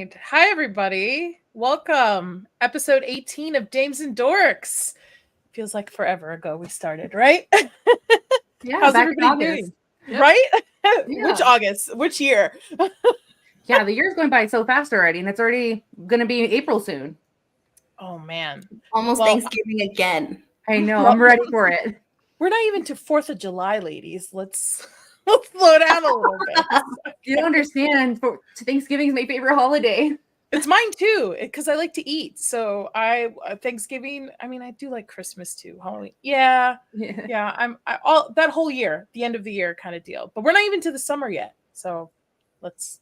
right. Hi, everybody. Welcome. Episode 18 of Dames and Dorks. Feels like forever ago we started, right? Yeah, How's back in everybody August. doing? Yep. Right? Yeah. Which August? Which year? Yeah, the year's going by so fast already, and it's already going to be April soon. Oh, man. Almost Thanksgiving again. I know. I'm ready for it. We're not even to 4th of July, ladies. Let's slow down a little bit. You don't understand. Thanksgiving is my favorite holiday. It's mine too, because I like to eat. So Thanksgiving. I mean, I do like Christmas too. Halloween, yeah. I'm all that whole year, the end of the year kind of deal. But we're not even to the summer yet, so let's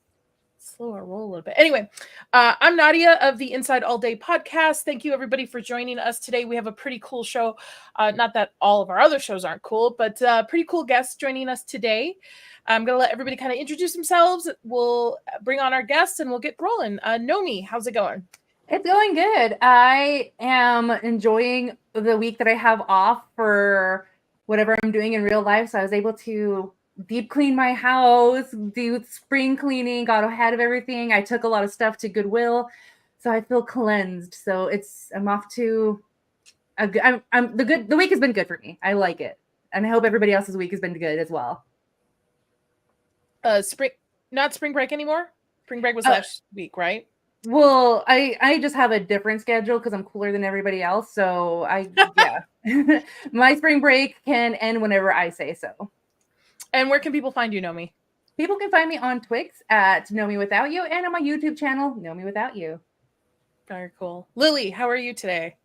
slow our roll a little bit. Anyway, I'm Nadia of the Inside All Day podcast. Thank you everybody for joining us today. We have a pretty cool show. Not that all of our other shows aren't cool, but pretty cool guests joining us today. I'm going to let everybody kind of introduce themselves. We'll bring on our guests and we'll get rolling. Nomi, how's it going? It's going good. I am enjoying the week that I have off for whatever I'm doing in real life. So I was able to deep clean my house, do spring cleaning, got ahead of everything. I took a lot of stuff to Goodwill. So I feel cleansed. So I'm off to the week has been good for me. I like it. And I hope everybody else's week has been good as well. Not spring break anymore. Spring break was last week, right? Well, I just have a different schedule because I'm cooler than everybody else. So my spring break can end whenever I say so. And where can people find you, Nomi? People can find me on Twix at nomiwithoutyou and on my YouTube channel, nomiwithoutyou. Very cool. Lily, how are you today?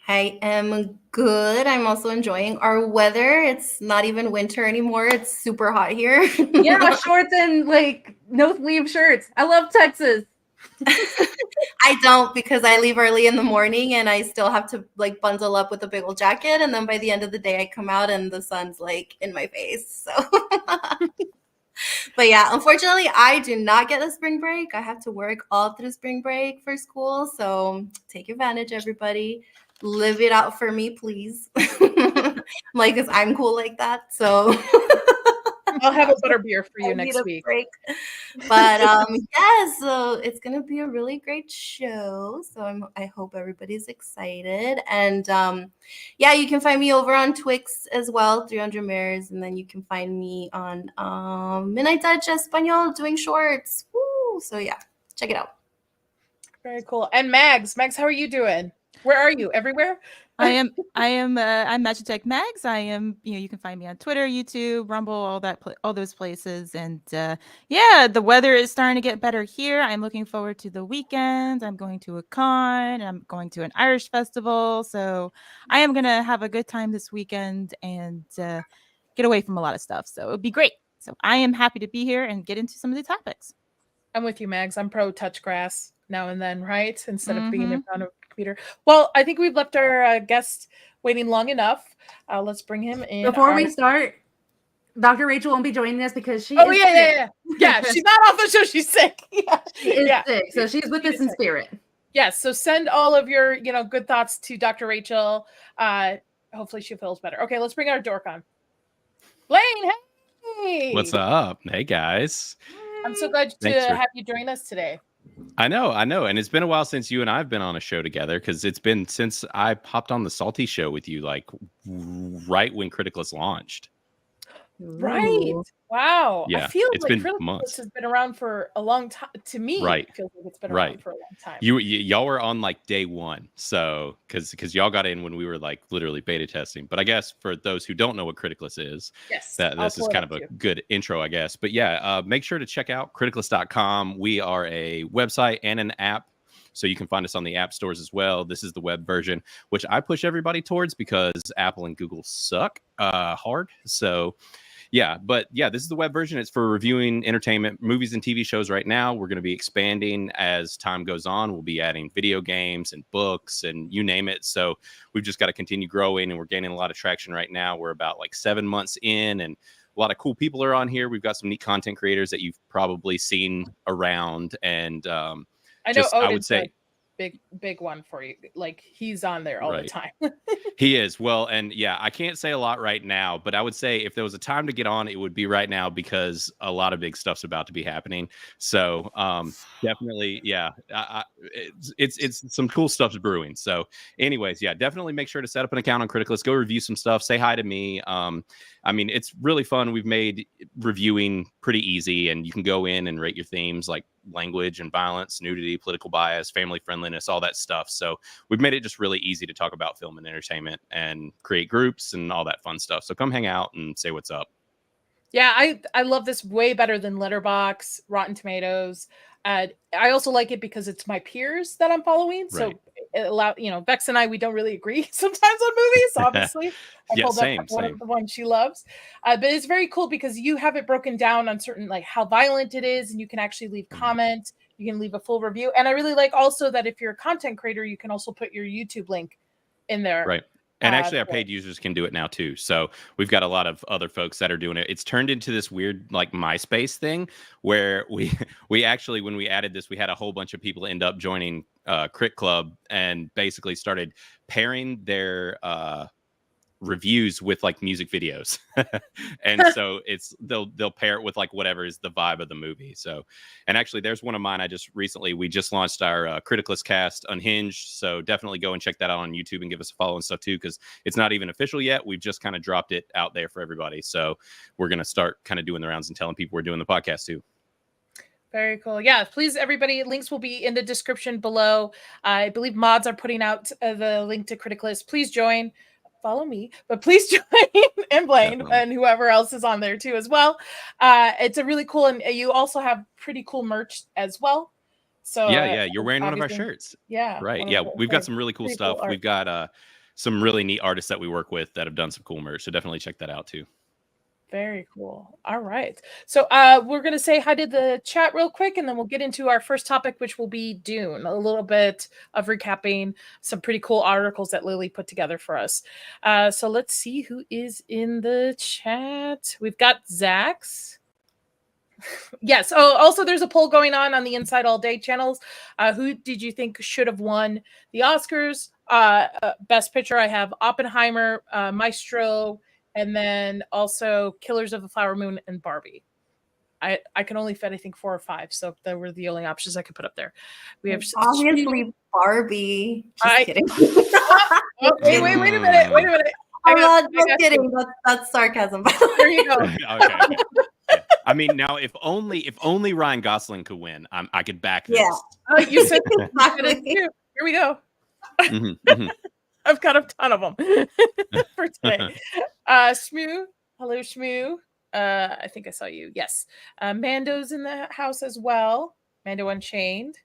I am good. I'm also enjoying our weather. It's not even winter anymore. It's super hot here. Yeah, shorts and no sleeve shirts. I love Texas. I don't, because I leave early in the morning and I still have to bundle up with a big old jacket. And then by the end of the day, I come out and the sun's in my face. So, but yeah, unfortunately, I do not get a spring break. I have to work all through spring break for school. So take advantage, everybody. Live it out for me, please. Because I'm cool like that. So I'll have a butterbeer for you next week. Break. But so it's gonna be a really great show. So I hope everybody's excited. And you can find me over on Twix as well, 300 Mirrors, and then you can find me on Midnight Dutch Espanol doing shorts. Woo! So yeah, check it out. Very cool. And Mags, how are you doing? Where are you? Everywhere? I'm Magic Tech Mags. I am, you can find me on Twitter, YouTube, Rumble, all those places. And the weather is starting to get better here. I'm looking forward to the weekend. I'm going to a con. I'm going to an Irish festival. So I am going to have a good time this weekend and get away from a lot of stuff. So it would be great. So I am happy to be here and get into some of the topics. I'm with you, Mags. I'm pro touch grass now and then, right? Instead of being in front of a computer. Well, I think we've left our guest waiting long enough. Let's bring him in. Before we start, Dr. Rachel won't be joining us because she is sick. Yeah, she's not off the show. She's sick. She is sick, so she's with us in spirit. Yes, so send all of your, good thoughts to Dr. Rachel. Hopefully she feels better. Okay, let's bring our dork on. Blaine, hey! What's up? Hey, guys. I'm so glad to have you join us today. I know. And it's been a while since you and I have been on a show together, because it's been since I popped on the Salty show with you, right when Criticless launched. Right. Wow. Yeah, I feel it's been Criticless months. has been around for a long time. To me, it feels like it's been around for a long time. Y'all were on day one, so because y'all got in when we were literally beta testing. But I guess for those who don't know what Criticless is, this is kind of a good intro, I guess. But make sure to check out criticless.com. We are a website and an app, so you can find us on the app stores as well. This is the web version, which I push everybody towards because Apple and Google suck hard. So this is the web version. It's for reviewing entertainment, movies and TV shows right now. We're going to be expanding as time goes on. We'll be adding video games and books and you name it. So we've just got to continue growing, and we're gaining a lot of traction right now. We're about 7 months in, and a lot of cool people are on here. We've got some neat content creators that you've probably seen around. And I know I would say big one for you. Like he's on there all the time. He is. Well, and yeah, I can't say a lot right now, but I would say if there was a time to get on, it would be right now because a lot of big stuff's about to be happening. So definitely, yeah, it's some cool stuff's brewing. So anyways, yeah, definitely make sure to set up an account on Criticless, go review some stuff, say hi to me. I mean, it's really fun. We've made reviewing pretty easy, and you can go in and rate your themes like language and violence, nudity, political bias, family friendliness, all that stuff. So we've made it just really easy to talk about film and entertainment and create groups and all that fun stuff. So come hang out and say what's up. Yeah, I love this way better than Letterboxd, Rotten Tomatoes. I also like it because it's my peers that I'm following. So it allow, Vex and I, we don't really agree sometimes on movies, obviously. Yeah, same. One of the ones she loves. But it's very cool because you have it broken down on certain, like how violent it is, and you can actually leave comment. You can leave a full review. And I really like also that if you're a content creator, you can also put your YouTube link in there. Right. And actually, our paid users can do it now, too. So we've got a lot of other folks that are doing it. It's turned into this weird, like, MySpace thing where we actually, when we added this, we had a whole bunch of people end up joining Crit Club and basically started pairing their reviews with like music videos. And so they'll pair it with like whatever is the vibe of the movie. So, and actually there's one of mine. We just launched our Criticless cast Unhinged. So definitely go and check that out on YouTube and give us a follow and stuff too, because it's not even official yet. We've just kind of dropped it out there for everybody. So we're going to start kind of doing the rounds and telling people we're doing the podcast too. Very cool. Yeah, please, everybody, links will be in the description below. I believe mods are putting out the link to Criticless. Please join. Follow me, but please join and Blaine and whoever else is on there too as well. It's a really cool, and you also have pretty cool merch as well. So yeah, you're wearing one of our shirts. Yeah, right. Yeah, we've got some really cool stuff. We've got some really neat artists that we work with that have done some cool merch. So definitely check that out too. Very cool. All right. So we're going to say hi to the chat real quick, and then we'll get into our first topic, which will be Dune. A little bit of recapping some pretty cool articles that Lily put together for us. So let's see who is in the chat. We've got Zax. Yes. Oh, also there's a poll going on the Inside All Day channels. Who did you think should have won the Oscars? Best Picture, I have Oppenheimer, Maestro, and then also Killers of the Flower Moon and Barbie. I can only fit, I think, 4 or 5. So they were the only options I could put up there. We have obviously Barbie. Just kidding. Wait a minute. I'm just kidding. That's sarcasm. There you go. Okay. I mean, now if only Ryan Gosling could win, I could back this. Yeah. You said exactly. Here we go. I've got a ton of them for today. Shmoo. Hello, Shmoo. I think I saw you. Yes. Mando's in the house as well. Mando Unchained.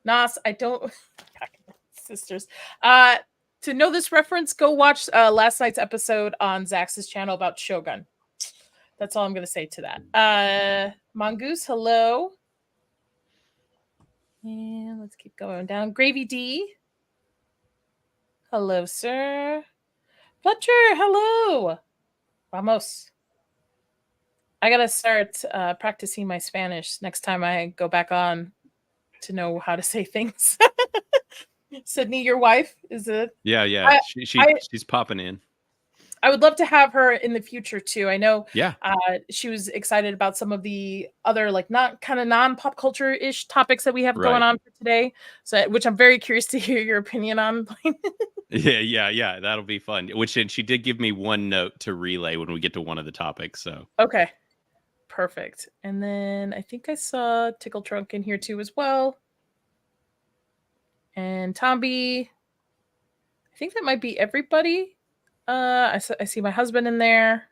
Nas, I don't... Sisters. To know this reference, go watch last night's episode on Zax's channel about Shogun. That's all I'm going to say to that. Mongoose, hello. And let's keep going down. Gravy D. Hello, sir. Fletcher, hello. Vamos. I got to start practicing my Spanish next time I go back on to know how to say things. Sydney, your wife, is it? Yeah. She's popping in. I would love to have her in the future too. I know. Yeah. She was excited about some of the other like not kind of non-pop culture-ish topics that we have going on for today. So, which I'm very curious to hear your opinion on. Yeah. That'll be fun. Which she did give me one note to relay when we get to one of the topics. So. Okay. Perfect. And then I think I saw Tickle Trunk in here too as well. And Tomby. I think that might be everybody. I see my husband in there.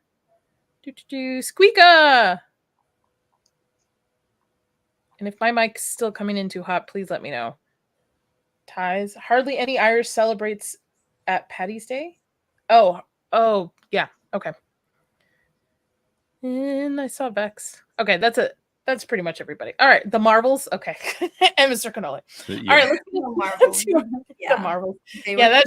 Squeaka! And if my mic's still coming in too hot, please let me know. Ties. Hardly any Irish celebrates at Paddy's Day. Oh, yeah. Okay. And I saw Vex. Okay, that's it. That's pretty much everybody. All right, the Marvels. Okay, and Mr. Cannoli. Yeah. All right, let's do the Marvels. Yeah. The Marvels. Yeah,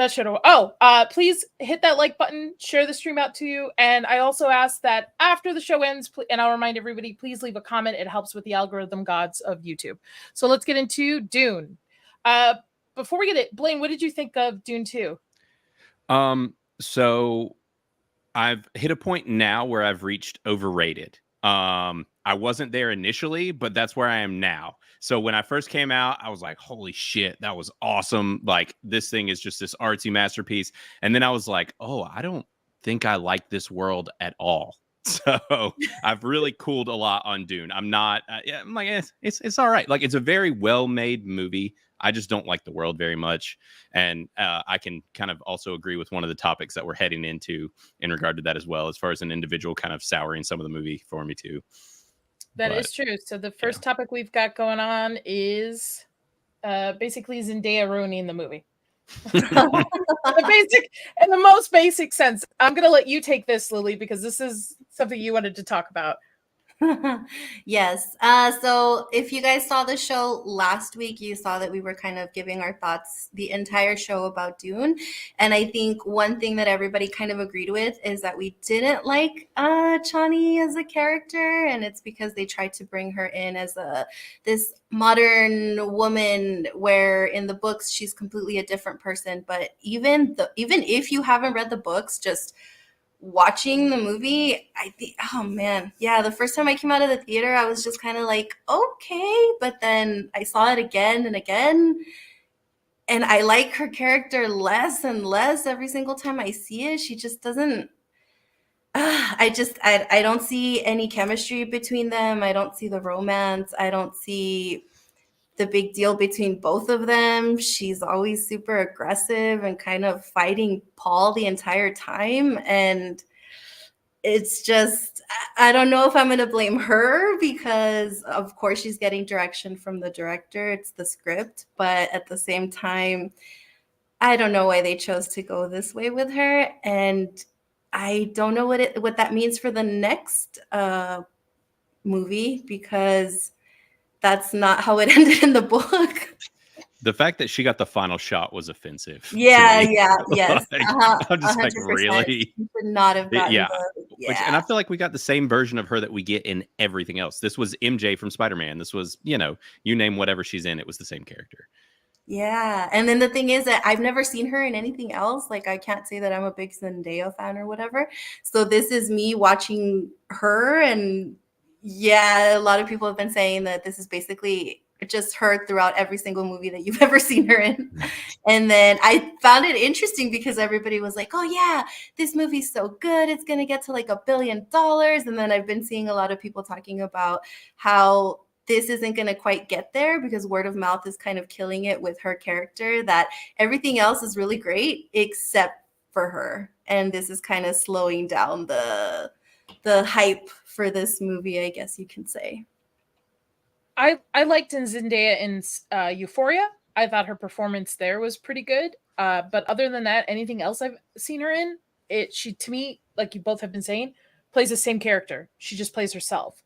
That should have. Please hit that like button, share the stream out to you. And I also ask that after the show ends, and I'll remind everybody, please leave a comment. It helps with the algorithm gods of YouTube. So let's get into Dune. Before we get it, Blaine, what did you think of Dune 2? So I've hit a point now where I've reached overrated. I wasn't there initially, but that's where I am now. So when I first came out, I was like, holy shit, that was awesome. Like, this thing is just this artsy masterpiece. And then I was like, oh, I don't think I like this world at all. So I've really cooled a lot on Dune. I'm not, I'm like, it's all right. Like, it's a very well-made movie. I just don't like the world very much. And I can kind of also agree with one of the topics that we're heading into in regard to that as well, as far as an individual kind of souring some of the movie for me too. That is true. So the first topic we've got going on is basically Zendaya ruining the movie. In the most basic sense. I'm going to let you take this, Lily, because this is something you wanted to talk about. Yes. So if you guys saw the show last week, you saw that we were kind of giving our thoughts the entire show about Dune. And I think one thing that everybody kind of agreed with is that we didn't like Chani as a character. And it's because they tried to bring her in as this modern woman, where in the books she's completely a different person. But even if you haven't read the books, just watching the movie, I think, oh man, yeah, the first time I came out of the theater, I was just kind of like, okay, but then I saw it again and again, and I like her character less and less every single time I see it. She just doesn't, I don't see any chemistry between them. I don't see the romance. I don't see the big deal between both of them. She's always super aggressive and kind of fighting Paul the entire time. And it's just, I don't know if I'm going to blame her, because of course she's getting direction from the director. It's the script. But at the same time, I don't know why they chose to go this way with her. And I don't know what that means for the next movie, because that's not how it ended in the book. The fact that she got the final shot was offensive. Yes. Like, I'm just 100%. Like, really? She should not have gotten And I feel like we got the same version of her that we get in everything else. This was MJ from Spider-Man. This was, you name whatever she's in, it was the same character. Yeah. And then the thing is that I've never seen her in anything else. Like, I can't say that I'm a big Zendaya fan or whatever. So this is me watching her, and yeah, a lot of people have been saying that this is basically just her throughout every single movie that you've ever seen her in. And then I found it interesting because everybody was like, oh yeah, this movie's so good, it's going to get to like $1 billion. And then I've been seeing a lot of people talking about how this isn't going to quite get there because word of mouth is kind of killing it with her character, that everything else is really great except for her. And this is kind of slowing down the hype for this movie, I guess you can say. I liked Zendaya in Euphoria. I thought her performance there was pretty good. But other than that, anything else I've seen her in, she, to me, like you both have been saying, plays the same character. She just plays herself.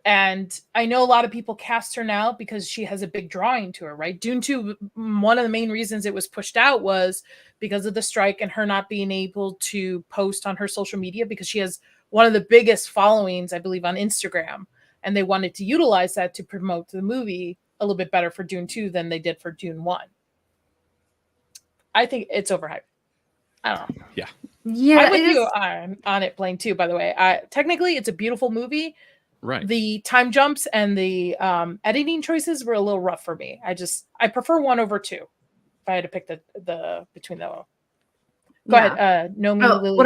And I know a lot of people cast her now because she has a big drawing to her, right? Dune 2, one of the main reasons it was pushed out was because of the strike and her not being able to post on her social media, because she has one of the biggest followings, I believe, on Instagram. And they wanted to utilize that to promote the movie a little bit better for Dune 2 than they did for Dune 1. I think it's overhyped. I don't know. Yeah. I'm with you on it, Blaine, too, by the way. Technically, it's a beautiful movie. Right. The time jumps and the editing choices were a little rough for me. I prefer 1 over 2 if I had to pick the between them. Go ahead, Nomi. Lily.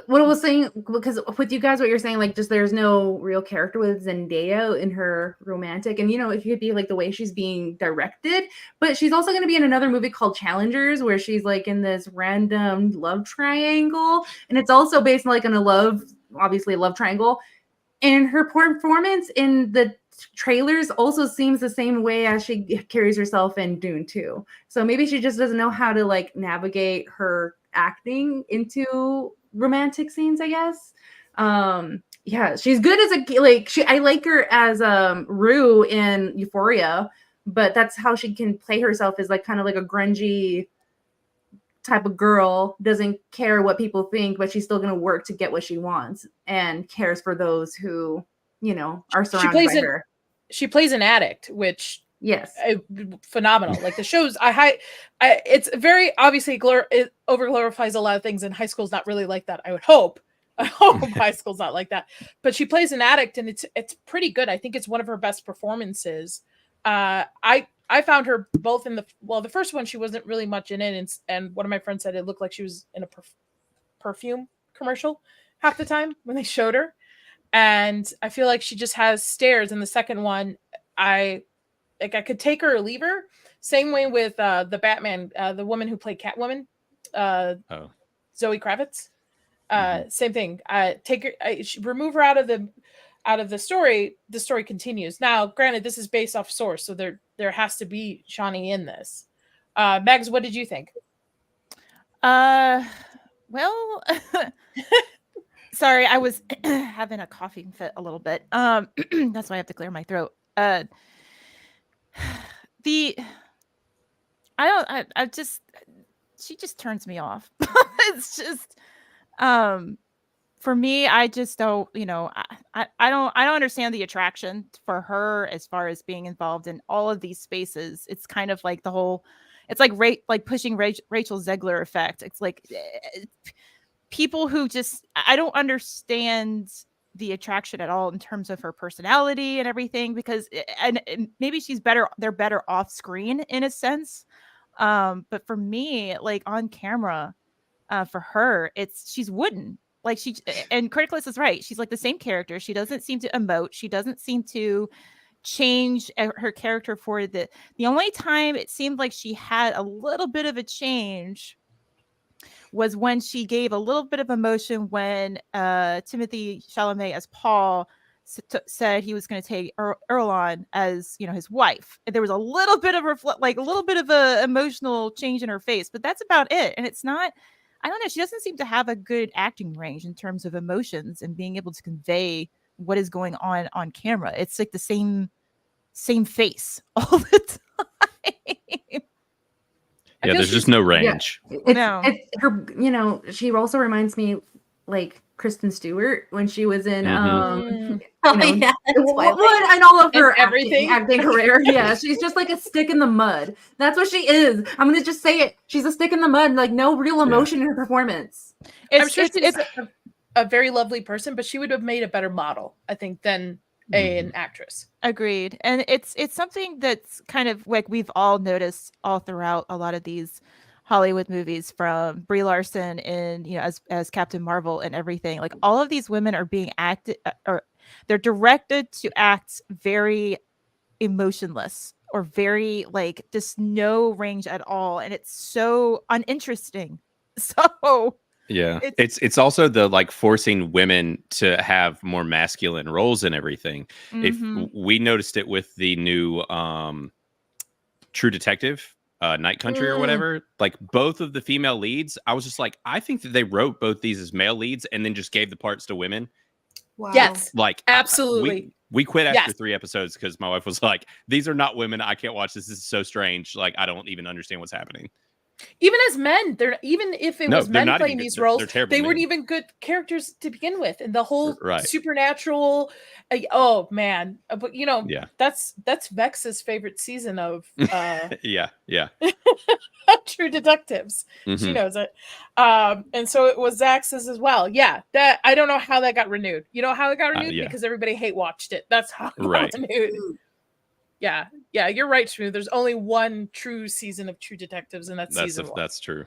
What I was saying, because with you guys, what you're saying, like, just there's no real character with Zendaya in her romantic, and it could be like the way she's being directed, but she's also going to be in another movie called Challengers, where she's like in this random love triangle, and it's also based on like on a love triangle, and her performance in the trailers also seems the same way as she carries herself in Dune 2. So maybe she just doesn't know how to like navigate her acting into romantic scenes, I guess. Yeah, she's good as I like her as Rue in Euphoria, but that's how she can play herself, is like kind of like a grungy type of girl, doesn't care what people think, but she's still going to work to get what she wants and cares for those who, you know, are surrounded by her. She plays an addict, which yes, phenomenal. Like the shows, it's very obviously it over glorifies a lot of things, and high school's not really like that. I hope high school's not like that, but she plays an addict, and it's pretty good. I think it's one of her best performances. I found her both in the first one, she wasn't really much in it. And one of my friends said it looked like she was in a perfume commercial half the time when they showed her. And I feel like she just has stares. In the second one, I could take her or leave her. Same way with the Batman, the woman who played Catwoman, Zoe Kravitz. Same thing. Take her, remove her out of the story. The story continues. Now, granted, this is based off source, so there has to be Shawnee in this. Megs, what did you think? Well, sorry, I was having a coughing fit a little bit. That's why I have to clear my throat. She just turns me off. It's just, for me, I just don't, I don't understand the attraction for her as far as being involved in all of these spaces. It's kind of like it's like pushing Rachel Zegler effect. It's like people who I don't understand the attraction at all in terms of her personality and everything, because and maybe they're better off screen in a sense. But for me, like on camera, for her, she's wooden. Like and Criticless is right. She's like the same character. She doesn't seem to emote. She doesn't seem to change her character for the only time it seemed like she had a little bit of a change was when she gave a little bit of emotion when Timothée Chalamet as Paul said he was going to take Earl on as, his wife. And there was a little bit of a emotional change in her face, but that's about it. And it's not, I don't know, she doesn't seem to have a good acting range in terms of emotions and being able to convey what is going on camera. It's like the same face all the time. Yeah, there's just no range. Yeah. It's her, she also reminds me like Kristen Stewart when she was in yeah, and all of her everything acting career. Yeah, she's just like a stick in the mud. That's what she is. I'm gonna just say it. She's a stick in the mud, like no real emotion in her performance. I'm sure she's a very lovely person, but she would have made a better model, I think, than an actress. Agreed. And it's something that's kind of like we've all noticed all throughout a lot of these Hollywood movies, from Brie Larson in, as Captain Marvel and everything. Like all of these women are being acted, or they're directed to act very emotionless or very like just no range at all, and it's so uninteresting. So yeah, it's also the like forcing women to have more masculine roles and everything. If we noticed it with the new True Detective, Night Country or whatever, like both of the female leads, I was just like, I think that they wrote both these as male leads and then just gave the parts to women. Wow. Yes, like absolutely. We quit after 3 episodes because my wife was like, these are not women. I can't watch this. This is so strange. Like, I don't even understand what's happening. Even as men, even if it was men playing these roles, they weren't even good characters to begin with. And the whole supernatural, oh man, but that's Vex's favorite season of True Detectives. She knows it, and so it was Zach's as well. Yeah, that I don't know how that got renewed. You know how it got renewed? Because everybody hate watched it. That's how it got renewed. Yeah, you're right, Shmoo. There's only one true season of True Detectives, and that's season 1. That's true.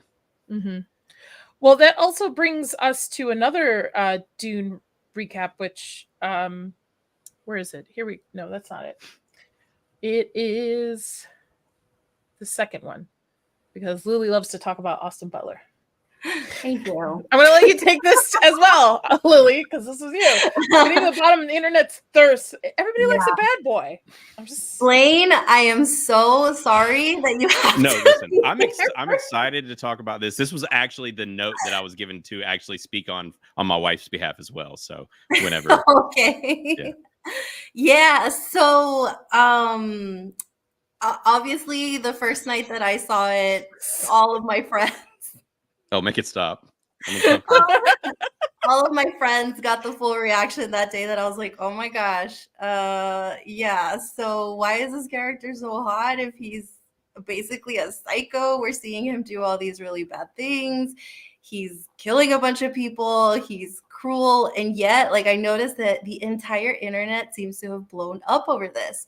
Well, that also brings us to another Dune recap, which where is it? No, that's not it. It is the second one, because Lily loves to talk about Austin Butler. Thank you. I'm going to let you take this as well, Lily, because this is you. Getting the bottom of the internet's thirst. Everybody likes a bad boy. I'm just Blaine, I am so sorry that you have listen, I'm excited to talk about this. This was actually the note that I was given to actually speak on my wife's behalf as well. So whenever. Okay. Yeah. So obviously the first night that I saw it, all of my friends Oh, make it stop. All of my friends got the full reaction that day that I was like, oh my gosh. Yeah. So why is this character so hot if he's basically a psycho? We're seeing him do all these really bad things. He's killing a bunch of people. He's cruel. And yet, like, I noticed that the entire internet seems to have blown up over this.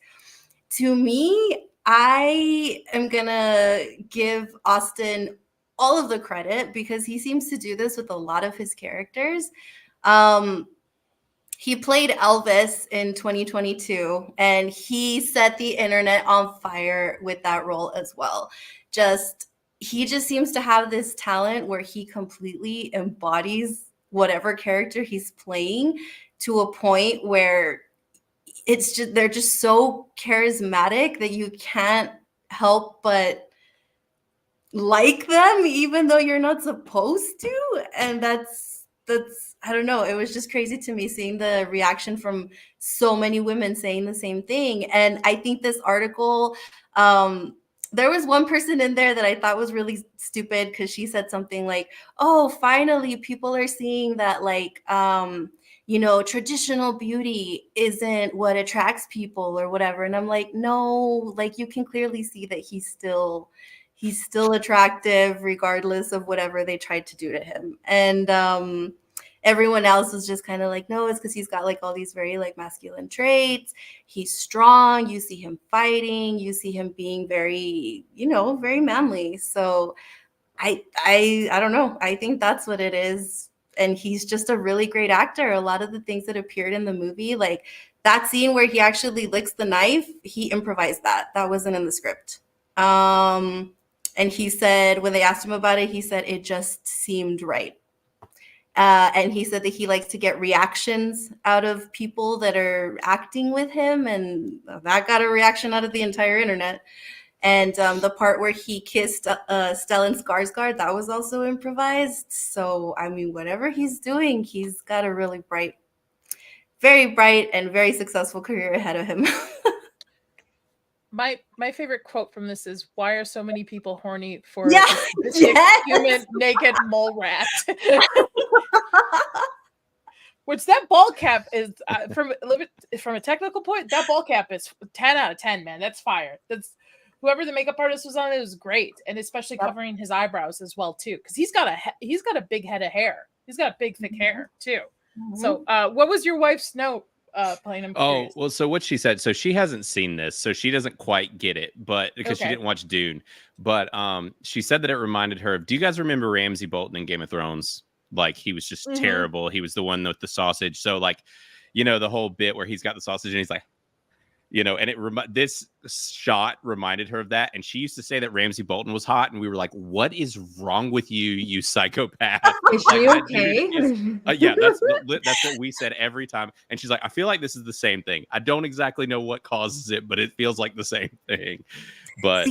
To me, I am going to give Austin all of the credit because he seems to do this with a lot of his characters. He played Elvis in 2022 and he set the internet on fire with that role as well. He just seems to have this talent where he completely embodies whatever character he's playing to a point where they're just so charismatic that you can't help but like them even though you're not supposed to. And that's I don't know, it was just crazy to me seeing the reaction from so many women saying the same thing. And I think this article, there was one person in there that I thought was really stupid because she said something like, oh, finally people are seeing that, like, traditional beauty isn't what attracts people or whatever. And I'm like, no, like, you can clearly see that he's still attractive regardless of whatever they tried to do to him. And everyone else was just kind of like, no, it's because he's got like all these very like masculine traits. He's strong. You see him fighting. You see him being very, very manly. So I don't know. I think that's what it is. And he's just a really great actor. A lot of the things that appeared in the movie, like that scene where he actually licks the knife, he improvised that. That wasn't in the script. And he said, when they asked him about it, he said it just seemed right. And he said that he likes to get reactions out of people that are acting with him. And that got a reaction out of the entire internet. And the part where he kissed Stellan Skarsgård, that was also improvised. So, I mean, whatever he's doing, he's got a really very bright and very successful career ahead of him. My favorite quote from this is, why are so many people horny for this human naked mole rat? Which that ball cap is, from a technical point, that ball cap is 10 out of 10, man. That's fire. That's whoever the makeup artist was on it was great. And especially covering his eyebrows as well, too. Because he's got a big head of hair. He's got big, thick hair, too. Mm-hmm. So what was your wife's note? Well, so what she said, so she hasn't seen this, so she doesn't quite get it, but because she didn't watch Dune, but she said that it reminded her of, do you guys remember Ramsay Bolton in Game of Thrones? Like, he was just terrible. He was the one with the sausage. So like, the whole bit where he's got the sausage and he's like, and this shot reminded her of that. And she used to say that Ramsay Bolton was hot. And we were like, what is wrong with you, you psychopath? Is she okay? Yeah, that's what we said every time. And she's like, I feel like this is the same thing. I don't exactly know what causes it, but it feels like the same thing. But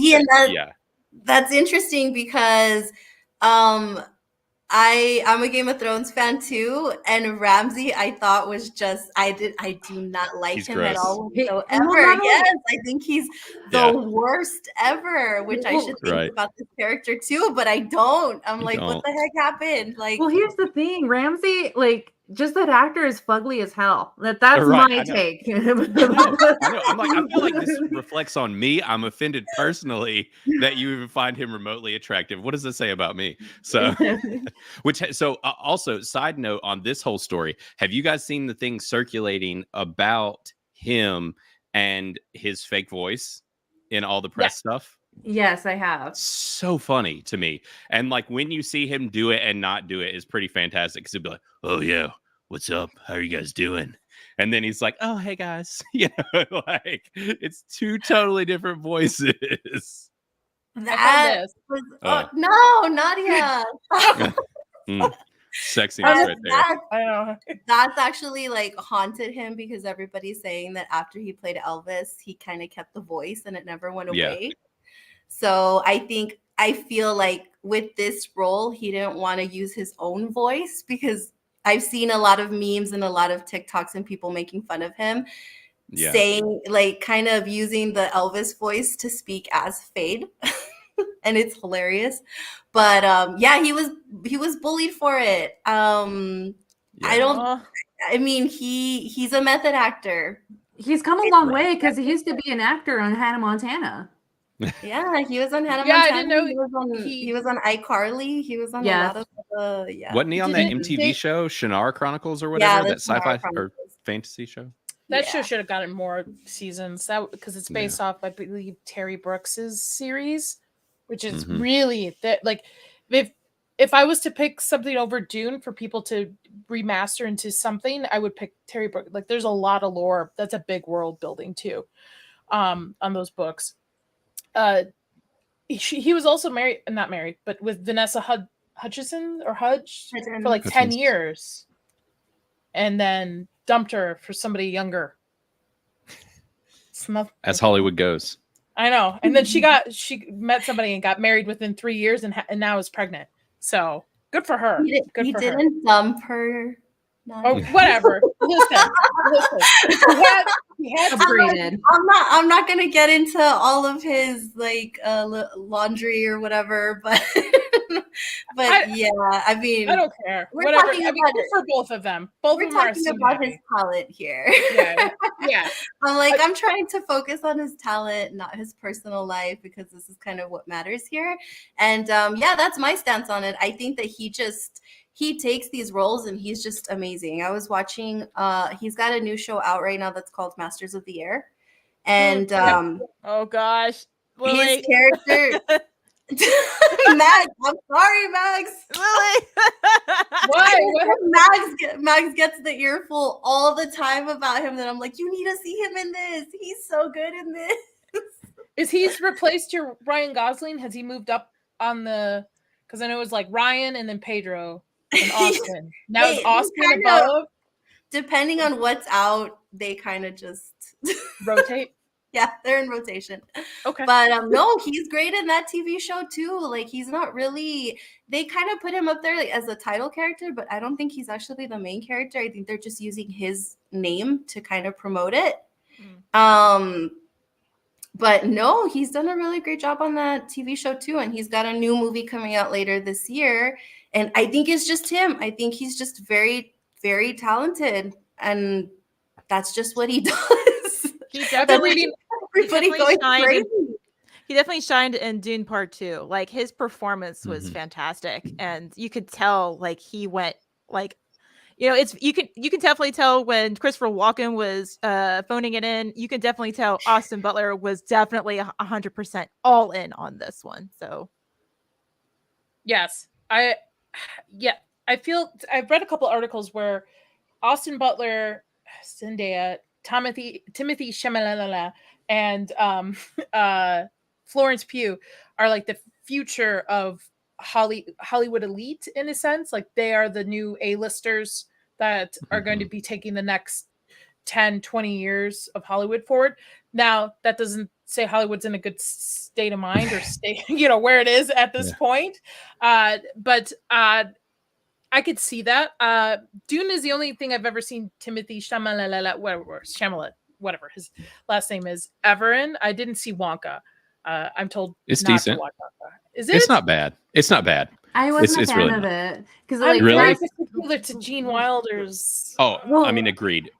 that's interesting because I'm a Game of Thrones fan too, and Ramsay I thought was just I do not like him at all whatsoever. Yes, I think he's the worst ever, which I should think about this character too, but I don't. I'm like, what the heck happened? Like, well, here's the thing, Ramsay, like, just that actor is fugly as hell. That's my take. I know. I'm like, I feel like this reflects on me. I'm offended personally that you even find him remotely attractive. What does this say about me? So, also, side note on this whole story, have you guys seen the thing circulating about him and his fake voice in all the press stuff? Yes, I have. So funny to me. And like, when you see him do it and not do it is pretty fantastic, because he'll be like, oh yeah, what's up? How are you guys doing? And then he's like, oh, hey guys. Like, it's two totally different voices. That was, no, Nadia. Sexiness right there. I know. That's actually like haunted him because everybody's saying that after he played Elvis, he kind of kept the voice and it never went away. So I feel like with this role, he didn't want to use his own voice, because I've seen a lot of memes and a lot of TikToks and people making fun of him, saying, like, kind of using the Elvis voice to speak as Fade. and it's hilarious. But yeah, he was bullied for it. I mean, he's a method actor. He's come a long way because he used to be an actor on Hannah Montana. Yeah, he was on Hannah Yeah, Montana. I didn't know he was on iCarly. He was on a lot of Wasn't he on that MTV show, Shannara Chronicles or whatever, that sci-fi or fantasy show? That show should have gotten more seasons. That because it's based off, I believe, Terry Brooks's series, which is really that. Like, if I was to pick something over Dune for people to remaster into something, I would pick Terry Brooks. Like, there's a lot of lore. That's a big world building too, on those books. He was also not married, but with Vanessa Hudson for like 10 years, and then dumped her for somebody younger. As Hollywood goes. I know. And then she met somebody and got married within 3 years and now is pregnant. So good for her. He didn't dump her. Oh, whatever. Listen. He had upgraded. I'm not gonna get into all of his like laundry or whatever, but yeah, I mean, I don't care. Whatever. I mean, good for both of them. We're talking about his talent here. Yeah. I'm like, I'm trying to focus on his talent, not his personal life, because this is kind of what matters here. And yeah, that's my stance on it. I think that he takes these roles and he's just amazing. I was watching, he's got a new show out right now that's called Masters of the Air. And oh gosh, his character Max, I'm sorry, Max. Lily. Why? Max gets the earful all the time about him that I'm like, you need to see him in this. He's so good in this. Is he's replaced your Ryan Gosling? Has he moved up on the? Because I know it was like Ryan and then Pedro and Austin. Now is Austin above? Depending on what's out, they kind of just rotate. Yeah, they're in rotation. Okay. But no, he's great in that TV show too. Like, he's not really, they kind of put him up there like as a title character, but I don't think he's actually the main character. I think they're just using his name to kind of promote it. But no, he's done a really great job on that TV show too. And he's got a new movie coming out later this year. And I think it's just him. I think he's just very, very talented. And that's just what he does. He definitely crazy. He definitely shined in Dune Part 2. Like, his performance was fantastic, and you could tell like he went like, you know, it's you can definitely tell when Christopher Walken was phoning it in. You can definitely tell Austin Butler was definitely 100% all in on this one. So yes, I feel I've read a couple articles where Austin Butler, Zendaya, Timothy Chalamet, and Florence Pugh are like the future of Hollywood elite in a sense. Like, they are the new A-listers that are going to be taking the next 10, 20 years of Hollywood forward. Now, that doesn't say Hollywood's in a good state of mind or state, where it is at this point. But I could see that. Dune is the only thing I've ever seen Timothy Chalamet, whatever his last name is, ever in. I didn't see Wonka. I'm told it's decent. Is it? It's not bad. It's not bad. I wasn't a fan of it because I'm really particular to Gene Wilder's. Oh, well, I mean, agreed.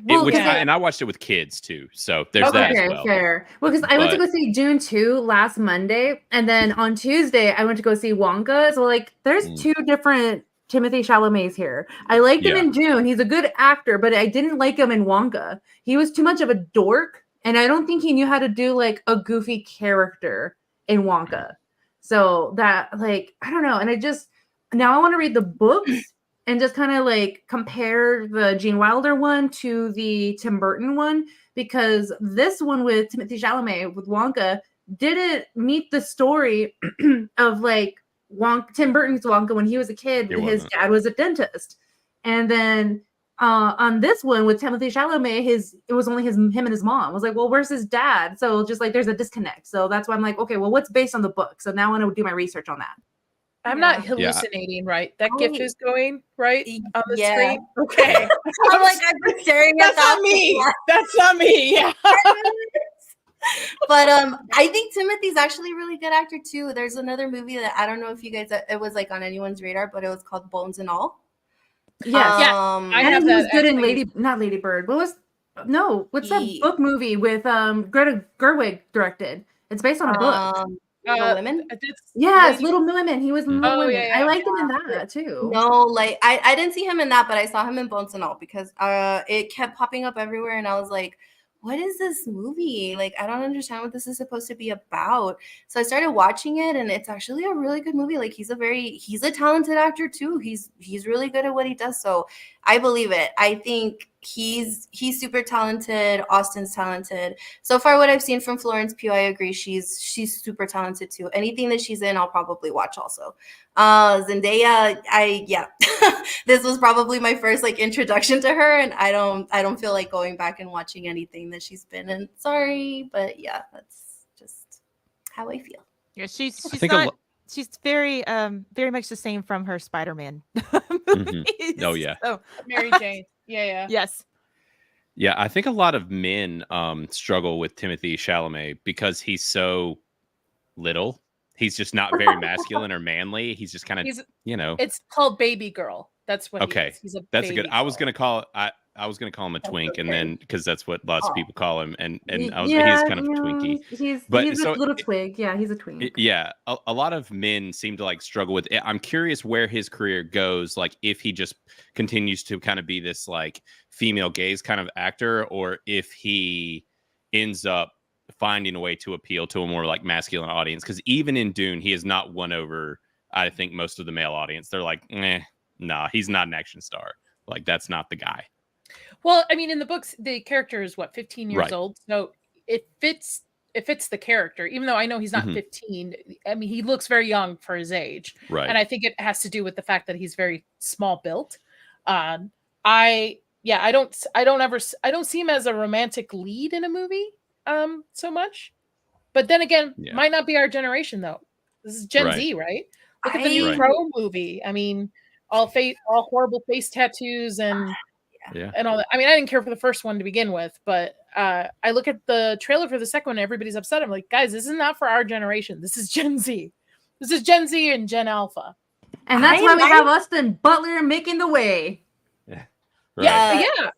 Well, and I watched it with kids too, so there's that as well. Fair. Well, because I went to go see Dune 2 last Monday, and then on Tuesday I went to go see Wonka. So like, there's two different Timothy Chalamet's here. I liked him in Dune. He's a good actor, but I didn't like him in Wonka. He was too much of a dork, and I don't think he knew how to do like a goofy character in Wonka. So that, like, I don't know. And now I want to read the books and just kind of like compare the Gene Wilder one to the Tim Burton one, because this one with Timothy Chalamet with Wonka didn't meet the story of like Tim Burton's Wonka when he was a kid. His dad was a dentist, and then on this one with Timothy Chalamet, it was only him and his mom. I was like, well, where's his dad? So just like, there's a disconnect. So that's why I'm like, okay, well, what's based on the book? So now I want to do my research on that. I'm not hallucinating, right? That GIF is going right on the screen. Okay. I'm like, I'm just staring at that. That's not me. Yeah. But I think Timothy's actually a really good actor too. There's another movie that I don't know if you guys, it was like on anyone's radar, but it was called Bones and All. Yes. I And have he was that good in actually. not Lady Bird. What's that book movie with Greta Gerwig directed? It's based on a book. Little Women. Yes, Little Women. He was in Little Oh, Women. yeah, I liked him in that too. No, like I didn't see him in that, but I saw him in Bones and All because it kept popping up everywhere, and I was like, what is this movie? Like, I don't understand what this is supposed to be about. So I started watching it, and it's actually a really good movie. Like, he's a talented actor too. He's really good at what he does. So I believe it. I think he's super talented. Austin's talented. So far, what I've seen from Florence Pugh, I agree. She's super talented too. Anything that she's in, I'll probably watch also. Zendaya, this was probably my first like introduction to her, and I don't feel like going back and watching anything that she's been in. Sorry, but yeah, that's just how I feel. Yeah, she's very very much the same from her Spider-Man movies. Oh yeah. So, Mary Jane. Yeah. Yes. Yeah, I think a lot of men struggle with Timothée Chalamet because he's so little. He's just not very masculine or manly. He's just kind of, It's called baby girl. That's what. Okay, he's a that's baby a good. I was gonna call him a twink, and then because that's what lots of people call him, and he's kind of twinky. He's a little twig. Yeah, he's a twink. Yeah, a lot of men seem to like struggle with it. I'm curious where his career goes. Like if he just continues to kind of be this like female gaze kind of actor, or if he ends up finding a way to appeal to a more like masculine audience, because even in Dune he has not won over, I think, most of the male audience. They're like, nah, he's not an action star. Like that's not the guy. Well, I mean, in the books the character is 15 years old, so it fits the character, even though I know he's not 15. I mean, he looks very young for his age, right? And I think it has to do with the fact that he's very small built. I don't see him as a romantic lead in a movie so much, but then again, might not be our generation though. This is Gen Z, right? Look at the new Crow movie. I mean, all horrible face tattoos and all that. I mean, I didn't care for the first one to begin with, but I look at the trailer for the second one, everybody's upset. I'm like, guys, this is not for our generation. This is Gen Z. This is Gen Z and Gen Alpha. And that's why we have Austin Butler making the way. Yeah.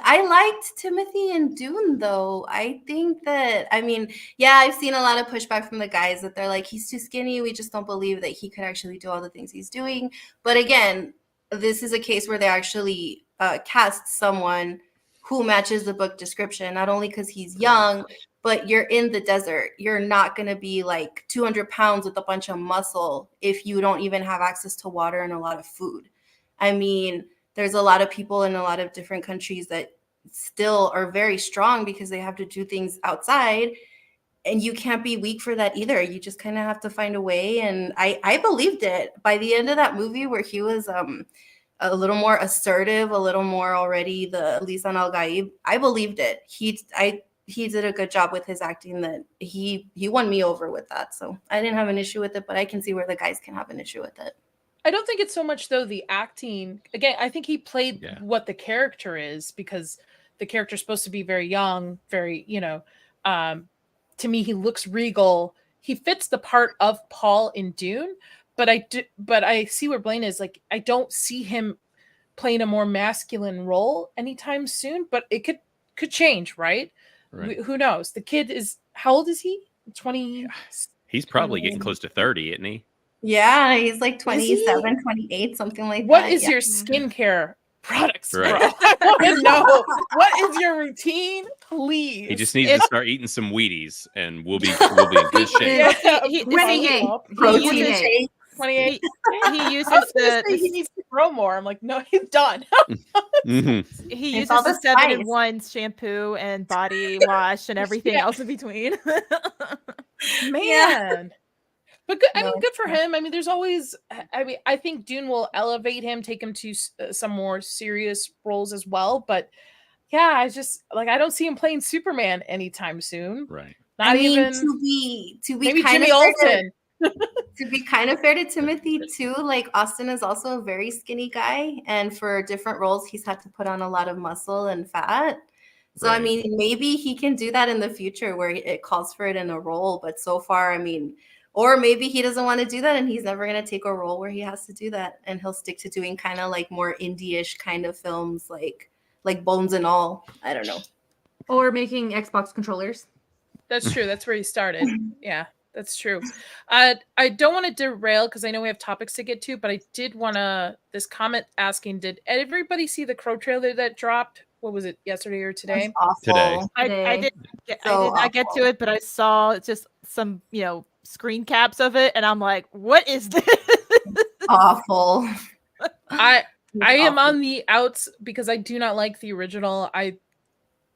I liked Timothy in Dune, though. I think that, I mean, I've seen a lot of pushback from the guys that they're like, he's too skinny. We just don't believe that he could actually do all the things he's doing. But again, this is a case where they actually cast someone who matches the book description, not only because he's young, but you're in the desert. You're not going to be like 200 pounds with a bunch of muscle if you don't even have access to water and a lot of food. I mean, there's a lot of people in a lot of different countries that still are very strong because they have to do things outside, and you can't be weak for that either. You just kind of have to find a way. And I believed it by the end of that movie where he was a little more assertive, a little more already the Lisan al-Gaib. I believed it. He did a good job with his acting, that he won me over with that. So I didn't have an issue with it, but I can see where the guys can have an issue with it. I don't think it's so much though the acting. Again, I think he played what the character is, because the character's supposed to be very young, very, to me he looks regal. He fits the part of Paul in Dune, but I see where Blaine is. Like, I don't see him playing a more masculine role anytime soon, but it could change, right? Who knows? The kid is, how old is he? 20. He's probably getting close to 30, isn't he? Yeah, he's like 27, 28, something like that. What is your skincare products, bro? I want to know. What is your routine, please? He just needs to start eating some Wheaties, and we'll be in good shape. Protein 28. He uses he needs to grow more. I'm like, no, he's done. He uses the 7-in-1 shampoo and body wash and everything else in between. Man. But good, I mean, good for him. I mean, there's always, I think Dune will elevate him, take him to some more serious roles as well. But yeah, I just, like, I don't see him playing Superman anytime soon. Right. Not even to be maybe kind Jimmy of Olsen. To be kind of fair to Timothy too, like, Austin is also a very skinny guy, and for different roles he's had to put on a lot of muscle and fat. So, I mean, maybe he can do that in the future where it calls for it in a role. But so far, I mean, or maybe he doesn't want to do that and he's never going to take a role where he has to do that. And he'll stick to doing kind of like more indie-ish kind of films like Bones and All. I don't know. Or making Xbox controllers. That's true. That's where he started. Yeah, that's true. I don't want to derail because I know we have topics to get to, but I did want to, this comment asking, did everybody see the Crow trailer that dropped? What was it, yesterday or today? Today. I did not get to it, but I saw just some, screen caps of it, and I'm like, what is this? Awful. I am on the outs because I do not like the original. I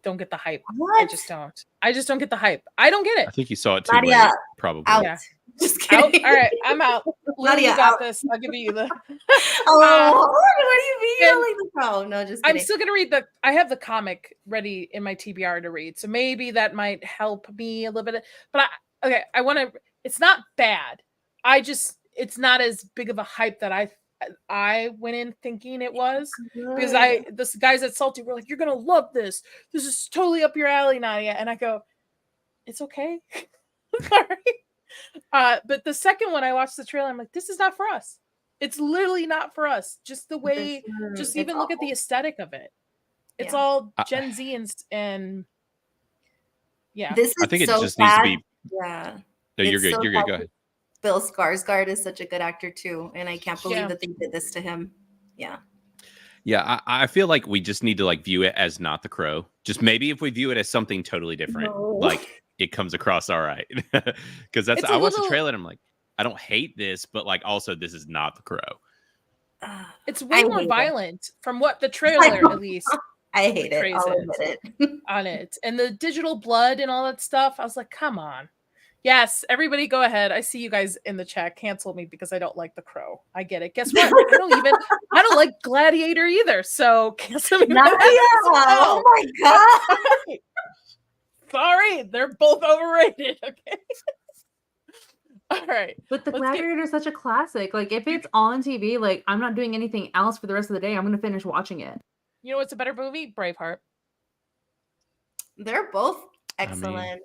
don't get the hype. What? I just don't get the hype. I don't get it. I think you saw it too Nadia, late, probably. Out. Yeah. Just kidding. Out. All right, I'm out. Lily, Nadia, you got out. this. I'll give you the. Oh, what do you mean you don't like the Crow? No, just kidding. I'm still gonna read I have the comic ready in my TBR to read, so maybe that might help me a little bit. But I want to. It's not bad. It's not as big of a hype that I went in thinking it was, because the guys at Salty were like, "You're gonna love this. This is totally up your alley, Nadia," and I go, "It's okay." Sorry. But the second one, I watched the trailer, I'm like, this is not for us. It's literally not for us. Just the way, just even look at the aesthetic of it. It's all Gen Z and yeah. This is I think so it just needs to be. Yeah. No, you're good. You're good. Go ahead. Bill Skarsgård is such a good actor too, and I can't believe that they did this to him. Yeah. Yeah, I feel like we just need to like view it as not the Crow. Just maybe if we view it as something totally different, like it comes across all right. Because I watched the trailer and I'm like, I don't hate this, but like also this is not the Crow. It's way more violent from what the trailer at least. I hate it. I'll admit it. On it, and the digital blood and all that stuff. I was like, come on. Yes, everybody go ahead. I see you guys in the chat. Cancel me because I don't like the Crow. I get it. Guess what? I don't like Gladiator either. So cancel me. Oh my god. Sorry, they're both overrated. Okay. All right. But the Gladiator is such a classic. Like if it's on TV, like I'm not doing anything else for the rest of the day. I'm gonna finish watching it. You know what's a better movie? Braveheart. They're both excellent.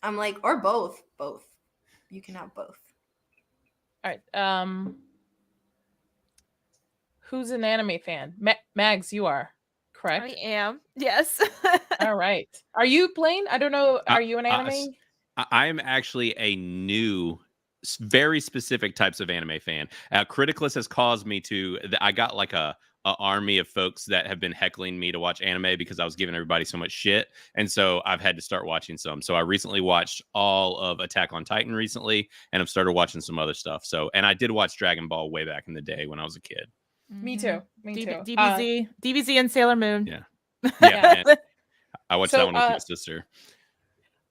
I'm like, or both. Both. You can have both. All right. Who's an anime fan? Mags, you are, correct? I am. Yes. All right. Are you Blaine? I don't know. Are you an anime? I'm actually a new, very specific types of anime fan. Criticless has caused me to. I got like a army of folks that have been heckling me to watch anime because I was giving everybody so much shit, and so I've had to start watching some. So I recently watched all of Attack on Titan recently, and I've started watching some other stuff. So, and I did watch Dragon Ball way back in the day when I was a kid. Me too. Me too. DBZ and Sailor Moon. Yeah. I watched that one with my sister.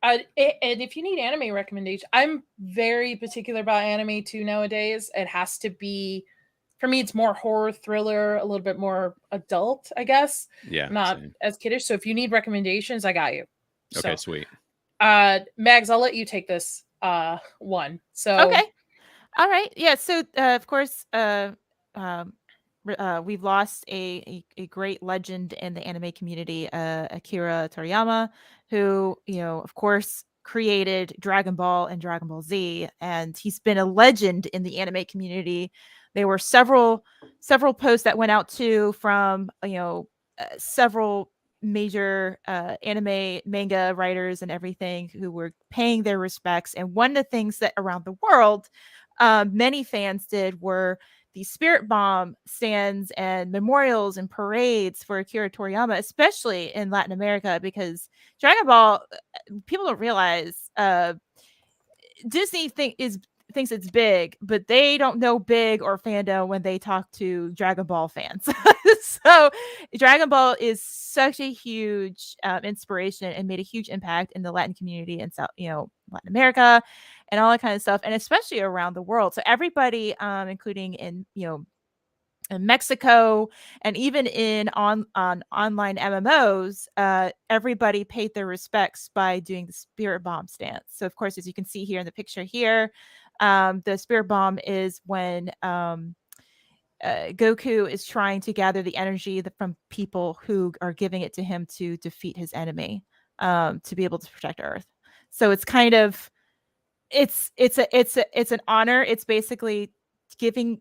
And if you need anime recommendation, I'm very particular about anime too nowadays. It has to be, for me, it's more horror, thriller, a little bit more adult, I guess. Yeah. Not as kiddish. So if you need recommendations, I got you. Okay, sweet. Mags, I'll let you take this one. So okay. All right. Yeah. So of course, we've lost a great legend in the anime community, Akira Toriyama, who, of course, created Dragon Ball and Dragon Ball Z, and he's been a legend in the anime community. There were several posts that went out too from several major anime manga writers and everything who were paying their respects. And one of the things that around the world many fans did were the spirit bomb stands and memorials and parades for Akira Toriyama, especially in Latin America, because Dragon Ball, people don't realize Disney thinks it's big, but they don't know big or fandom when they talk to Dragon Ball fans. So Dragon Ball is such a huge inspiration and made a huge impact in the Latin community and Latin America and all that kind of stuff, and especially around the world. So everybody, including in Mexico and even on online MMOs, everybody paid their respects by doing the spirit bomb stance. So of course, as you can see here in the picture here, the spirit bomb is when Goku is trying to gather the energy from people who are giving it to him to defeat his enemy, to be able to protect Earth. So it's kind of it's an honor. It's basically giving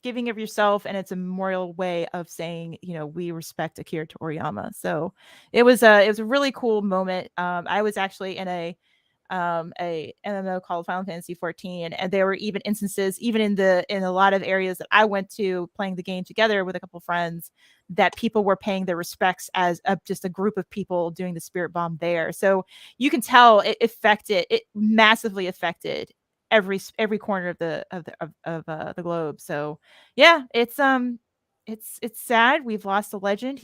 of yourself, and it's a memorial way of saying, we respect Akira Toriyama. So it was a really cool moment. I was actually in a MMO called Final Fantasy 14, and there were even instances, even in a lot of areas that I went to playing the game together with a couple friends, that people were paying their respects as just a group of people doing the spirit bomb there. So you can tell it massively affected every corner of the globe. So yeah, it's sad. We've lost a legend.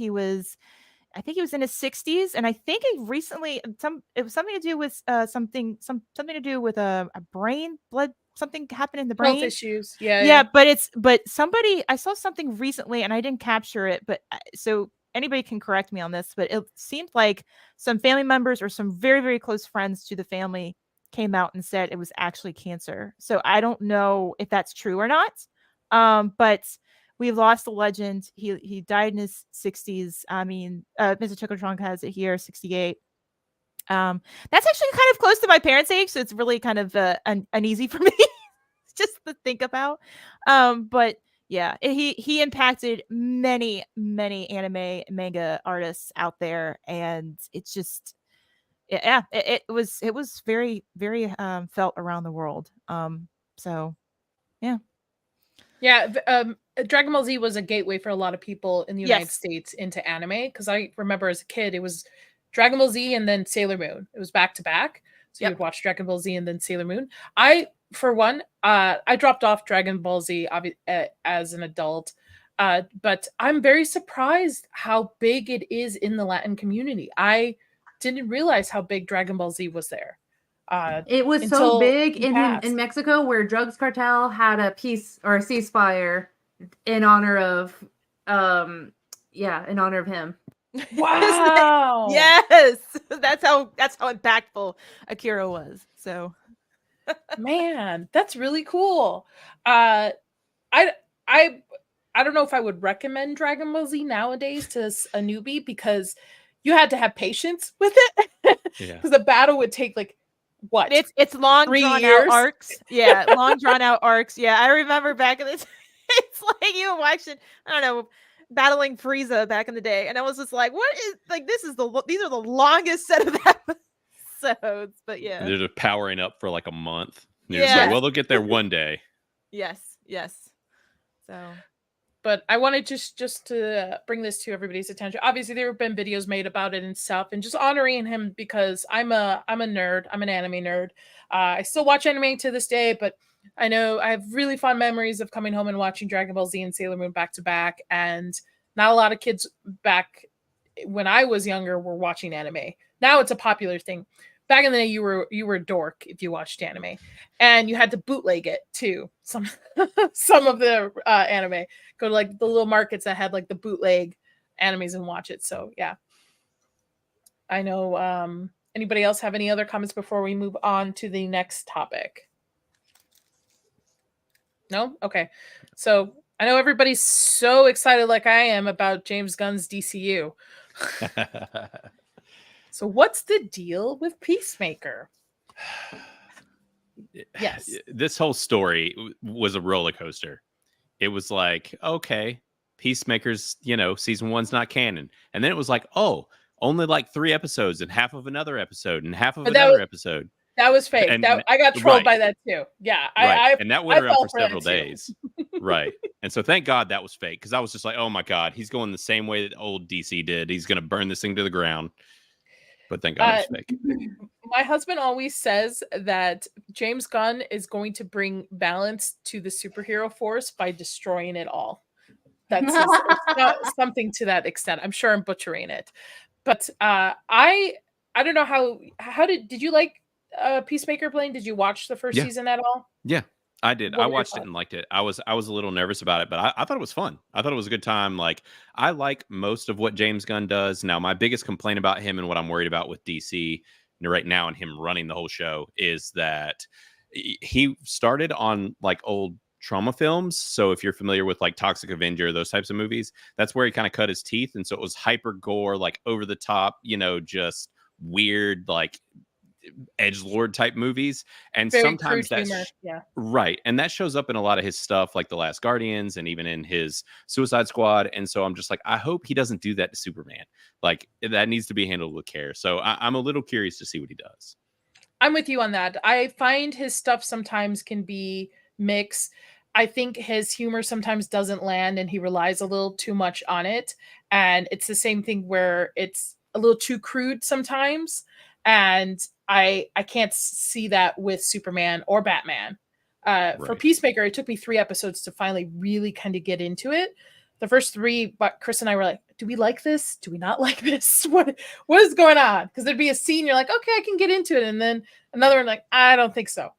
I think he was in his 60s, and I think it was something to do with something to do with a brain blood, something happened in the brain. Health issues. Yeah. But somebody, I saw something recently and I didn't capture it, but so anybody can correct me on this, but it seemed like some family members or some very, very close friends to the family came out and said it was actually cancer. So I don't know if that's true or not. But we've lost a legend. He died in his 60s. I mean, Mr. Chocotron has it here, 68. That's actually kind of close to my parents' age, so it's really kind of uneasy for me just to think about. But yeah, he impacted many, many anime manga artists out there, and it's just it was very, very felt around the world. So yeah. Dragon Ball Z was a gateway for a lot of people in the United States into anime, because I remember as a kid it was Dragon Ball Z and then Sailor Moon. It was back to back, so you would watch Dragon Ball Z and then Sailor Moon. For one, I dropped off Dragon Ball Z as an adult, but I'm very surprised how big it is in the Latin community. I didn't realize how big Dragon Ball Z was there. It was so big in Mexico, where Drugs Cartel had a peace or a ceasefire in honor of him. Wow. Yes. That's how impactful Akira was. So man, that's really cool. I don't know if I would recommend Dragon Ball Z nowadays to a newbie, because you had to have patience with it. Because the battle would take like what? It's long drawn out arcs. Yeah, long drawn out arcs. Yeah, I remember back in the day, it's like you were watching, I don't know, battling Frieza back in the day, and I was just like, what is like these are the longest set of episodes. But yeah, they're just powering up for like a month. Like, well, they'll get there one day. Yes. So, but I wanted just to bring this to everybody's attention. Obviously, there have been videos made about it and stuff, and just honoring him, because I'm a nerd. I'm an anime nerd. I still watch anime to this day, but I know I have really fond memories of coming home and watching Dragon Ball Z and Sailor Moon back to back. And not a lot of kids back when I was younger were watching anime. Now it's a popular thing. Back in the day, you were a dork if you watched anime, and you had to bootleg it too. Some of the anime, go to like the little markets that had like the bootleg animes and watch it. So yeah, I know. Anybody else have any other comments before we move on to the next topic? No? Okay. So I know everybody's so excited, like I am, about James Gunn's DCU. So what's the deal with Peacemaker? Yes. This whole story was a roller coaster. It was like, okay, Peacemaker's, season 1's not canon. And then it was like, oh, only like 3 episodes and half of another episode and half of another episode. That was fake. I got trolled by that too. Yeah. Right. And that went around for several days. Right. And so thank God that was fake, because I was just like, oh my God, he's going the same way that old DC did. He's going to burn this thing to the ground. But thank God it's fake. My husband always says that James Gunn is going to bring balance to the superhero force by destroying it all. That's something to that extent. I'm sure I'm butchering it. But I don't know how did you like Peacemaker, Blaine? Did you watch the first season at all? Yeah, I did. I watched it and liked it. I was a little nervous about it, but I thought it was fun. I thought it was a good time. Like, I like most of what James Gunn does. Now, my biggest complaint about him and what I'm worried about with DC right now and him running the whole show is that he started on like old trauma films. So if you're familiar with like Toxic Avenger, those types of movies, that's where he kind of cut his teeth. And so it was hyper gore, like over the top, you know, just weird, like edgelord type movies. And Very sometimes crude that's humor. Yeah. right. And that shows up in a lot of his stuff, like The Last Guardians and even in his Suicide Squad. And so I'm just like, I hope he doesn't do that to Superman. Like that needs to be handled with care. So I'm a little curious to see what he does. I'm with you on that. I find his stuff sometimes can be mixed. I think his humor sometimes doesn't land and he relies a little too much on it. And it's the same thing where it's a little too crude sometimes. And I can't see that with Superman or Batman. For Peacemaker, it took me 3 episodes to finally really kind of get into it. The first 3, but Chris and I were like, do we like this? Do we not like this? What is going on? Because there'd be a scene, you're like, okay, I can get into it. And then another one, like, I don't think so.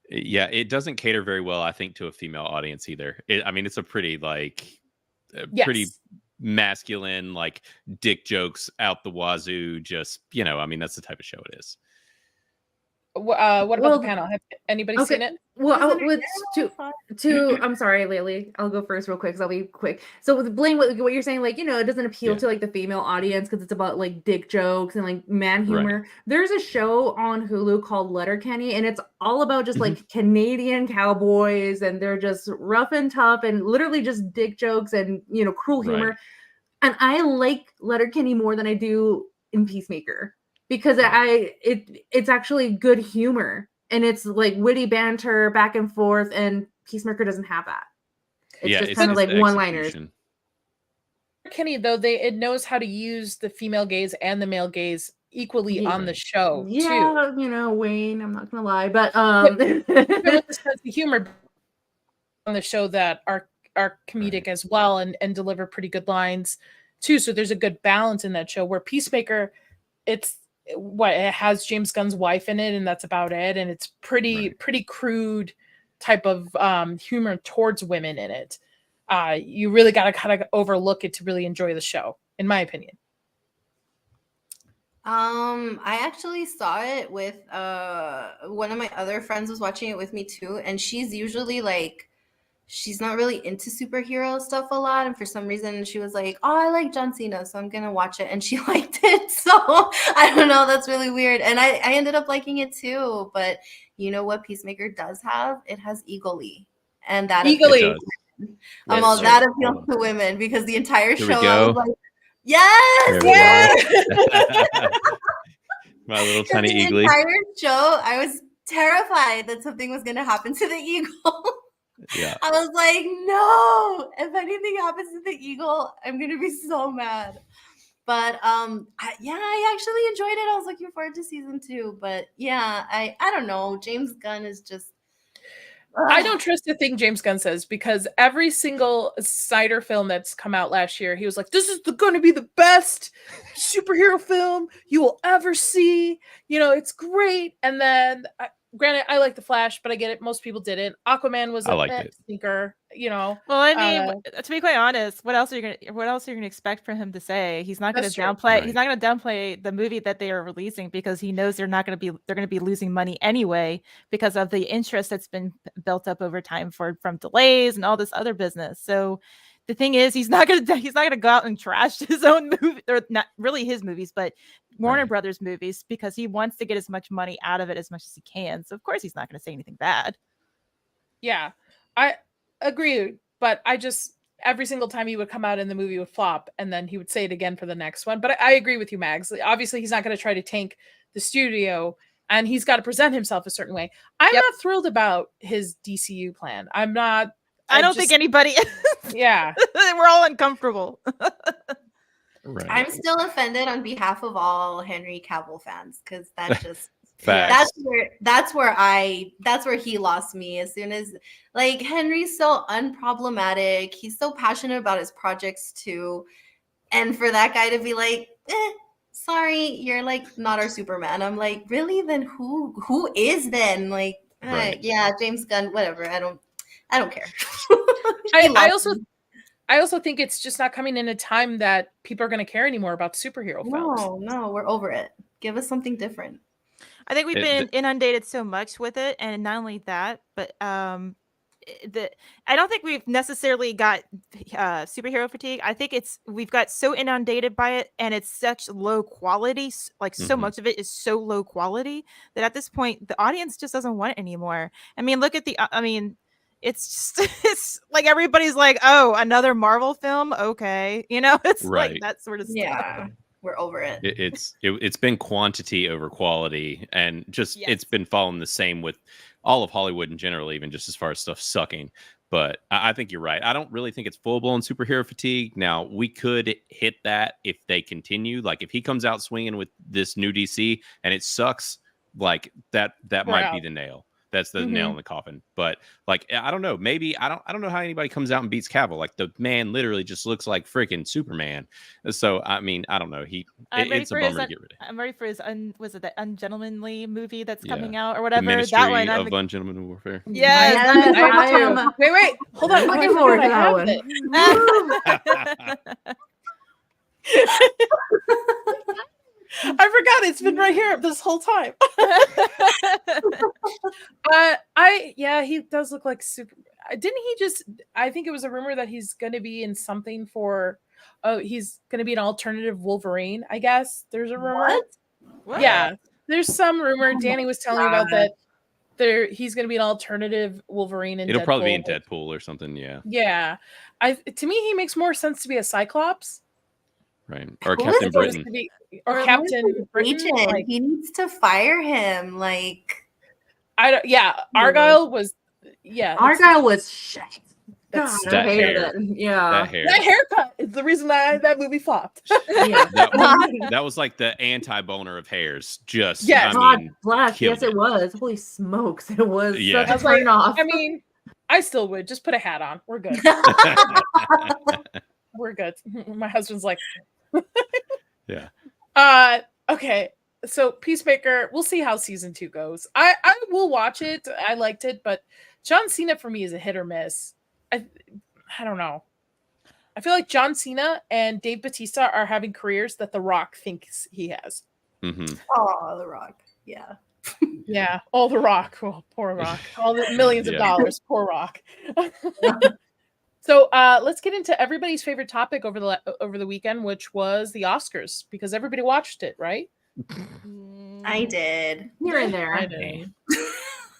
Yeah, it doesn't cater very well, I think, to a female audience either. I mean, it's a pretty, like, pretty masculine, like, dick jokes out the wazoo. Just, you know, I mean, that's the type of show it is. What about the panel? Have anybody seen it? Well, I'm sorry, Lily. I'll go first real quick because I'll be quick. So with Blaine, what you're saying, like, you know, it doesn't appeal to like the female audience because it's about like dick jokes and like man humor. Right. There's a show on Hulu called Letterkenny, and it's all about just like Canadian cowboys, and they're just rough and tough and literally just dick jokes and, you know, cruel humor. Right. And I like Letterkenny more than I do in Peacemaker. Because it's actually good humor and it's like witty banter back and forth, and Peacemaker doesn't have that. It's just kind of like one-liners. Kenny, though, it knows how to use the female gaze and the male gaze equally on the show. Yeah, too. You know, Wayne, I'm not gonna lie, but with the sense of humor on the show that are comedic as well and deliver pretty good lines too. So there's a good balance in that show. Where Peacemaker, it has James Gunn's wife in it, and that's about it. And it's pretty crude type of humor towards women in it. You really got to kind of overlook it to really enjoy the show, in my opinion. I actually saw it with one of my other friends was watching it with me too, and she's usually like, she's not really into superhero stuff a lot, and for some reason she was like, oh, I like John Cena, so I'm gonna watch it, and she liked it. So I don't know, that's really weird. And I ended up liking it too. But you know what Peacemaker does have? It has Eagle-E. And that Eagle-E. That appeals to women, because the entire show I was like, my little tiny eagle. The entire show I was terrified that something was gonna happen to the eagle. Yeah. I was like, no, if anything happens to the eagle, I'm going to be so mad. But I actually enjoyed it. I was looking forward to season 2. But yeah, I don't know. James Gunn is just... I don't trust a thing James Gunn says, because every single Snyder film that's come out last year, he was like, this is going to be the best superhero film you will ever see. You know, it's great. And then... Granted, I like The Flash, but I get it. Most people didn't. Aquaman was a stinker, you know. Well, I mean, to be quite honest, what else are you gonna expect from him to say? He's not going to downplay. Right. He's not going to downplay the movie that they are releasing, because he knows they're going to be losing money anyway because of the interest that's been built up over time from delays and all this other business. So the thing is, he's not going to go out and trash his own movie, or not really his movies, but Warner Brothers movies, because he wants to get as much money out of it as much as he can. So of course he's not going to say anything bad. Yeah, I agree. But every single time he would come out in the movie would flop, and then he would say it again for the next one. But I agree with you, Mags. Obviously he's not going to try to tank the studio, and he's got to present himself a certain way. I'm not thrilled about his DCU plan. I'm not. I don't think anybody is. Yeah. We're all uncomfortable. Right. I'm still offended on behalf of all Henry Cavill fans, because that just that's where he lost me. As soon as, like, Henry's so unproblematic, he's so passionate about his projects too, and for that guy to be like, sorry, you're like not our Superman. I'm like, really? Then who is then? Like, yeah, James Gunn, whatever. I don't care. I also think it's just not coming in a time that people are going to care anymore about superhero films. No, we're over it. Give us something different. I think we've been inundated so much with it, and not only that, but I don't think we've necessarily got superhero fatigue. I think we've got so inundated by it, and it's such low quality. Like so much of it is so low quality that at this point the audience just doesn't want it anymore. I mean, look at it's just it's like everybody's like, oh, another Marvel film, okay, it's like that sort of stuff. Yeah, we're over it. It's been quantity over quality, and just it's been following the same with all of Hollywood in general, even just as far as stuff sucking. But I think you're right. I don't really think it's full-blown superhero fatigue. Now, we could hit that if they continue. Like, if he comes out swinging with this new DC and it sucks, like, that might be the nail. That's the nail in the coffin. But like, I don't know. Maybe I don't know how anybody comes out and beats Cavill. Like, the man literally just looks like freaking Superman. So I mean, I don't know. It's a bummer to get rid of. I'm ready for his was it the Ungentlemanly movie that's coming out or whatever? The Ministry that one of Ungentleman Warfare. Yes, wait. Hold on. Looking forward to that one. I forgot it's been right here this whole time. He does look like super. Didn't he just? I think it was a rumor that he's going to be in something for. Oh, he's going to be an alternative Wolverine. I guess there's a rumor. What? Yeah, there's some rumor. Danny was telling me about that. He's going to be an alternative Wolverine. It'll Deadpool. Probably be in Deadpool or something. Yeah. Yeah, to me, he makes more sense to be a Cyclops. Right. Or Captain Britain. Or Captain Britain. Like, he needs to fire him. Like, Argyle was. Yeah, Argyle was shit. God, that hair. Yeah, that haircut is the reason that movie flopped. Yeah, that was like the anti-boner of hairs. Just bless. Yes, it was. Holy smokes, it was. Yeah, such a turn off. I mean, I still would just put a hat on. We're good. We're good. My husband's like, yeah. Okay. So Peacemaker, we'll see how season 2 goes. I will watch it. I liked it, but John Cena for me is a hit or miss. I don't know. I feel like John Cena and Dave Bautista are having careers that The Rock thinks he has. Oh, The Rock. Yeah. Yeah. Oh, The Rock. Oh, poor Rock. All the millions of dollars. Poor Rock. So let's get into everybody's favorite topic over the weekend, which was the Oscars, because everybody watched it, right? I did. Here and there. I did.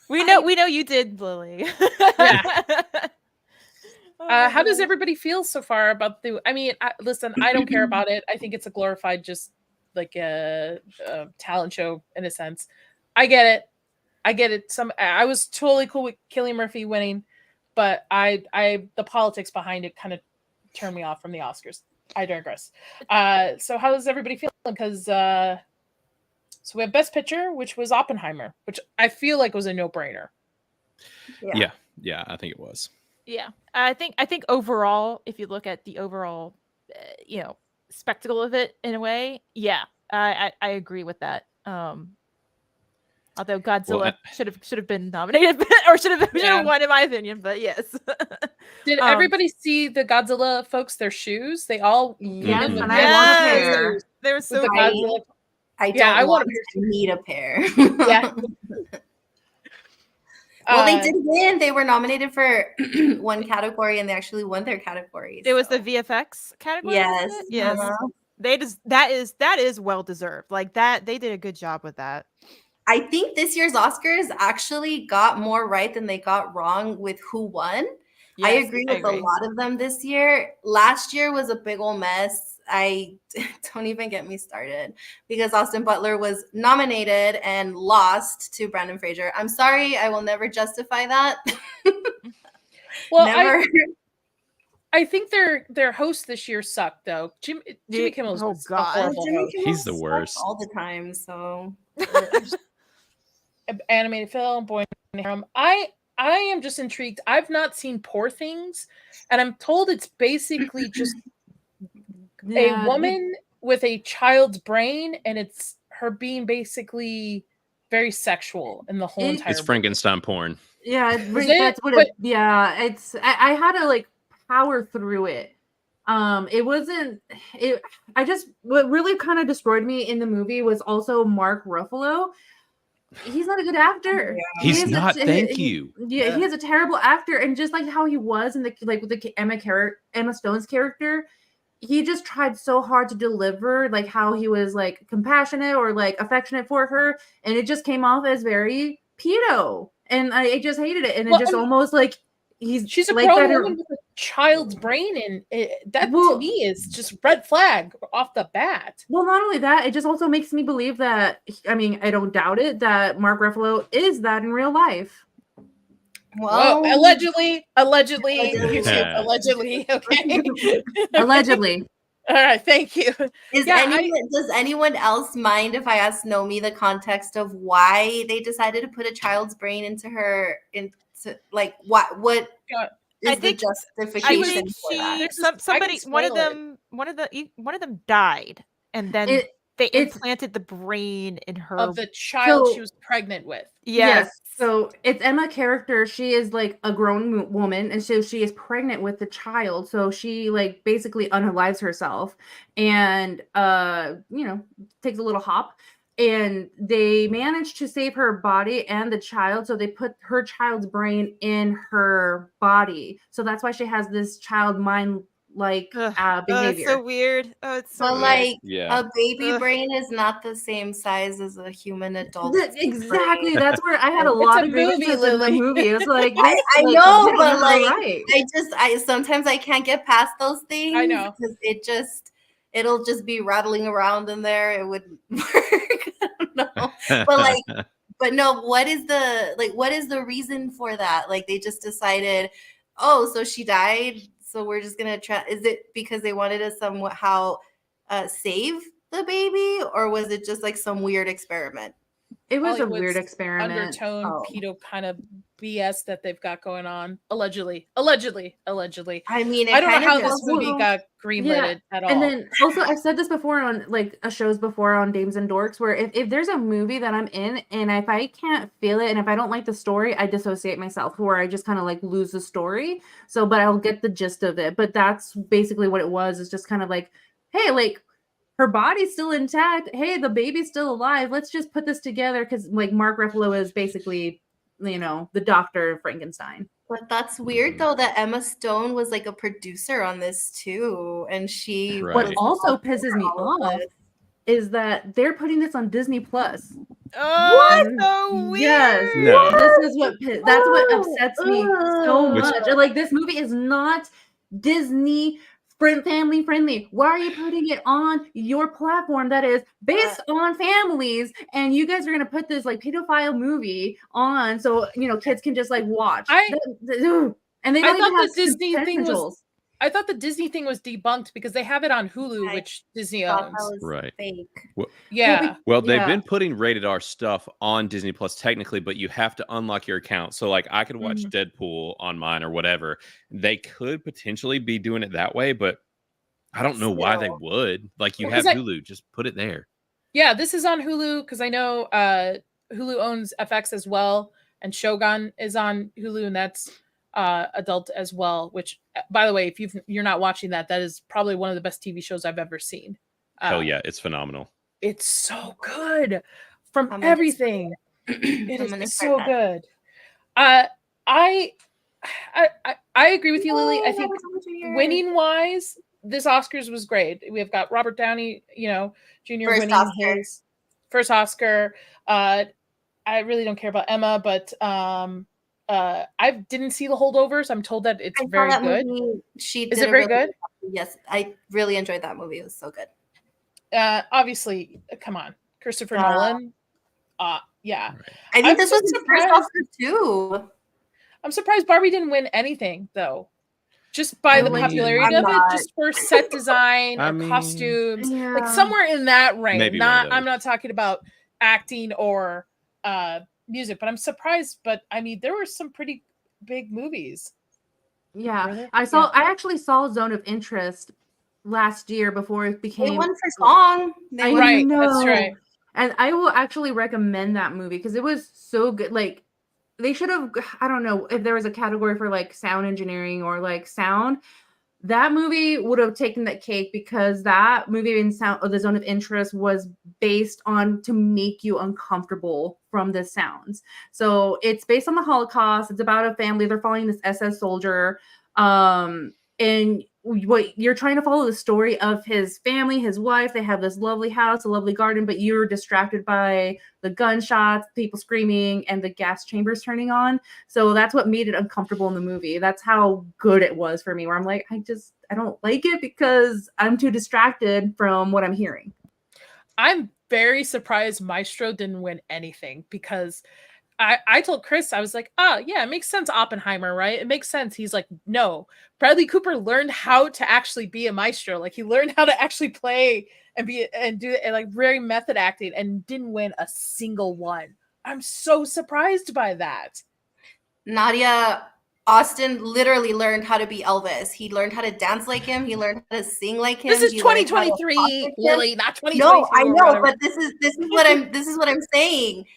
We know you did, Lily. How does everybody feel so far about the? I mean, listen, I don't care about it. I think it's a glorified, just like a talent show in a sense. I get it. I was totally cool with Cillian Murphy winning, but the politics behind it kind of turned me off from the Oscars. I digress. So how does everybody feel? Because so we have Best Picture, which was Oppenheimer, which I feel like was a no-brainer. Yeah, I think it was. Yeah, I think overall, if you look at the overall, spectacle of it in a way, I agree with that. Although Godzilla should have been nominated or should have won, in my opinion, but yes. Did everybody see the Godzilla folks? Their shoes? They all I want a pair. They were so cool. I want to need a pair. Yeah. Well, they did win. They were nominated for one category, and they actually won their category. It was the VFX category. Yes. Yes. They just that is well deserved. Like that, they did a good job with that. I think this year's Oscars actually got more right than they got wrong with who won. Yes, I agree with a lot of them this year. Last year was a big old mess. I don't even get me started because Austin Butler was nominated and lost to Brendan Fraser. I'm sorry, I will never justify that. Well, never. I think their host this year sucked though. Jimmy Kimmel's he's the worst all the time. So animated film, Boy Harem. I am just intrigued. I've not seen Poor Things, and I'm told it's basically just a woman with a child's brain, and it's her being basically very sexual in the whole entire. It's Frankenstein porn. Yeah, that's what it. Yeah, it's. I had to like power through it. It wasn't. What really kind of destroyed me in the movie was also Mark Ruffalo. he's not a good actor. He's not. Thank you. Yeah, he is a terrible actor, and just like how he was in the with the Emma Stone's character, he just tried so hard to deliver like how he was like compassionate or like affectionate for her, and it just came off as very pedo, and I just hated it, and it just almost like she's a like grown woman with a child's brain, and that to me is just red flag off the bat. Well, not only that, it just also makes me believe that, I mean, I don't doubt it, that Mark Ruffalo is that in real life. Well, allegedly, YouTube, allegedly, okay. Allegedly. All right, thank you. Does anyone else mind if I ask Nomi the context of why they decided to put a child's brain into her? Like what is the justification for that? Somebody, one of them died, and then they implanted the brain in her of the child she was pregnant with. Yes. So it's Emma character. She is like a grown woman, and so she is pregnant with the child. So she like basically unalives herself, and takes a little hop. And they managed to save her body and the child, so they put her child's brain in her body. So that's why she has this child mind like behavior. Oh, it's so weird. Oh, it's so weird. Like a baby brain is not the same size as a human adult. Exactly. That's where I had a lot of grievances in the movie. It was like I know, but like I sometimes I can't get past those things. I know, because it'll just be rattling around in there. It wouldn't work. No, but no. What is the reason for that? Like they just decided, oh, so she died, so we're just gonna try. Is it because they wanted to somehow save the baby, or was it just like some weird experiment? It was a weird experiment. Undertone pedo kind of BS that they've got going on. Allegedly. I mean, I don't know how this movie got greenlit at all. And then also, I've said this before on like shows before on Dames and Dorks, where if there's a movie that I'm in and if I can't feel it and if I don't like the story, I dissociate myself, where I just kind of like lose the story. So, but I'll get the gist of it. But that's basically what it was. It's just kind of like, hey, like, her body's still intact. Hey, the baby's still alive. Let's just put this together because, like, Mark Ruffalo is basically, the Dr. Frankenstein. But that's weird, though, that Emma Stone was like a producer on this too, and she. Right. What also pisses me off is that they're putting this on Disney Plus. Oh, so weird. Yes, no. This is that's what upsets me so much. Like, this movie is not Disney family friendly. Why are you putting it on your platform that is based on families, and you guys are gonna put this like pedophile movie on so kids can just like watch? And they don't even have Disney thing was. I thought the Disney thing was debunked because they have it on Hulu, which Disney owns. Right. Fake. Well, they've been putting rated R stuff on Disney Plus technically, but you have to unlock your account. So like I could watch Deadpool on mine or whatever. They could potentially be doing it that way, but I don't know why they would. Like you have Hulu, just put it there. Yeah, this is on Hulu because I know Hulu owns FX as well, and Shogun is on Hulu, and that's adult as well, which by the way, if you're not watching that is probably one of the best TV shows I've ever seen. Hell yeah, it's phenomenal. It's so good from everything. It is so good. I agree with you, Lily. I think winning wise, this Oscars was great. We've got Robert Downey, Jr. winning his first Oscar. I really don't care about Emma, but I didn't see The Holdovers. I'm told that it's very good. Is it very good? Yes, I really enjoyed that movie. It was so good. Obviously, come on, Christopher Nolan. Yeah. I think this was his first Oscar too. I'm surprised Barbie didn't win anything though. Just by the popularity of it, just for set design or costumes, like somewhere in that range. I'm not talking about acting or music, but I'm surprised. But I mean, there were some pretty big movies. Yeah, I actually saw Zone of Interest last year before it became. They won for song. Right, that's right. And I will actually recommend that movie because it was so good. Like they should have. I don't know if there was a category for like sound engineering or like sound. that movie would have taken that cake because that movie in the Zone of Interest was based on to make you uncomfortable from the sounds. So it's based on the Holocaust. It's about a family. They're following this SS soldier. And what you're trying to follow the story of his family, his wife. They have this lovely house, a lovely garden, but you're distracted by the gunshots, people screaming, and the gas chambers turning on. So that's what made it uncomfortable in the movie. That's how good it was for me, where I'm like, I don't like it because I'm too distracted from what I'm hearing. I'm very surprised Maestro didn't win anything because I told Chris, I was like, oh, yeah, it makes sense, Oppenheimer, right? It makes sense. He's like, no. Bradley Cooper learned how to actually be a maestro. Like, he learned how to actually play and do it, and like very method acting, and didn't win a single one. I'm so surprised by that. Nadia, Austin literally learned how to be Elvis. He learned how to dance like him. He learned how to sing like him. This is 2023, Lily, not 2023. No, I know, but this is what I'm saying.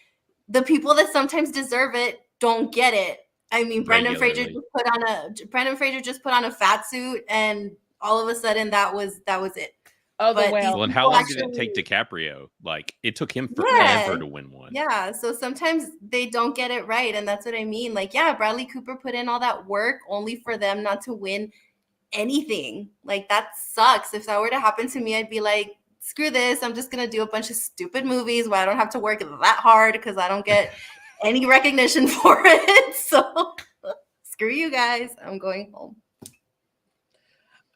The people that sometimes deserve it don't get it. I mean, Brendan Fraser just put on a fat suit, and all of a sudden that was it. Oh, the whale. Well, and how long did it take DiCaprio? Like, it took him forever to win one. Yeah, so sometimes they don't get it right, and that's what I mean. Like, yeah, Bradley Cooper put in all that work only for them not to win anything. Like, that sucks. If that were to happen to me, I'd be like, screw this. I'm just going to do a bunch of stupid movies where I don't have to work that hard because I don't get any recognition for it. So screw you guys. I'm going home.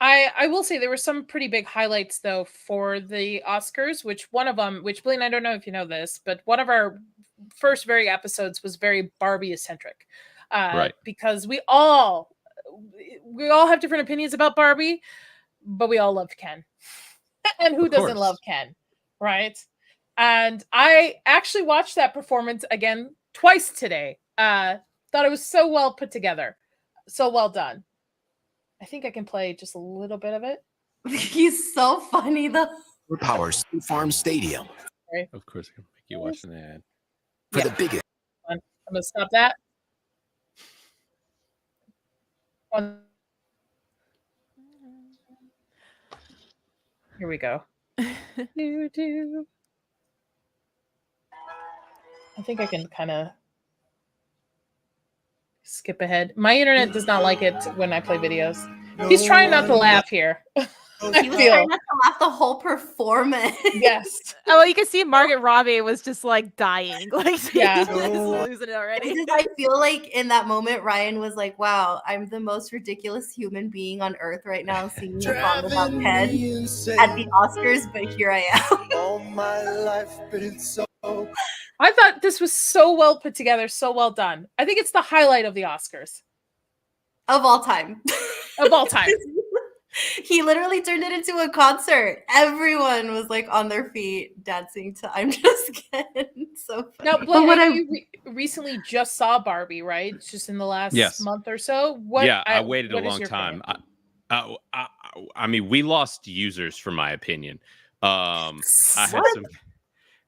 I will say there were some pretty big highlights, though, for the Oscars, which one of them, which Blaine, I don't know if you know this, but one of our first very episodes was very Barbie-centric. Right. Because we all have different opinions about Barbie, but we all love Ken. And who doesn't love Ken, right? And I actually watched that performance again twice today. Thought it was so well put together. So well done. I think I can play just a little bit of it. He's so funny, though. Power State Farm Stadium. Right. Of course, I can make you watch an ad. For the biggest. I'm going to stop that. Here we go. I think I can kind of skip ahead. My internet does not like it when I play videos. He's trying not to laugh here. He was trying not to laugh the whole performance. Yes. Oh, well, you can see Margaret Robbie was just like dying. Like, yeah, losing it already. I feel like in that moment, Ryan was like, wow, I'm the most ridiculous human being on earth right now, singing a song about Ted at the Oscars, but here I am. All my life, but it's so. I thought this was so well put together, so well done. I think it's the highlight of the Oscars. Of all time. Of all time. He literally turned it into a concert. Everyone was like on their feet dancing to I'm Just Kidding. So funny. Now, Blaine, you recently just saw Barbie, right? Just in the last month or so. I waited a long time. I mean, we lost users for my opinion. I had some.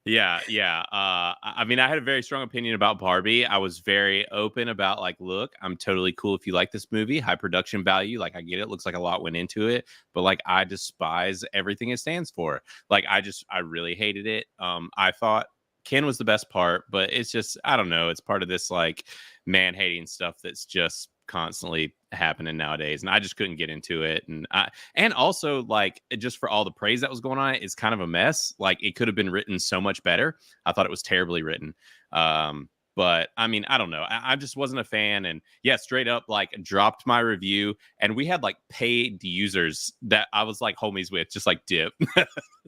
I mean, I had a very strong opinion about Barbie. I was very open about like, look, I'm totally cool if you like this movie, high production value. Like, I get it. Looks like a lot went into it, but like, I despise everything it stands for. Like, I really hated it. I thought Ken was the best part, but it's just, I don't know. It's part of this like man hating stuff that's just constantly happening nowadays, and I just couldn't get into it. And also like, just for all the praise that was going on, it's kind of a mess. Like, it could have been written so much better. I thought it was terribly written. But I mean, I don't know. I just wasn't a fan, and straight up like dropped my review. And we had like paid users that I was like homies with, just like dip.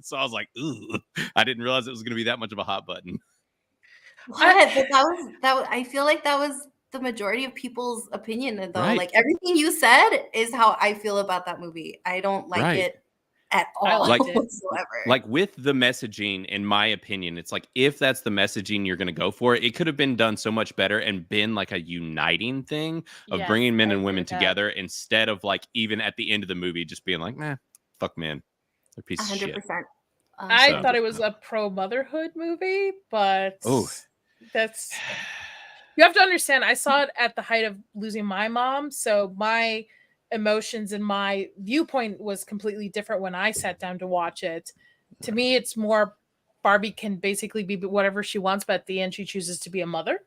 So I was like, ooh, I didn't realize it was going to be that much of a hot button. What? But that was. I feel like that was the majority of people's opinion, though. Right. Like, everything you said is how I feel about that movie. I don't like it at all, whatsoever. Like, with the messaging, in my opinion, it's like, if that's the messaging you're going to go for, it could have been done so much better and been like a uniting thing of bringing men and women together, instead of like, even at the end of the movie, just being like, nah, fuck men, they're a piece 100%. Of shit. I thought it was a pro-motherhood movie, but that's... You have to understand, I saw it at the height of losing my mom. So my emotions and my viewpoint was completely different when I sat down to watch it. To me, it's more Barbie can basically be whatever she wants, but at the end she chooses to be a mother.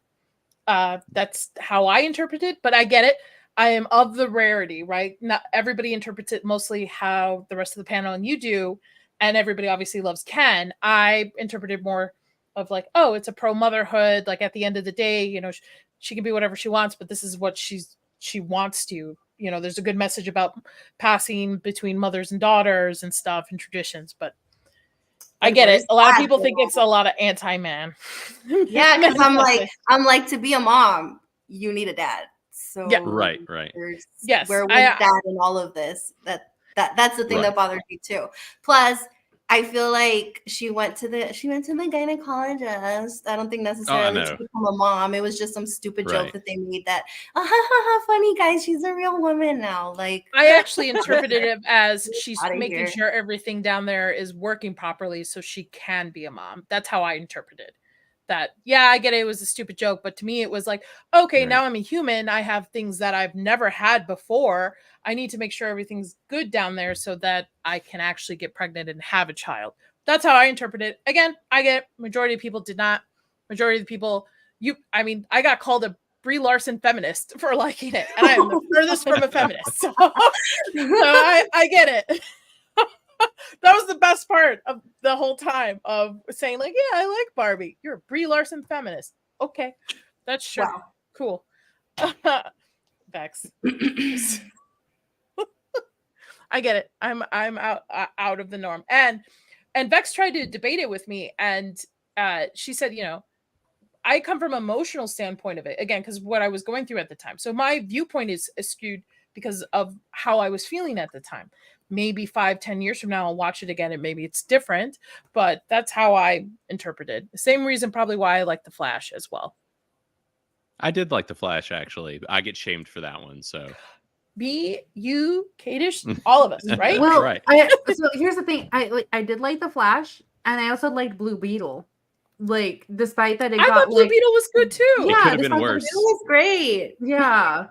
That's how I interpret it, but I get it. I am of the rarity, right? Not everybody interprets it mostly how the rest of the panel and you do, and everybody obviously loves Ken. I interpreted more of like, oh, it's a pro motherhood. Like at the end of the day, you know, she can be whatever she wants, but this is what she wants to. You know, there's a good message about passing between mothers and daughters and stuff and traditions, but I get it. A lot of people think it's a lot of anti-man. Yeah, because I'm like to be a mom, you need a dad. So yeah, right. Yes, where was dad in all of this? That's the thing that bothers me too. Plus, I feel like she went to the gynecologist. I don't think necessarily to become a mom. It was just some stupid joke that they made that, funny guys, she's a real woman now. Like I actually interpreted it as she's making sure everything down there is working properly so she can be a mom. That's how I interpreted that. Yeah, I get it. It was a stupid joke, but to me it was like, okay, now I'm a human. I have things that I've never had before. I need to make sure everything's good down there so that I can actually get pregnant and have a child. That's how I interpret it. Again, I get it. Majority of people did not. Majority of the people, I got called a Brie Larson feminist for liking it, and I am the furthest from a feminist. So I get it. That was the best part of the whole time of saying like, yeah, I like Barbie. You're a Brie Larson feminist. Okay, that's sure. Wow. Cool. Vex. I get it. I'm out of the norm. And Vex tried to debate it with me, and she said, you know, I come from an emotional standpoint of it again because what I was going through at the time. So my viewpoint is skewed because of how I was feeling at the time. Maybe 5-10 years from now, I'll watch it again and maybe it's different, but that's how I interpreted. The same reason probably why I like The Flash as well. I did like The Flash, actually. I get shamed for that one, so. Me, you, Kadish, all of us, right? Well, right. So here's the thing. I did like The Flash, and I also liked Blue Beetle. Like, despite that, I thought Blue Beetle was good too. Yeah, it could have been worse. It was great. Yeah.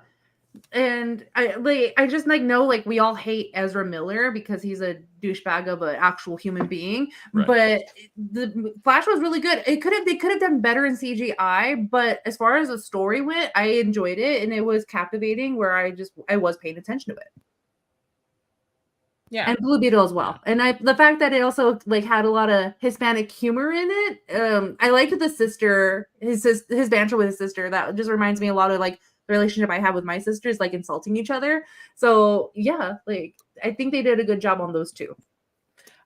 And I just like know like we all hate Ezra Miller because he's a douchebag of an actual human being. Right. But the Flash was really good. They could have done better in CGI, but as far as the story went, I enjoyed it and it was captivating where I was paying attention to it. Yeah. And Blue Beetle as well. And the fact that it also like had a lot of Hispanic humor in it. I liked the sister, his banter with his sister. That just reminds me a lot of like the relationship I have with my sisters, like insulting each other. So yeah, like I think they did a good job on those two.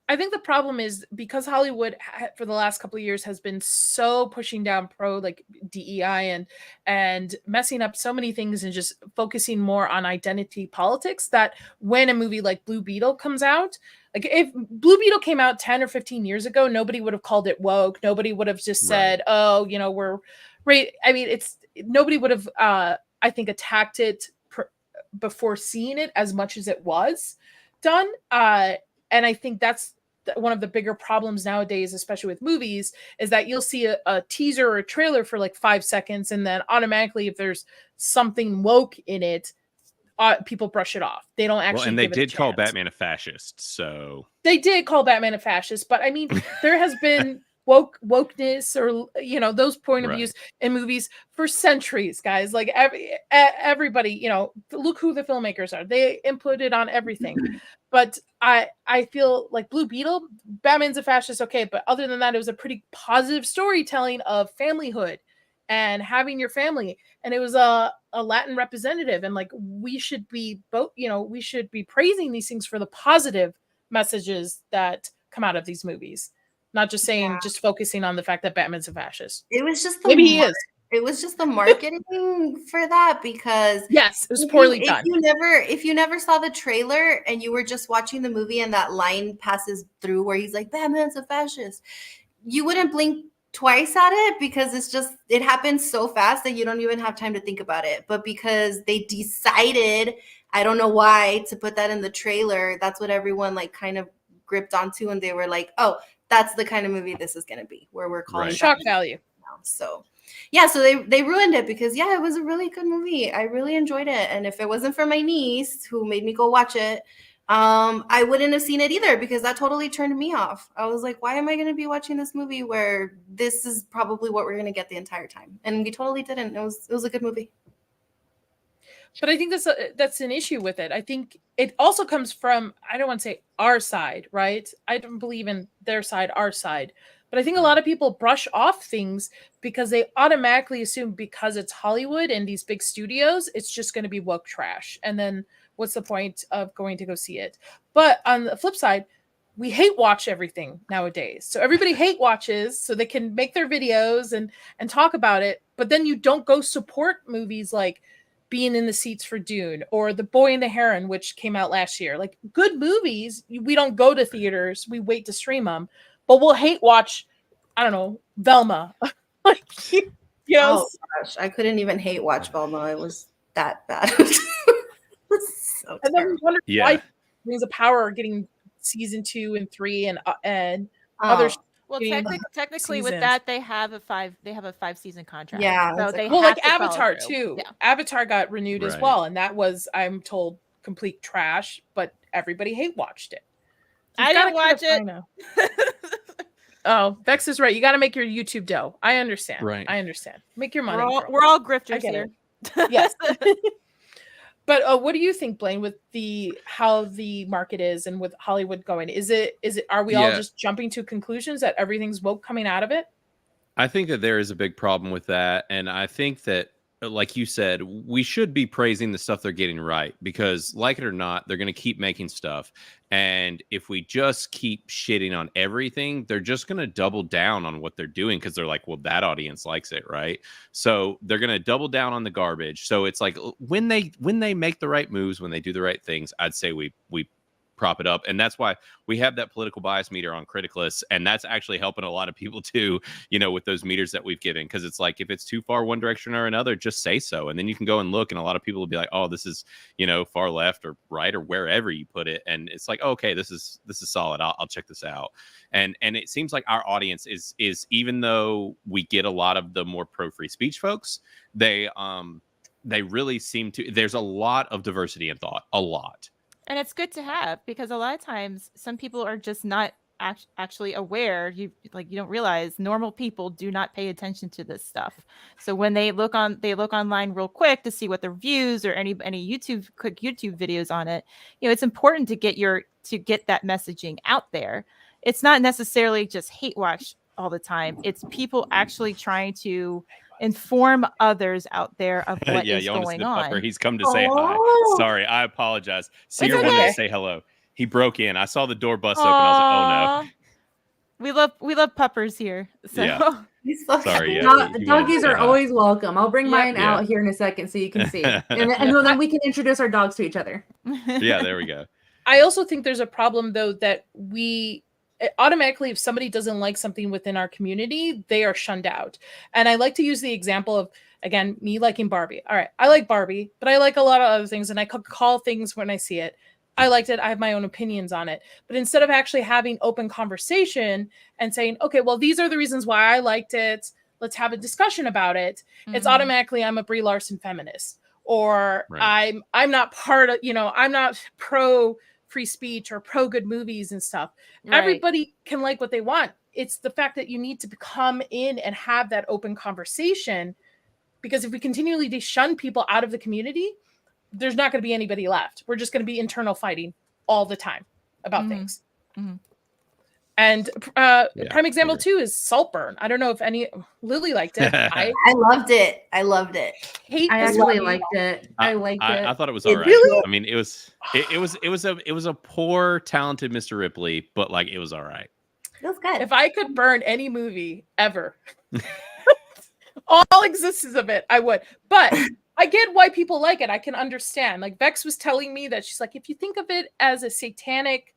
I think the problem is because Hollywood for the last couple of years has been so pushing down pro like DEI and messing up so many things and just focusing more on identity politics that when a movie like Blue Beetle comes out, like if Blue Beetle came out 10 or 15 years ago, nobody would have called it woke. Nobody would have just said, oh, you know, we're right. I mean, nobody would have, I think, attacked it before seeing it as much as it was done. And I think that's one of the bigger problems nowadays, especially with movies, is that you'll see a teaser or a trailer for like 5 seconds. And then automatically, if there's something woke in it, people brush it off. They don't actually. Well, and they did call Batman a fascist. So they did call Batman a fascist. But I mean, there has been wokeness or, you know, those point of views in movies for centuries, guys. Like everybody, you know, look who the filmmakers are. They inputted on everything. But I feel like Blue Beetle, Batman's a fascist, okay, but other than that, it was a pretty positive storytelling of familyhood and having your family, and it was a Latin representative, and like we should be both, you know, we should be praising these things for the positive messages that come out of these movies, not just saying just focusing on the fact that Batman's a fascist. It was just maybe he is. It was just the marketing for that, because yes, it was poorly done. If you never saw the trailer and you were just watching the movie and that line passes through where he's like, Batman's a fascist, you wouldn't blink twice at it because it happens so fast that you don't even have time to think about it. But because they decided, I don't know why, to put that in the trailer, that's what everyone like kind of gripped onto, and they were like, oh, that's the kind of movie this is going to be, where we're calling shock value. So yeah, so they ruined it because yeah, it was a really good movie. I really enjoyed it, and if it wasn't for my niece who made me go watch it, I wouldn't have seen it either because that totally turned me off. I was like, why am I going to be watching this movie where this is probably what we're going to get the entire time? And we totally didn't. It was a good movie. But I think that's an issue with it. I think it also comes from, I don't want to say our side, right? I don't believe in their side, our side. But I think a lot of people brush off things because they automatically assume because it's Hollywood and these big studios, it's just going to be woke trash. And then what's the point of going to go see it? But on the flip side, we hate watch everything nowadays. So everybody hate watches so they can make their videos and talk about it. But then you don't go support movies like Being in the Seats for Dune or The Boy and the Heron, which came out last year. Like good movies, we don't go to theaters. We wait to stream them. But we'll hate watch, I don't know, Velma. Like, you know. Oh gosh, I couldn't even hate watch Velma. It was that bad. So and then we wonder why Rings of Power are getting season 2 and 3 and other. Well, technically with that they have a 5-season contract. Yeah. So they well, have like to Avatar follow too. Yeah. Avatar got renewed as well, and that was, I'm told, complete trash. But everybody hate watched it. So I didn't watch it. Oh, Vex is right. You got to make your YouTube dough. I understand. Right. I understand. Make your money. We're all grifters here. Yes. But what do you think, Blaine, with how the market is and with Hollywood going? Is it are we all just jumping to conclusions that everything's woke coming out of it? I think that there is a big problem with that. And I think that, like you said, we should be praising the stuff they're getting right because, like it or not, they're going to keep making stuff. And if we just keep shitting on everything, they're just going to double down on what they're doing because they're like, well, that audience likes it, right? So they're going to double down on the garbage. So it's like when they make the right moves, when they do the right things, I'd say we prop it up. And that's why we have that political bias meter on Criticless, and that's actually helping a lot of people too, with those meters that we've given, because it's like if it's too far one direction or another, just say so, and then you can go and look, and a lot of people will be like, oh, this is far left or right or wherever you put it, and it's like, okay, this is solid, I'll check this out. And it seems like our audience is even though we get a lot of the more pro free speech folks, they really seem to, there's a lot of diversity in thought, a lot. And it's good to have, because a lot of times some people are just not actually aware. You don't realize normal people do not pay attention to this stuff. So when they look online real quick to see what the reviews or any quick YouTube videos on it, it's important to get that messaging out there. It's not necessarily just hate watch all the time. It's people actually trying to inform others out there of what is going on. Pupper, he's come to say hi. Sorry, I apologize. Seer wanted to say hello. He broke in. I saw the door bust open. I was like, oh no. We love puppers here. So yeah. Sorry. Doggies are always welcome. I'll bring mine out here in a second so you can see. and then we can introduce our dogs to each other. Yeah, there we go. I also think there's a problem though that automatically, if somebody doesn't like something within our community, they are shunned out. And I like to use the example of, again, me liking Barbie. All right, I like Barbie, but I like a lot of other things, and I could call things when I see it. I liked it. I have my own opinions on it. But instead of actually having open conversation and saying, okay, well, these are the reasons why I liked it, let's have a discussion about it. Mm-hmm. It's automatically, I'm a Brie Larson feminist, or right. I'm not part of, I'm not pro free speech or pro good movies and stuff. Right. Everybody can like what they want. It's the fact that you need to come in and have that open conversation, because if we continually shun people out of the community, there's not going to be anybody left. We're just going to be internal fighting all the time about things. Mm-hmm. And prime example too is Saltburn. I don't know if Lily liked it. I loved it. I loved it. I actually liked it. I liked it. I thought it was all right. Really? I mean, it was a poor, talented Mr. Ripley, but like it was all right. It was good. If I could burn any movie ever, all existence of it, I would. But I get why people like it. I can understand. Like Vex was telling me that she's like, if you think of it as a satanic,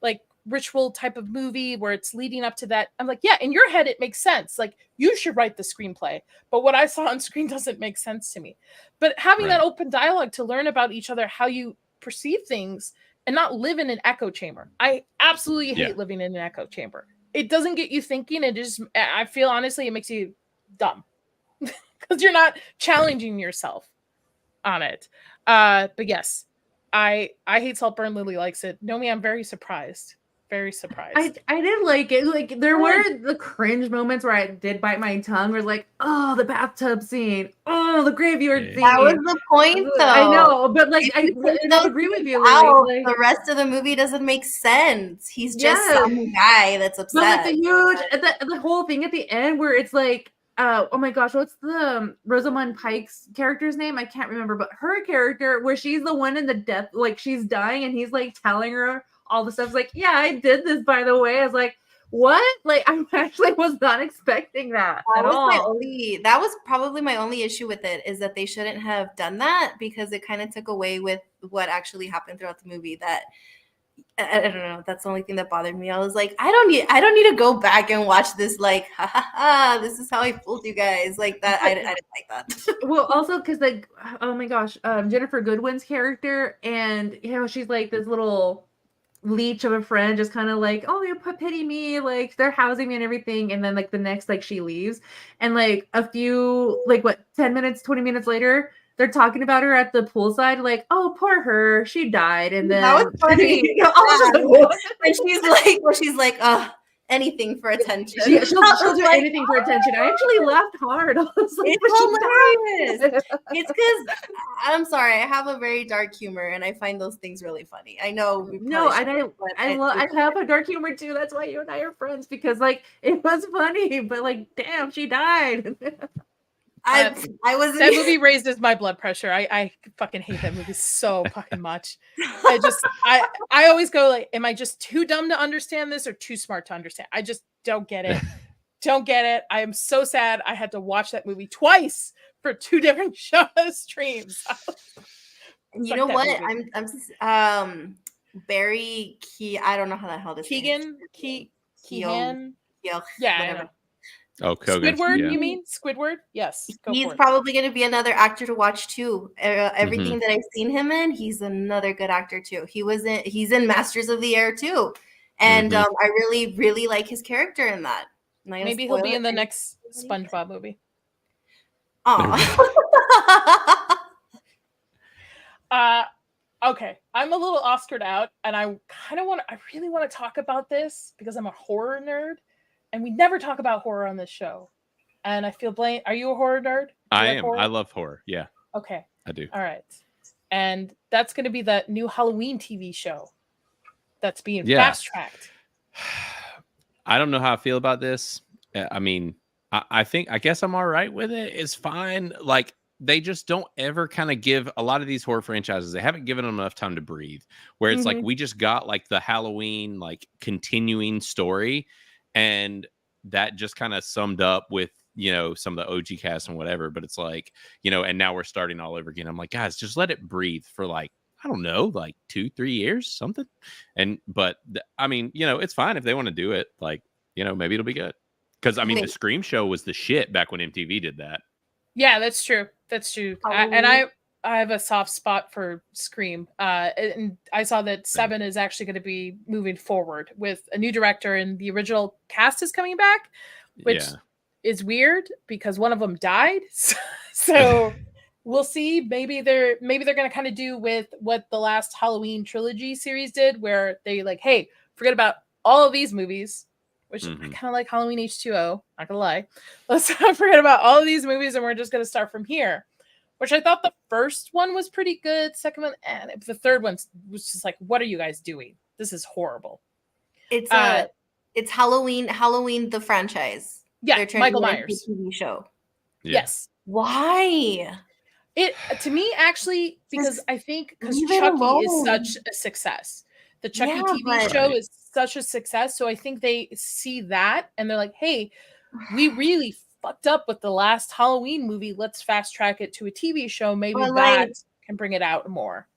like, ritual type of movie where it's leading up to that, I'm like, yeah, in your head it makes sense. Like you should write the screenplay, but what I saw on screen doesn't make sense to me. But having that open dialogue to learn about each other, how you perceive things, and not live in an echo chamber. I absolutely hate living in an echo chamber. It doesn't get you thinking. I feel honestly it makes you dumb. because you're not challenging yourself on it. But yes, I hate Saltburn. Lily likes it. Nomi, I'm very surprised. Very surprised. I did like it. Like there were the cringe moments where I did bite my tongue. Where like, oh, the bathtub scene. Oh, the graveyard scene. That was the point, though. I know, but like I agree with you. Lily. Like, the rest of the movie doesn't make sense. He's just some guy that's upset. But like the whole thing at the end where it's like, oh my gosh, what's the Rosamund Pike's character's name? I can't remember, but her character where she's the one in the death, like she's dying and he's like telling her all the stuff. Like, yeah, I did this, by the way. I was like, what? Like, I actually was not expecting that at all. That was probably my only issue with it, is that they shouldn't have done that, because it kind of took away with what actually happened throughout the movie. That I don't know. That's the only thing that bothered me. I was like, I don't need to go back and watch this. Like, ha ha ha! This is how I fooled you guys. Like that. I didn't like that. Well, also because like, oh my gosh, Jennifer Goodwin's character, and she's like this little leech of a friend, just kind of like, oh, you pity me, like they're housing me and everything, and then like the next, like she leaves, and like a few, like what, 10 minutes, 20 minutes later, they're talking about her at the poolside, like, oh, poor her, she died, and then that was funny. And she's like, anything for attention. Yeah, she'll do anything for attention. I actually laughed hard. I was like, it's hilarious. It's because I'm sorry, I have a very dark humor, and I find those things really funny. I know. I have a dark humor too. That's why you and I are friends, because like it was funny, but like, damn, she died. I was that movie raised my blood pressure. I fucking hate that movie so fucking much. I always go like, am I just too dumb to understand this or too smart to understand? I just don't get it. Don't get it. I am so sad I had to watch that movie twice for 2 different streams. You know what? Movie. I'm Barry Key. I don't know how the hell this Keegan Keehan. Yeah, I know. Oh, Kogan. Squidward, you mean? Squidward? Yes. He's probably going to be another actor to watch too. Everything that I've seen him in, he's another good actor too. He's in Masters of the Air too. And I really, really like his character in that. Maybe he'll be in the next SpongeBob movie. Okay. I'm a little Oscared out, and I really want to talk about this because I'm a horror nerd. And we never talk about horror on this show. And I feel blame. Are you a horror nerd? I am. Horror? I love horror. Yeah. Okay. I do. All right. And that's going to be the new Halloween TV show that's being fast-tracked. I don't know how I feel about this. I mean, I guess I'm all right with it. It's fine. Like, they just don't ever kind of give a lot of these horror franchises. They haven't given them enough time to breathe, where it's like, we just got like the Halloween, like continuing story. And that just kind of summed up with, some of the OG cast and whatever. But it's like, and now we're starting all over again. I'm like, guys, just let it breathe for like, I don't know, like 2-3 years, something. But I mean, it's fine if they want to do it. Like, maybe it'll be good. Because I mean, the Scream show was the shit back when MTV did that. Yeah, that's true. That's true. I have a soft spot for Scream. And I saw that 7 is actually going to be moving forward with a new director, and the original cast is coming back, which is weird because one of them died. So we'll see. Maybe they're going to kind of do with what the last Halloween trilogy series did, where they like, hey, forget about all of these movies, which I kind of like Halloween H2O, not gonna lie. Let's forget about all of these movies and we're just going to start from here. Which I thought the first one was pretty good. Second one, and the third one was just like, what are you guys doing? This is horrible. It's Halloween the franchise. Yeah, Michael Myers TV show. Yeah. Yes. Why? It to me actually, because I think because Chucky is such a success. The Chucky TV show is such a success, so I think they see that and they're like, hey, we really fucked up with the last Halloween movie. Let's fast track it to a TV show. Maybe that can bring it out more.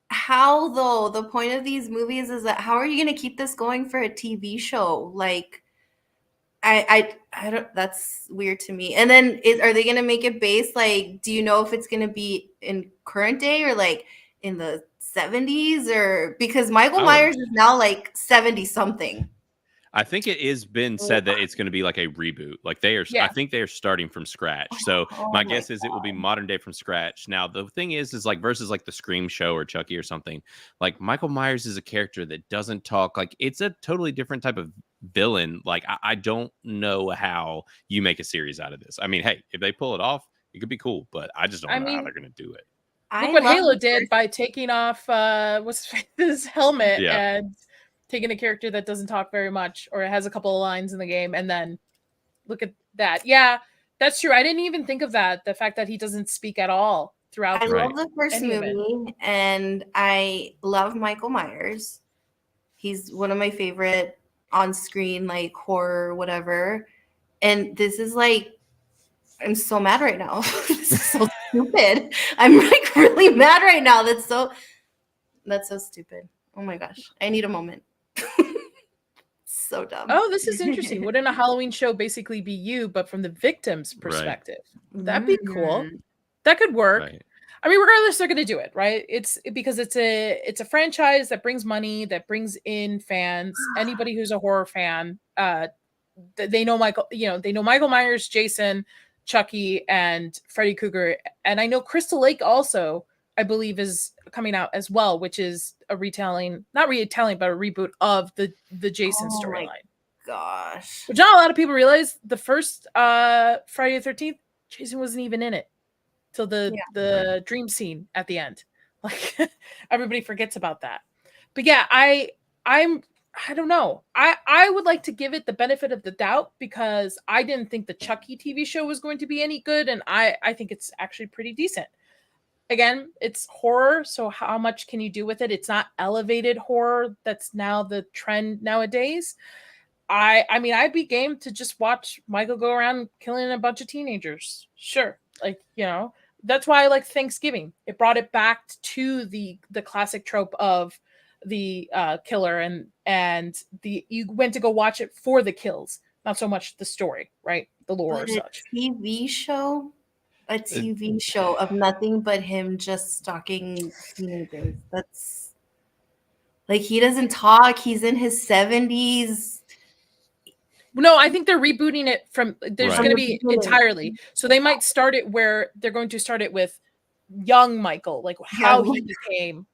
How though? The point of these movies is that how are you going to keep this going for a TV show? Like, I don't. That's weird to me. And then are they going to make it based? Like, do you know if it's going to be in current day or like in the 70s or because Michael Myers is now like 70 something. I think it is been said that it's going to be like a reboot. Like they are, I think they are starting from scratch. So my guess is it will be modern day from scratch. Now the thing is like versus like the Scream show or Chucky or something. Like Michael Myers is a character that doesn't talk. Like it's a totally different type of villain. Like I don't know how you make a series out of this. I mean, hey, if they pull it off, it could be cool. But I just don't know how they're going to do it. Look what Halo did by taking off what's his helmet and taking a character that doesn't talk very much or has a couple of lines in the game, and then look at that. Yeah, that's true. I didn't even think of that. The fact that he doesn't speak at all throughout. I love the first movie, and I love Michael Myers. He's one of my favorite on-screen like horror, whatever. And this is like, I'm so mad right now. This is so stupid. I'm like really mad right now. That's so stupid. Oh my gosh, I need a moment. So dumb. Oh, this is interesting. Wouldn't a Halloween show basically be you, but from the victim's perspective? That'd be cool. That could work. I mean, regardless, they're going to do it, right? It's because it's a franchise that brings money, that brings in fans. Anybody who's a horror fan, they know Michael. You know, they know Michael Myers, Jason, Chucky, and Freddy Krueger, and I know Crystal Lake also, I believe, is coming out as well, which is a not retelling, but a reboot of the Jason storyline. Gosh, which not a lot of people realize. The first Friday the 13th, Jason wasn't even in it till the dream scene at the end. Like everybody forgets about that. But yeah, I don't know. I would like to give it the benefit of the doubt because I didn't think the Chucky TV show was going to be any good, and I think it's actually pretty decent. Again, it's horror, so how much can you do with it? It's not elevated horror. That's now the trend nowadays. I mean, I'd be game to just watch Michael go around killing a bunch of teenagers. Sure. Like, you know, that's why I like Thanksgiving. It brought it back to the classic trope of the killer and you went to go watch it for the kills, not so much the story, right? The lore or such. A TV show of nothing but him just stalking teenagers. That's like, he doesn't talk. He's in his 70s. No, I think they're rebooting it from. There's going to be entirely. So they might start it where they're going to start it with young Michael, like how he became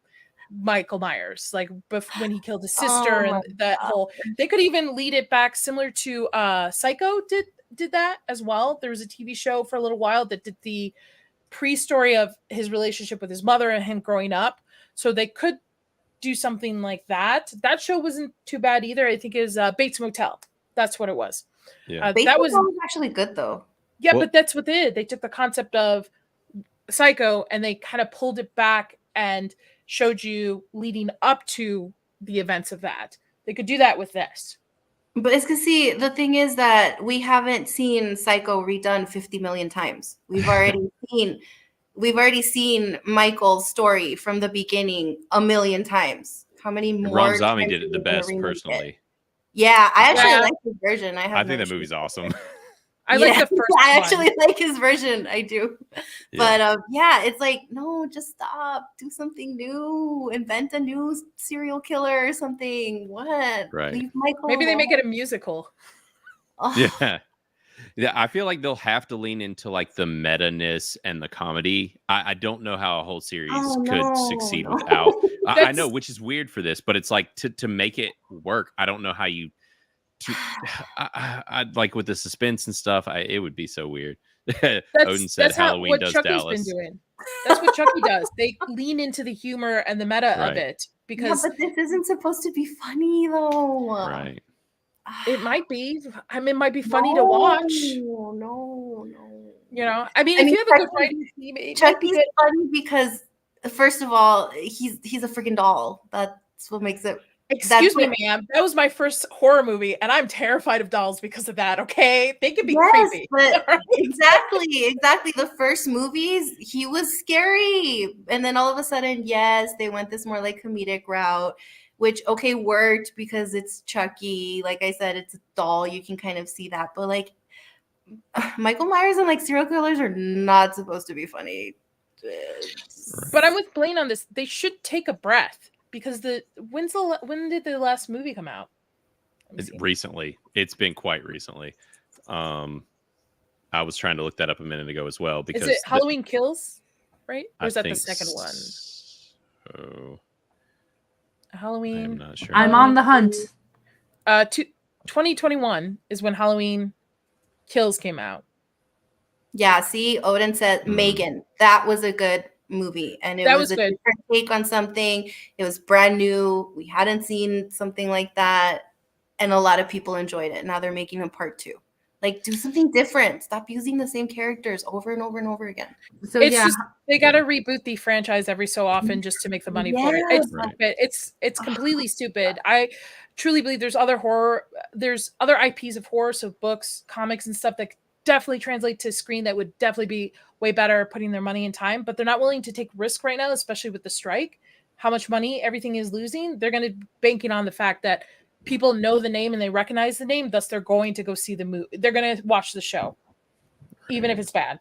Michael Myers, like when he killed his sister and that whole. They could even lead it back similar to Psycho did that as well. There was a TV show for a little while that did the pre-story of his relationship with his mother and him growing up. So they could do something like that. That show wasn't too bad either. I think it was Bates Motel. That's what it was. Yeah, that was actually good though. Yeah, but that's what they did. They took the concept of Psycho and they kind of pulled it back and showed you leading up to the events of that. They could do that with this. But it's because, see, the thing is that we haven't seen Psycho redone 50 million times. We've already seen Michael's story from the beginning a million times. How many more? Ron Zombie did it the best, personally. Yeah, I actually like his version. I think that movie's awesome. I like the first I actually like his version. I do. Yeah. But it's like, no, just stop. Do something new. Invent a new serial killer or something. What? Right. Leave Michael Maybe they make it a musical. Yeah. Yeah, I feel like they'll have to lean into like the meta-ness and the comedy. I don't know how a whole series could succeed without. I know, which is weird for this, but it's like to make it work. I don't know how you. I like with the suspense and stuff. It would be so weird. Odin said Halloween does Chucky's Dallas. Been doing. That's what Chucky does. They lean into the humor and the meta of it because. Yeah, but this isn't supposed to be funny though. Right. It might be. I mean, it might be funny to watch. No. You know, I mean, if you have a good writing team, Chucky's funny because, first of all, he's a freaking doll. That's what makes it. Excuse me, ma'am. That was my first horror movie, and I'm terrified of dolls because of that. Okay, they can be creepy. But exactly. The first movies, he was scary, and then all of a sudden, yes, they went this more like comedic route, which worked because it's Chucky. Like I said, it's a doll. You can kind of see that, but like Michael Myers and like serial killers are not supposed to be funny. But I'm with Blaine on this. They should take a breath. Because when did the last movie come out? Recently, it's been quite recently. I was trying to look that up a minute ago as well because is it Halloween Kills, right? Or is that the second one? Oh, Halloween. I'm not sure. I'm on the hunt. 2021 is when Halloween Kills came out. Yeah, see, Odin said Megan. That was a good movie, and it was a good. different take on something. It was brand new. We hadn't seen something like that, and a lot of people enjoyed it. Now they're making a part 2. Like, do something different. Stop using the same characters over and over and over again. So It's just, they got to reboot the franchise every so often just to make the money for it. It's stupid. It's completely stupid. I truly believe there's other IPs of horror, so books, comics, and stuff that definitely translate to screen that would definitely be way better putting their money and time, but they're not willing to take risk right now, especially with the strike. How much money everything is losing. They're going to be banking on the fact that people know the name and they recognize the name, thus they're going to go see the movie. They're going to watch the show, even if it's bad.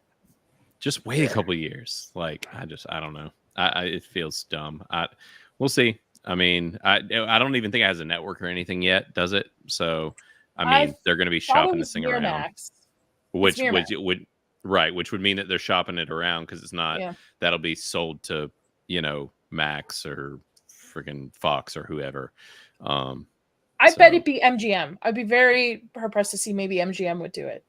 Just wait a couple years. Like, I don't know. It feels dumb. We'll see. I mean, I don't even think it has a network or anything yet, does it? So, I mean, they're going to be shopping this thing around. Max. Which would mean that they're shopping it around because it's not that'll be sold to, Max or freaking Fox or whoever. I bet it'd be MGM. I'd be very hard-pressed to see maybe MGM would do it.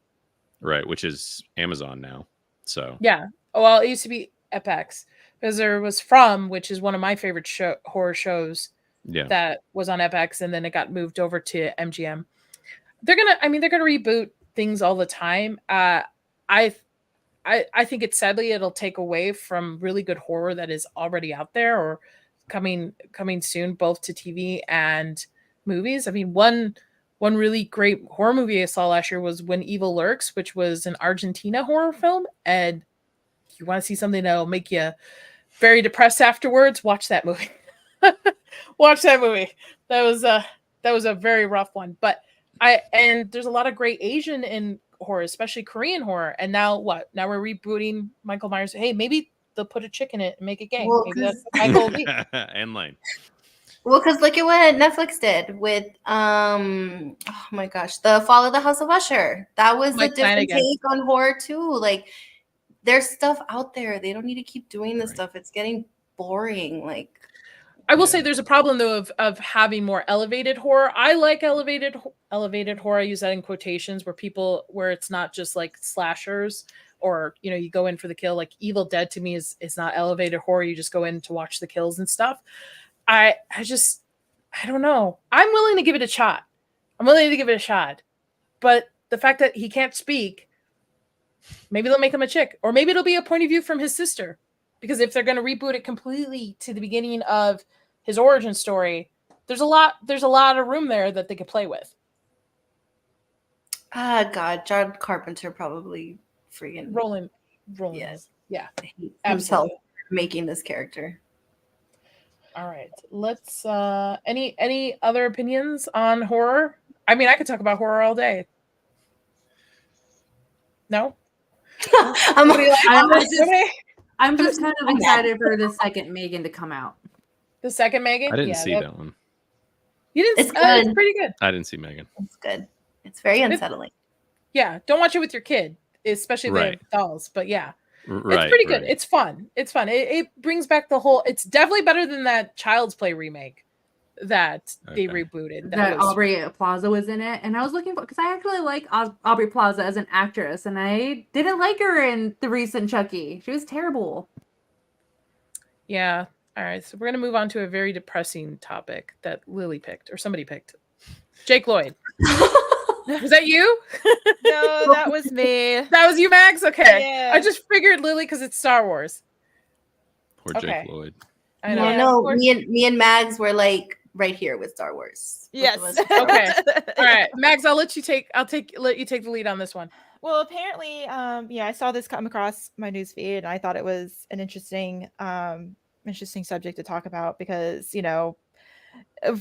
Right, which is Amazon now. So yeah. Well, it used to be FX because there was From, which is one of my favorite horror shows. Yeah. That was on FX, and then it got moved over to MGM. They're gonna reboot things all the time. I think it'll take away from really good horror that is already out there or coming soon, both to TV and movies. I mean, one really great horror movie I saw last year was When Evil Lurks, which was an Argentina horror film. And if you want to see something that'll make you very depressed afterwards, watch that movie. Watch that movie. That was a very rough one. But there's a lot of great Asian in horror, especially Korean horror. And now what? Now we're rebooting Michael Myers. Hey, maybe they'll put a chick in it and make it gay. Well, maybe that's Michael Lee. And Lane. Well, because look at what Netflix did with oh my gosh, The Fall of the House of Usher. That was a different take on horror too. Like, there's stuff out there. They don't need to keep doing this stuff. It's getting boring. Like, I will say there's a problem though of having more elevated horror. I like elevated horror. I use that in quotations where it's not just like slashers or you go in for the kill. Like Evil Dead to me is not elevated horror. You just go in to watch the kills and stuff. I don't know. I'm willing to give it a shot. But the fact that he can't speak, maybe they'll make him a chick, or maybe it'll be a point of view from his sister. Because if they're going to reboot it completely to the beginning of his origin story, there's a lot of room there that they could play with. God, John Carpenter probably freaking rolling. Yes. Yeah. Absolutely. Making this character. All right. Let's any other opinions on horror? I mean, I could talk about horror all day. No? I'm just kind of excited for the second Megan to come out. The second Megan? I didn't see that one. You didn't? It's good. It's pretty good. I didn't see Megan. It's good. It's very unsettling. Don't watch it with your kid, especially if they have dolls. But yeah. It's pretty good. It's fun. It brings back the whole. It's definitely better than that Child's Play remake that they rebooted. That Aubrey Plaza was in it, and I was looking for because I actually like Aubrey Plaza as an actress, and I didn't like her in the recent Chucky. She was terrible. Yeah. All right. So we're gonna move on to a very depressing topic that Lily picked, or somebody picked. Jake Lloyd. Was that you? No, that was me. That was you, Max? Okay. Yeah. I just figured Lily because it's Star Wars. Poor Jake Lloyd. I know. Yeah, no, me and Mags were like right here with Star Wars. Yes. Okay. All right. Mags, I'll let you take the lead on this one. Well, apparently, I saw this come across my newsfeed, and I thought it was an interesting subject to talk about because,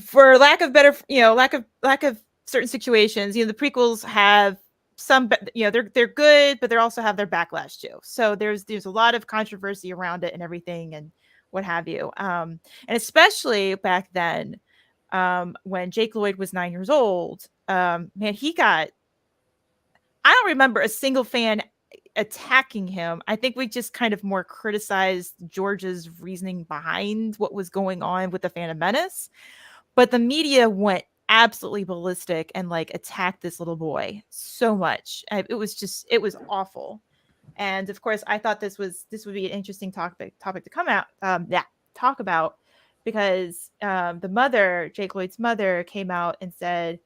for lack of certain situations, the prequels have some, they're good, but they also have their backlash too. So there's a lot of controversy around it and everything and what have you. And especially back then, when Jake Lloyd was 9 years old. Man, I don't remember a single fan attacking him. I think we just kind of more criticized George's reasoning behind what was going on with the Phantom Menace. But the media went absolutely ballistic and like attacked this little boy so much. It was awful. And of course, I thought this would be an interesting topic to come out talk about, because the mother, Jake Lloyd's mother, came out and said,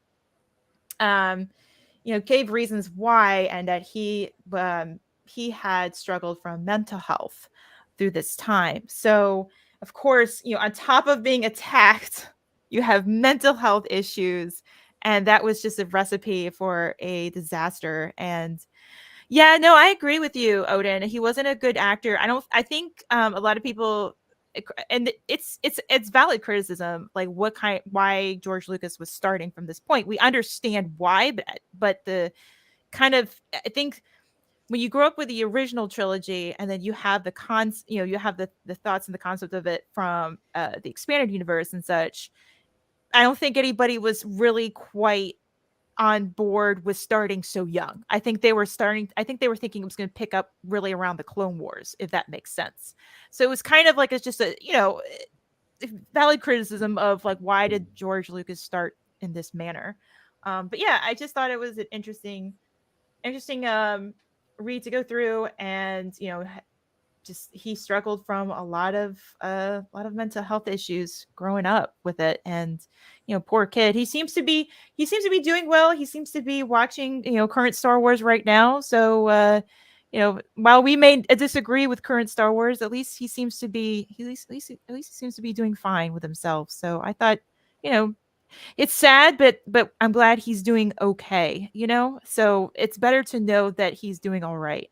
gave reasons why, and that he had struggled from mental health through this time. So of course, on top of being attacked, you have mental health issues, and that was just a recipe for a disaster. And yeah, no, I agree with you, Odin. He wasn't a good actor. I think a lot of people, and it's valid criticism, like why George Lucas was starting from this point. We understand why, but the kind of, I think when you grow up with the original trilogy and then you have you have the thoughts and the concept of it from the expanded universe and such, I don't think anybody was really quite on board with starting so young. I think they were thinking it was going to pick up really around the Clone Wars, if that makes sense. So it was kind of like, it's just a, valid criticism of like, why did George Lucas start in this manner? But yeah, I just thought it was an interesting read to go through, and just he struggled from a lot of mental health issues growing up with it. And poor kid, he seems to be doing well. He seems to be watching current Star Wars right now. So while we may disagree with current Star Wars, at least he seems to be doing fine with himself. So I thought, it's sad, but I'm glad he's doing okay, so it's better to know that he's doing all right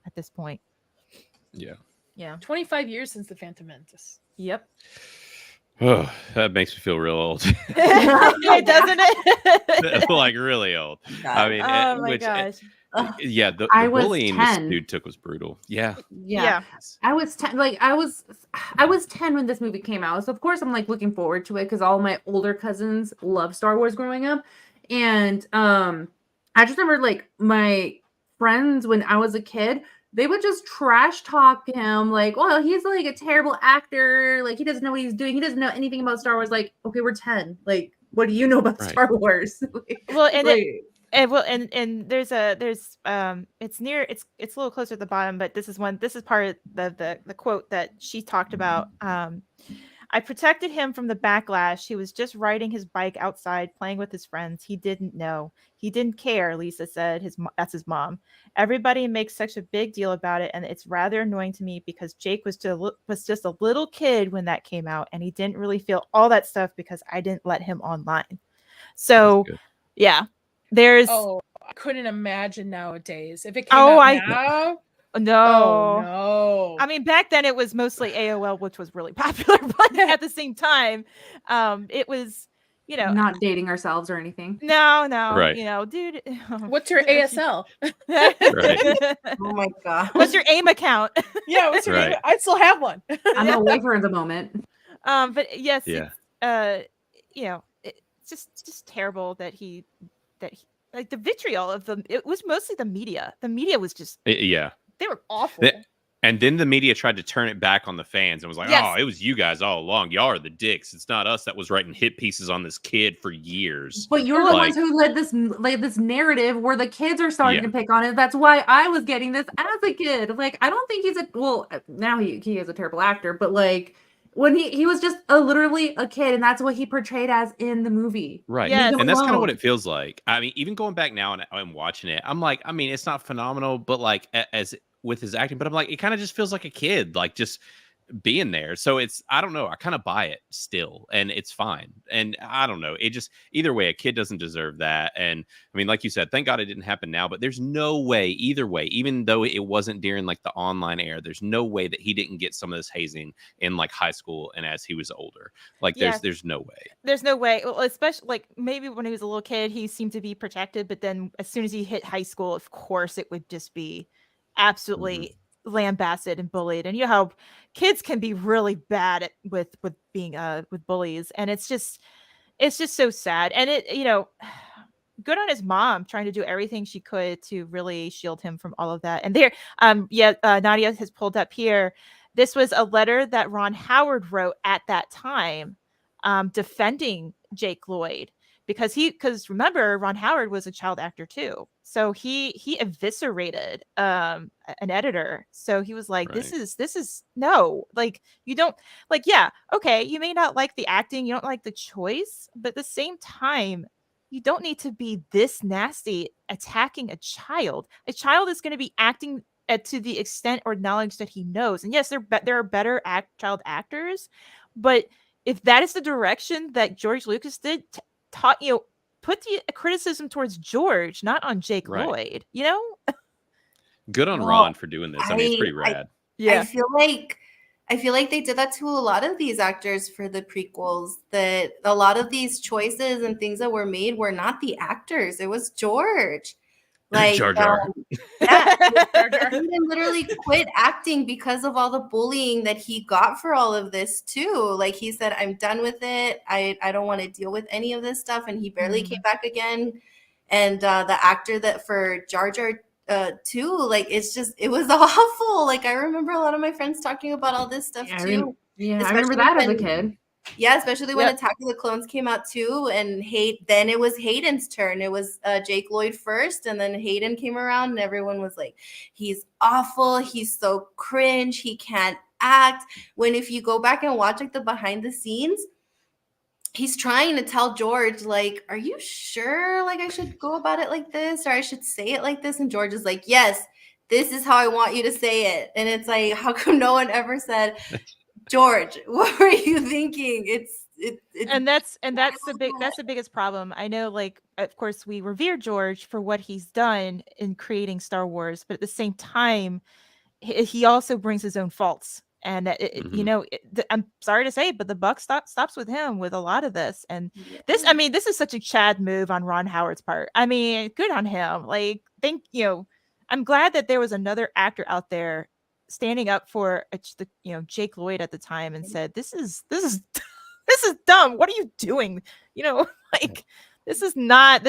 at this point. Yeah 25 years since the Phantom Menace. Yep. Oh, that makes me feel real old. Doesn't it? Like really old. I mean, oh my gosh. Yeah, the bullying this dude took was brutal. Yeah. I was 10. Like I was 10 when this movie came out, so of course I'm like looking forward to it because all my older cousins loved Star Wars growing up. And I just remember like my friends when I was a kid, they would just trash talk him like, well, he's like a terrible actor, like he doesn't know what he's doing, he doesn't know anything about Star Wars. Like, okay, we're 10, like what do you know about Star Wars? Well, and and there's it's a little closer at the bottom, but this is part of the quote that she talked about. I protected him from the backlash. He was just riding his bike outside, playing with his friends. He didn't know. He didn't care, Lisa said. That's his mom. Everybody makes such a big deal about it, and it's rather annoying to me because Jake was just a little kid when that came out, and he didn't really feel all that stuff because I didn't let him online. So, yeah, there's... Oh, I couldn't imagine nowadays. If it came out now... No. Oh, no. I mean, back then it was mostly AOL, which was really popular, but at the same time, it was, not dating ourselves or anything. No. Right. Dude. What's your ASL? Right. Oh my God. What's your AIM account? Yeah, what's your AIM? I still have one. I'm away for the moment. But yes, yeah. It's just terrible that he like the vitriol of it was mostly the media. The media was just they were awful. And then the media tried to turn it back on the fans and was like, oh, it was you guys all along. Y'all are the dicks. It's not us that was writing hit pieces on this kid for years. But you're the ones who led this narrative where the kids are starting to pick on it. That's why I was getting this as a kid. Like, I don't think now he is a terrible actor, but like when he was just literally a kid, and that's what he portrayed as in the movie. Right. Yes. And that's kind of what it feels like. I mean, even going back now and I'm watching it, I'm like, I mean, it's not phenomenal, but like as with his acting, but I'm like, it kind of just feels like a kid, like just being there. So I don't know. I kind of buy it still, and it's fine. And I don't know. It just, either way, a kid doesn't deserve that. And I mean, like you said, thank God it didn't happen now, but there's no way either way, even though it wasn't during like the online era, there's no way that he didn't get some of this hazing in like high school and as he was older. Like there's no way. There's no way. Well, especially like maybe when he was a little kid, he seemed to be protected, but then as soon as he hit high school, of course, it would just be absolutely lambasted and bullied. And you know how kids can be really bad with being with bullies, and it's just it's just so sad. And it, good on his mom trying to do everything she could to really shield him from all of that. And there, Nadia has pulled up here. This was a letter that Ron Howard wrote at that time, defending Jake Lloyd, because remember, Ron Howard was a child actor too. So he eviscerated an editor. So he was like, this is no, like, you don't, like, yeah, okay, you may not like the acting, you don't like the choice, but at the same time, you don't need to be this nasty attacking a child. A child is going to be acting to the extent or knowledge that he knows. And yes, there are better child actors, but if that is the direction that George Lucas did, put the criticism towards George, not on Jake Lloyd. Good on Ron for doing this. I mean, it's pretty rad. I feel like they did that to a lot of these actors for the prequels, that a lot of these choices and things that were made were not the actors. It was George. Like, Jar Jar. He literally quit acting because of all the bullying that he got for all of this too. Like, he said, I'm done with it. I don't want to deal with any of this stuff. And he barely came back again. And the actor that for Jar Jar too, like, it was awful. Like, I remember a lot of my friends talking about all this stuff too. I remember that as a kid. Yeah, especially when Attack of the Clones came out too, and then it was Hayden's turn. It was Jake Lloyd first, and then Hayden came around, and everyone was like, he's awful, he's so cringe, he can't act. When if you go back and watch like the behind the scenes, he's trying to tell George, like, are you sure like I should go about it like this, or I should say it like this? And George is like, yes, this is how I want you to say it. And it's like, how come no one ever said, George, what were you thinking? And that's the biggest problem. I know, like, of course, we revere George for what he's done in creating Star Wars, but at the same time, he also brings his own faults. And I'm sorry to say, but the buck stops with him with a lot of this. And this is such a Chad move on Ron Howard's part. I mean, good on him. Like, I'm glad that there was another actor out there standing up for Jake Lloyd at the time and said, this is dumb. What are you doing? Like, this is not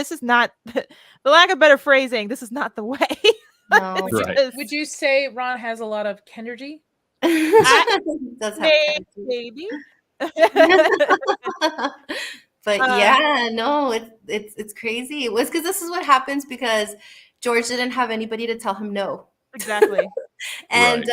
for lack of better phrasing, this is not the way. No. Would you say Ron has a lot of Kennergy? Maybe. But yeah, no, it's crazy. It was because this is what happens because George didn't have anybody to tell him no. Exactly. And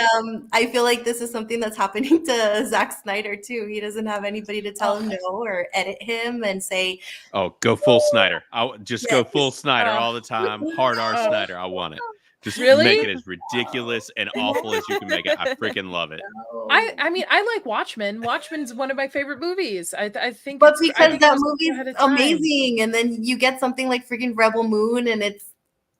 I feel like this is something that's happening to Zack Snyder too. He doesn't have anybody to tell him no or edit him and say, "Oh, go full Snyder." I'll just go full Snyder all the time. Hard R Snyder. I want it. Just make it as ridiculous and awful as you can make it. I freaking love it. I mean, I like Watchmen. Watchmen's one of my favorite movies. I think, but because that movie's amazing, and then you get something like freaking Rebel Moon, and it's.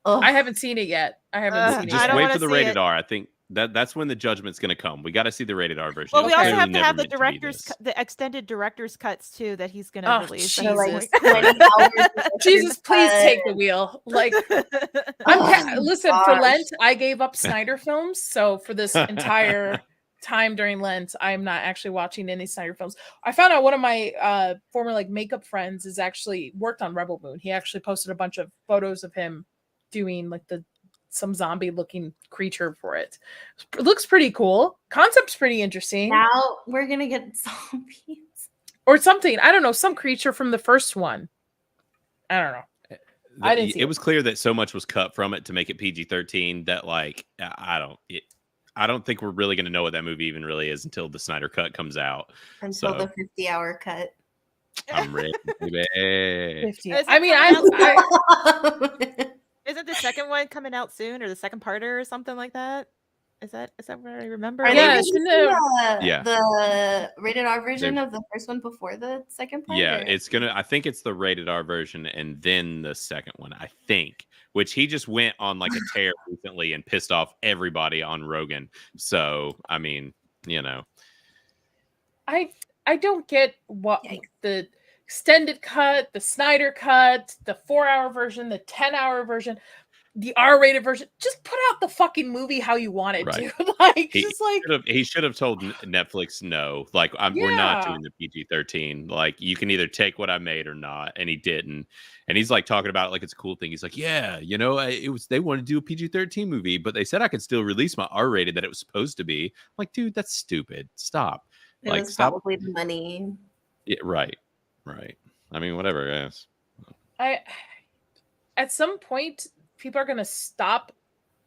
I haven't seen it yet. I haven't seen it. Just wait for the rated R. I think that's when the judgment's going to come. We got to see the rated R version. Well, we also have to have the extended director's cuts too that he's going to release. Jesus, Jesus, please take the wheel. Like, listen, for Lent, I gave up Snyder films. So for this entire time during Lent, I'm not actually watching any Snyder films. I found out one of my former like makeup friends is actually worked on Rebel Moon. He actually posted a bunch of photos of him doing like some zombie looking creature for it. It looks pretty cool. Concept's pretty interesting. Now we're gonna get zombies or something. I don't know, some creature from the first one. I don't know. I didn't see it was clear that so much was cut from it to make it PG-13 that like I don't think we're really going to know what that movie even really is until the Snyder cut comes out. Until the 50-hour cut. I'm ready, baby. 50. I mean, isn't the second one coming out soon, or the second parter, or something like that? Is that what I remember? Yeah, the rated R version of the first one before the second part. Yeah, I think it's the rated R version and then the second one. I think, which he just went on like a tear recently and pissed off everybody on Rogan. So I mean, I don't get what the extended cut, the Snyder cut, the 4-hour version, the 10-hour version. the R-rated version. Just put out the fucking movie how you want it Right. to. Like, he should have told Netflix no. Like, we're not doing the PG-13. Like, you can either take what I made or not, and he didn't. And he's like talking about it like it's a cool thing. He's like, yeah, you know, they wanted to do a PG-13 movie, but they said I could still release my R-rated that it was supposed to be. I'm like, dude, that's stupid. Stop. It like, was stop. probably the money. Yeah, right. I mean, whatever. Yes. At some point, people are gonna stop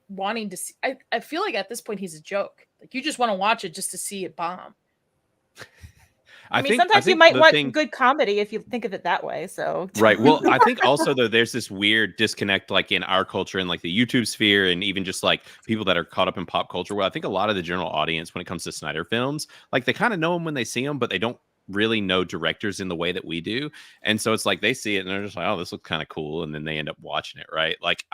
wanting to see. I feel like at this point he's a joke. Like, you just want to watch it just to see it bomb. I mean, sometimes you might want good comedy if you think of it that way. So right. Well, I think also though there's this weird disconnect, like in our culture and like the YouTube sphere, and even just like people that are caught up in pop culture. Where I think a lot of the general audience, when it comes to Snyder films, like they kind of know them when they see them, but they don't really know directors in the way that we do. And so it's like they see it and they're just like, oh, this looks kind of cool, and then they end up watching it, right? Like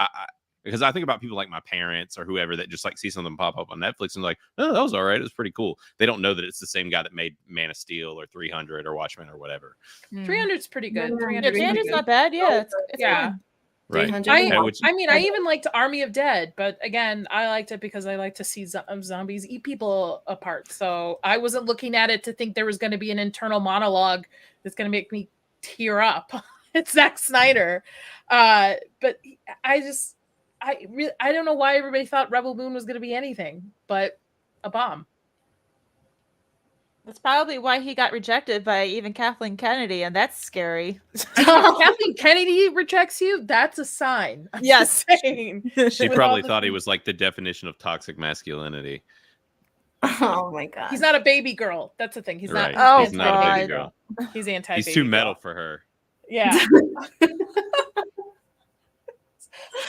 because I think about people like my parents or whoever that just like see something pop up on Netflix and like, oh, that was all right. It was pretty cool. They don't know that it's the same guy that made Man of Steel or 300 or Watchmen or whatever. 300's pretty good. 300's not bad. Yeah, it's yeah. Right. I mean, I even liked Army of Dead, but again, I liked it because I like to see zombies eat people apart. So I wasn't looking at it to think there was going to be an internal monologue that's going to make me tear up. It's Zack Snyder. But I don't know why everybody thought Rebel Moon was going to be anything but a bomb. That's probably why he got rejected by even Kathleen Kennedy, and that's scary. Kathleen Kennedy rejects you? That's a sign. I'm yes. She probably thought he was like the definition of toxic masculinity. Oh my god. He's not a baby girl. That's the thing. He's not. Oh, he's not a baby girl. He's anti-baby. He's too metal for her. Yeah.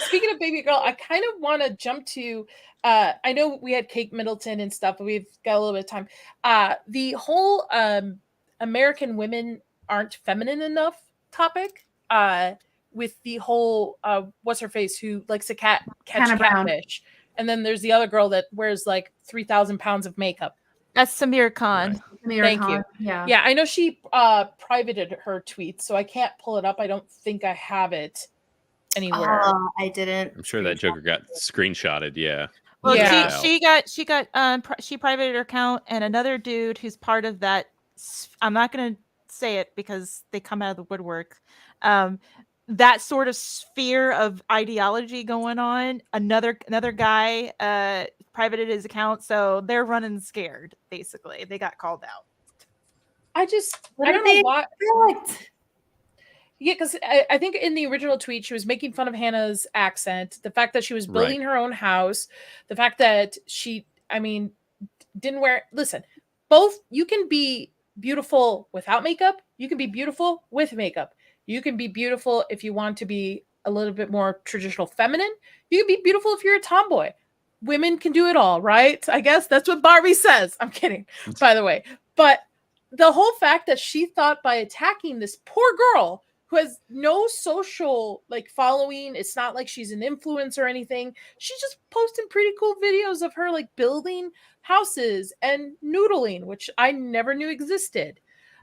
Speaking of baby girl, I kind of want to jump to I know we had Kate Middleton and stuff, but we've got a little bit of time. The whole American women aren't feminine enough topic with the whole what's her face who likes to catch catfish. And then there's the other girl that wears like 3,000 pounds of makeup. That's Samir Khan. Right. Thank you. Yeah, I know she privated her tweet, so I can't pull it up. I don't think I have it anywhere. I didn't. I'm sure that Joker got screenshotted. Yeah. Well, she privated her account, and another dude who's part of that. I'm not going to say it because they come out of the woodwork. That sort of sphere of ideology going on. Another guy privated his account, so they're running scared. Basically, they got called out. I don't know why. Yeah, because I think in the original tweet, she was making fun of Hannah's accent, the fact that she was building her own house, the fact that she, didn't wear. Listen, both, you can be beautiful without makeup. You can be beautiful with makeup. You can be beautiful if you want to be a little bit more traditional feminine. You can be beautiful if you're a tomboy. Women can do it all, right? I guess that's what Barbie says. I'm kidding, by the way. But the whole fact that she thought by attacking this poor girl who has no social following, it's not like she's an influencer or anything. She's just posting pretty cool videos of her building houses and noodling, which I never knew existed.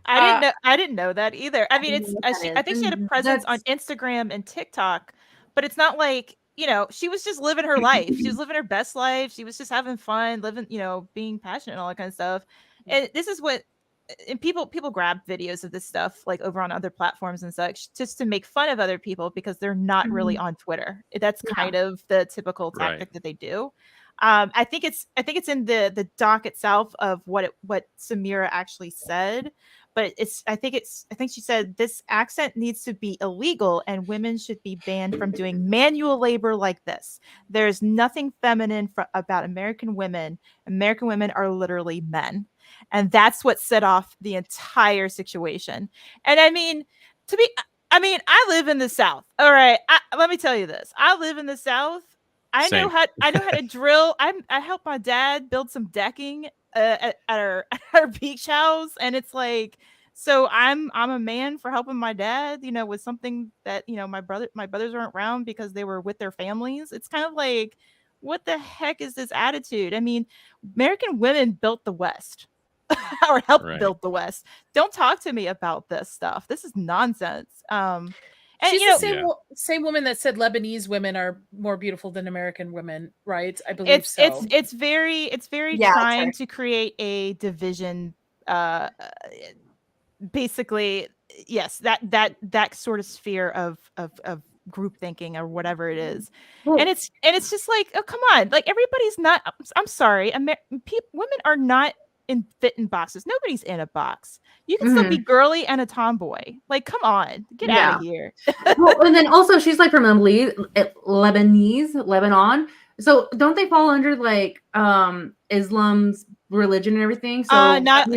I didn't know that either. I mean, I think she had a presence on Instagram and TikTok, but it's not like, she was just living her life. She was living her best life. She was just having fun, living, being passionate and all that kind of stuff. And this is what, and people grab videos of this stuff over on other platforms and such just to make fun of other people because they're not really on Twitter. That's kind of the typical tactic that they do. I think it's in the doc itself of what Samira actually said, but I think she said this accent needs to be illegal and women should be banned from doing manual labor like this. There's nothing feminine about American women. American women are literally men. And that's what set off the entire situation. And I live in the South. All right. Let me tell you this. I live in the South. I know how to drill. I helped my dad build some decking at our beach house. And it's so I'm a man for helping my dad, with something that, my brothers weren't around because they were with their families. It's kind of like, what the heck is this attitude? I mean, American women built the West. Or help build the West. Don't talk to me about this stuff. This is nonsense. And And she's you the know, same woman that said Lebanese women are more beautiful than American women, right? I believe so. It's very trying to create a division. Basically, yes, that sort of sphere of group thinking or whatever it is. And it's just like, oh, come on, like everybody's not, I'm sorry, women are not fit in boxes. Nobody's in a box. You can still be girly and a tomboy. Like, come on, get out of here. Well, and then also she's like from Lebanon. So don't they fall under like Islam's religion and everything? So not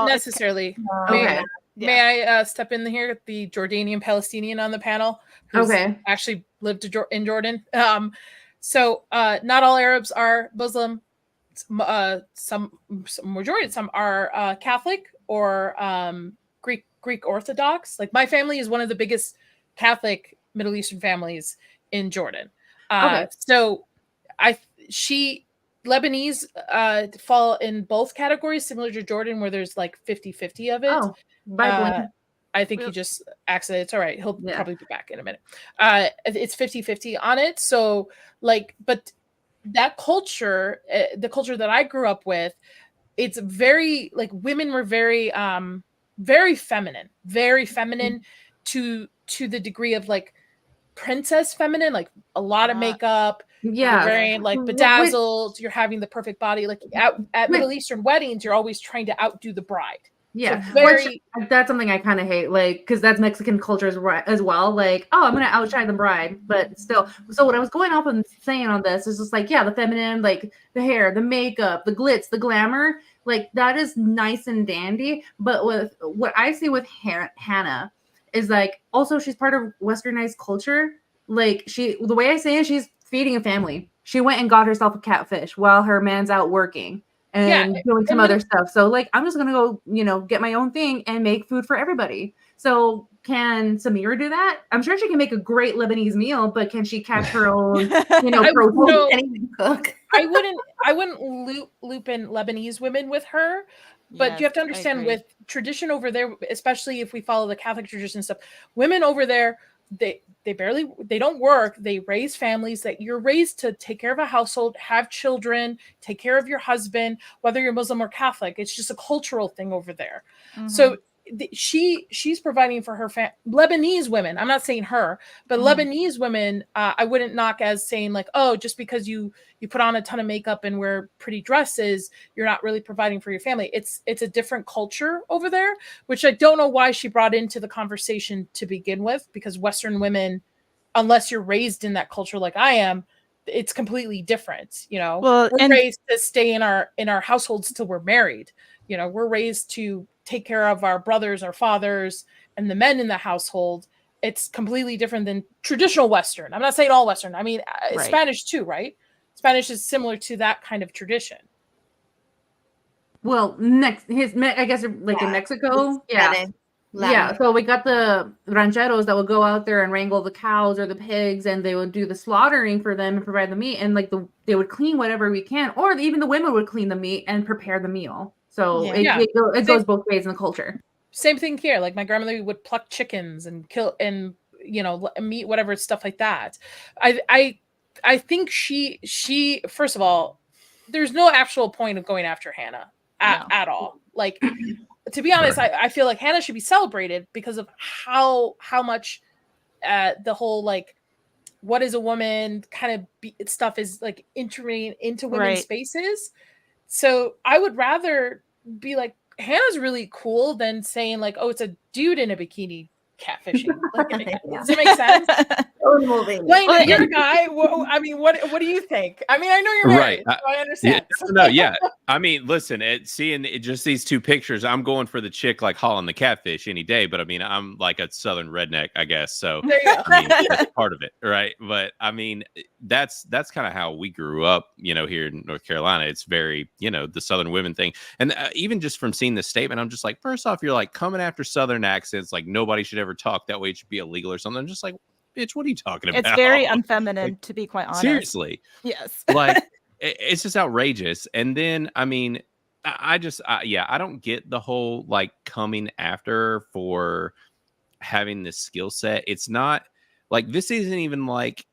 necessarily. Okay. May I step in here? The Jordanian Palestinian on the panel, who's actually lived in Jordan. So not all Arabs are Muslim. Some majority, some are Catholic or Greek Orthodox. Like my family is one of the biggest Catholic Middle Eastern families in Jordan. So Lebanese fall in both categories, similar to Jordan, where there's like 50-50 of it. I think he just accidentally, it's all right. He'll probably be back in a minute. It's 50-50 on it. So like, but that culture, the culture that I grew up with, it's very like women were very feminine to the degree of like princess feminine, like a lot of makeup, you're wearing like bedazzled, you're having the perfect body. Like at Middle Eastern weddings, you're always trying to outdo the bride. Yeah, so that's something I kind of hate, like, because that's Mexican culture as well. Like, oh, I'm gonna outshine the bride, but still. So what I was going off and saying on this is just like, yeah, the feminine, like the hair, the makeup, the glitz, the glamour, like that is nice and dandy. But with what I see with Hannah is like, also she's part of Westernized culture. Like the way I say it, she's feeding a family. She went and got herself a catfish while her man's out working and doing some other stuff. So like, I'm just going to go, get my own thing and make food for everybody. So can Samira do that? I'm sure she can make a great Lebanese meal, but can she catch her own, protein? Cook. I wouldn't loop in Lebanese women with her, but you have to understand with tradition over there, especially if we follow the Catholic tradition and stuff, women over there, they don't work. They raise families. That you're raised to take care of a household, have children, take care of your husband, whether you're Muslim or Catholic. It's just a cultural thing over there. So she's providing for her Lebanese women. I'm not saying her, but Lebanese women, I wouldn't knock as saying like, oh, just because you put on a ton of makeup and wear pretty dresses, you're not really providing for your family. It's a different culture over there, which I don't know why she brought into the conversation to begin with, because Western women, unless you're raised in that culture like I am, it's completely different. Well, we're raised to stay in our households till we're married. We're raised to take care of our brothers, our fathers, and the men in the household. It's completely different than traditional Western. I'm not saying all Western. I mean, Spanish too, right? Spanish is similar to that kind of tradition. Well, I guess like in Mexico, yeah. So we got the rancheros that would go out there and wrangle the cows or the pigs, and they would do the slaughtering for them and provide the meat, and like they would clean whatever we can, or even the women would clean the meat and prepare the meal. So it goes both ways in the culture. Same thing here. Like my grandmother would pluck chickens and kill and meat, whatever, stuff like that. I think she first of all, there's no actual point of going after Hannah at all. Like, to be honest, I feel like Hannah should be celebrated because of how much the whole like what is a woman kind of stuff is like entering into women's spaces. So I would rather be like, Hannah's really cool than saying like, oh, it's a dude in a bikini catfishing. Like, does it make sense? Blaine, you're a guy. I mean, what do you think? I mean, I know you're married, so I understand. I mean, listen, seeing just these two pictures, I'm going for the chick like hauling the catfish any day. But I mean, I'm like a Southern redneck, I guess. So there you go. I mean, that's part of it, right? But I mean, that's kind of how we grew up, here in North Carolina. It's very, the Southern women thing. And even just from seeing this statement, I'm just like, first off, you're like coming after Southern accents, like nobody should ever talk that way. It should be illegal or something. I'm just like, bitch, what are you talking about? It's very unfeminine, to be quite honest. Seriously. Yes. Like, it's just outrageous. And then, I mean, I don't get the whole like coming after for having this skill set. It's not like this isn't even like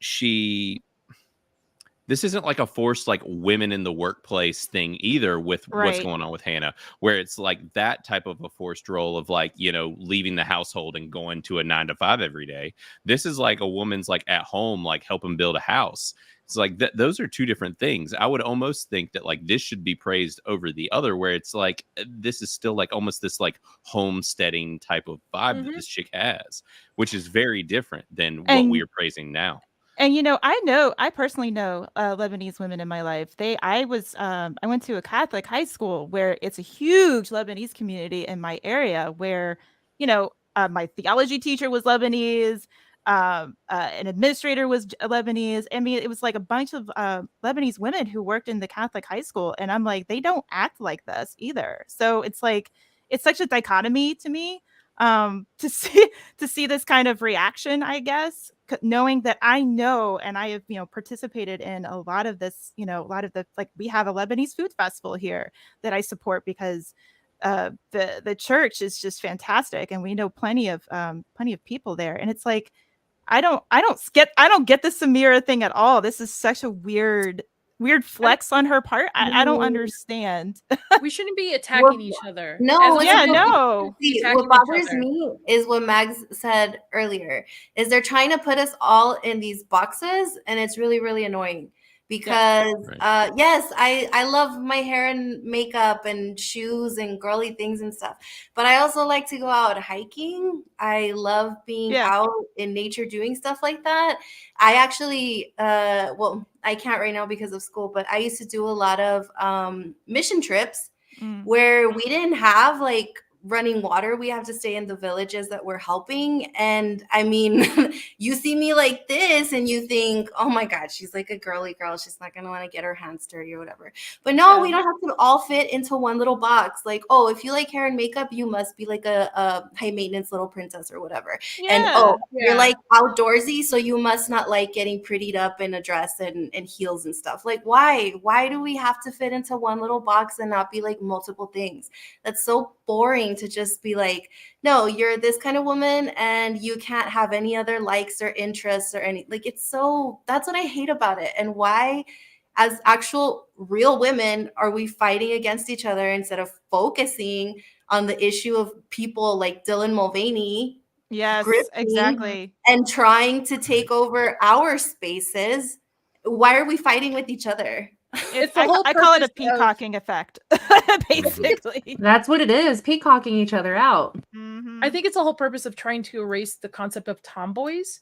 this isn't like a forced like women in the workplace thing either with what's going on with Hannah, where it's like that type of a forced role of like, you know, leaving the household and going to a 9 to 5 every day. This is like a woman's like at home, like helping build a house. It's like those are two different things. I would almost think that like this should be praised over the other, where it's like this is still like almost this like homesteading type of vibe that this chick has, which is very different than what we are praising now. And you know, I personally know Lebanese women in my life. I went to a Catholic high school where it's a huge Lebanese community in my area. Where, you know, my theology teacher was Lebanese, an administrator was Lebanese. I mean, it was like a bunch of Lebanese women who worked in the Catholic high school, and I'm like, they don't act like this either. So it's like it's such a dichotomy to me to see this kind of reaction, I guess, knowing that I know and I have, you know, participated in a lot of this, you know, a lot of the, like, we have a Lebanese food festival here that I support because the church is just fantastic, and we know plenty of people there, and it's like I don't get the Samira thing at all. This is such a weird flex on her part. I don't understand. We shouldn't be attacking each other. No, no. What bothers me is what Mags said earlier, is they're trying to put us all in these boxes, and it's really, really annoying. Because yes, I love my hair and makeup and shoes and girly things and stuff, but I also like to go out hiking. I love being out in nature doing stuff like that. I actually well, I can't right now because of school, but I used to do a lot of mission trips where we didn't have like running water. We have to stay in the villages that we're helping. And I mean, you see me like this and you think, oh my God, she's like a girly girl. She's not going to want to get her hands dirty or whatever. But no, we don't have to all fit into one little box. Like, oh, if you like hair and makeup, you must be like a high maintenance little princess or whatever. And you're like outdoorsy, so you must not like getting prettied up in a dress and heels and stuff. Like, why do we have to fit into one little box and not be like multiple things? That's so boring to just be like, no, you're this kind of woman and you can't have any other likes or interests or any, like, it's so, that's what I hate about it. And why, as actual real women, are we fighting against each other instead of focusing on the issue of people like Dylan Mulvaney? Yes, exactly. And trying to take over our spaces. Why are we fighting with each other? I call it a peacocking effect, basically. That's what it is, peacocking each other out. I think it's the whole purpose of trying to erase the concept of tomboys,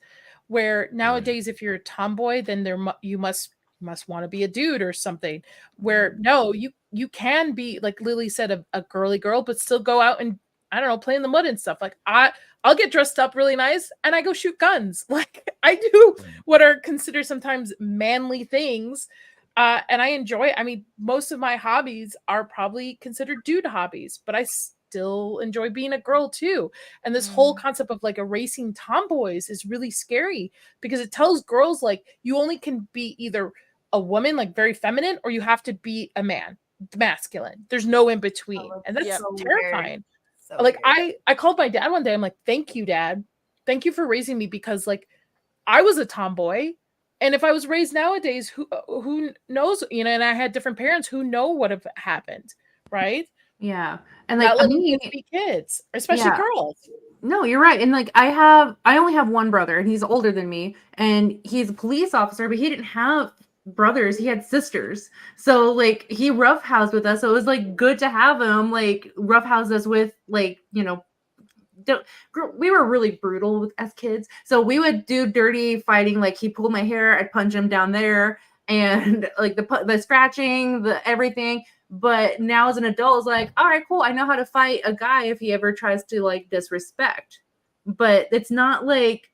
where nowadays if you're a tomboy, then you must want to be a dude or something, where no, you can be, like Lily said, a girly girl, but still go out and, I don't know, play in the mud and stuff. Like I'll get dressed up really nice and I go shoot guns. Like I do what are considered sometimes manly things. And I enjoy it. I mean, most of my hobbies are probably considered dude hobbies, but I still enjoy being a girl too. And this whole concept of like erasing tomboys is really scary because it tells girls like you only can be either a woman, like very feminine, or you have to be a man, masculine. There's no in between. And that's so terrifying. So like weird. I called my dad one day. I'm like, thank you, Dad. Thank you for raising me, because like I was a tomboy. And if I was raised nowadays, who knows, you know, and I had different parents who know what have happened, right? Yeah. And like, I mean, be kids, especially girls. No, you're right. And like, I only have one brother and he's older than me and he's a police officer, but he didn't have brothers. He had sisters. So like he roughhoused with us. So it was like good to have him like roughhouse us with like, you know, we were really brutal as kids, so we would do dirty fighting. Like he pulled my hair, I'd punch him down there, and like the scratching, the everything. But now as an adult, it's like, all right, cool, I know how to fight a guy if he ever tries to like disrespect. But it's not like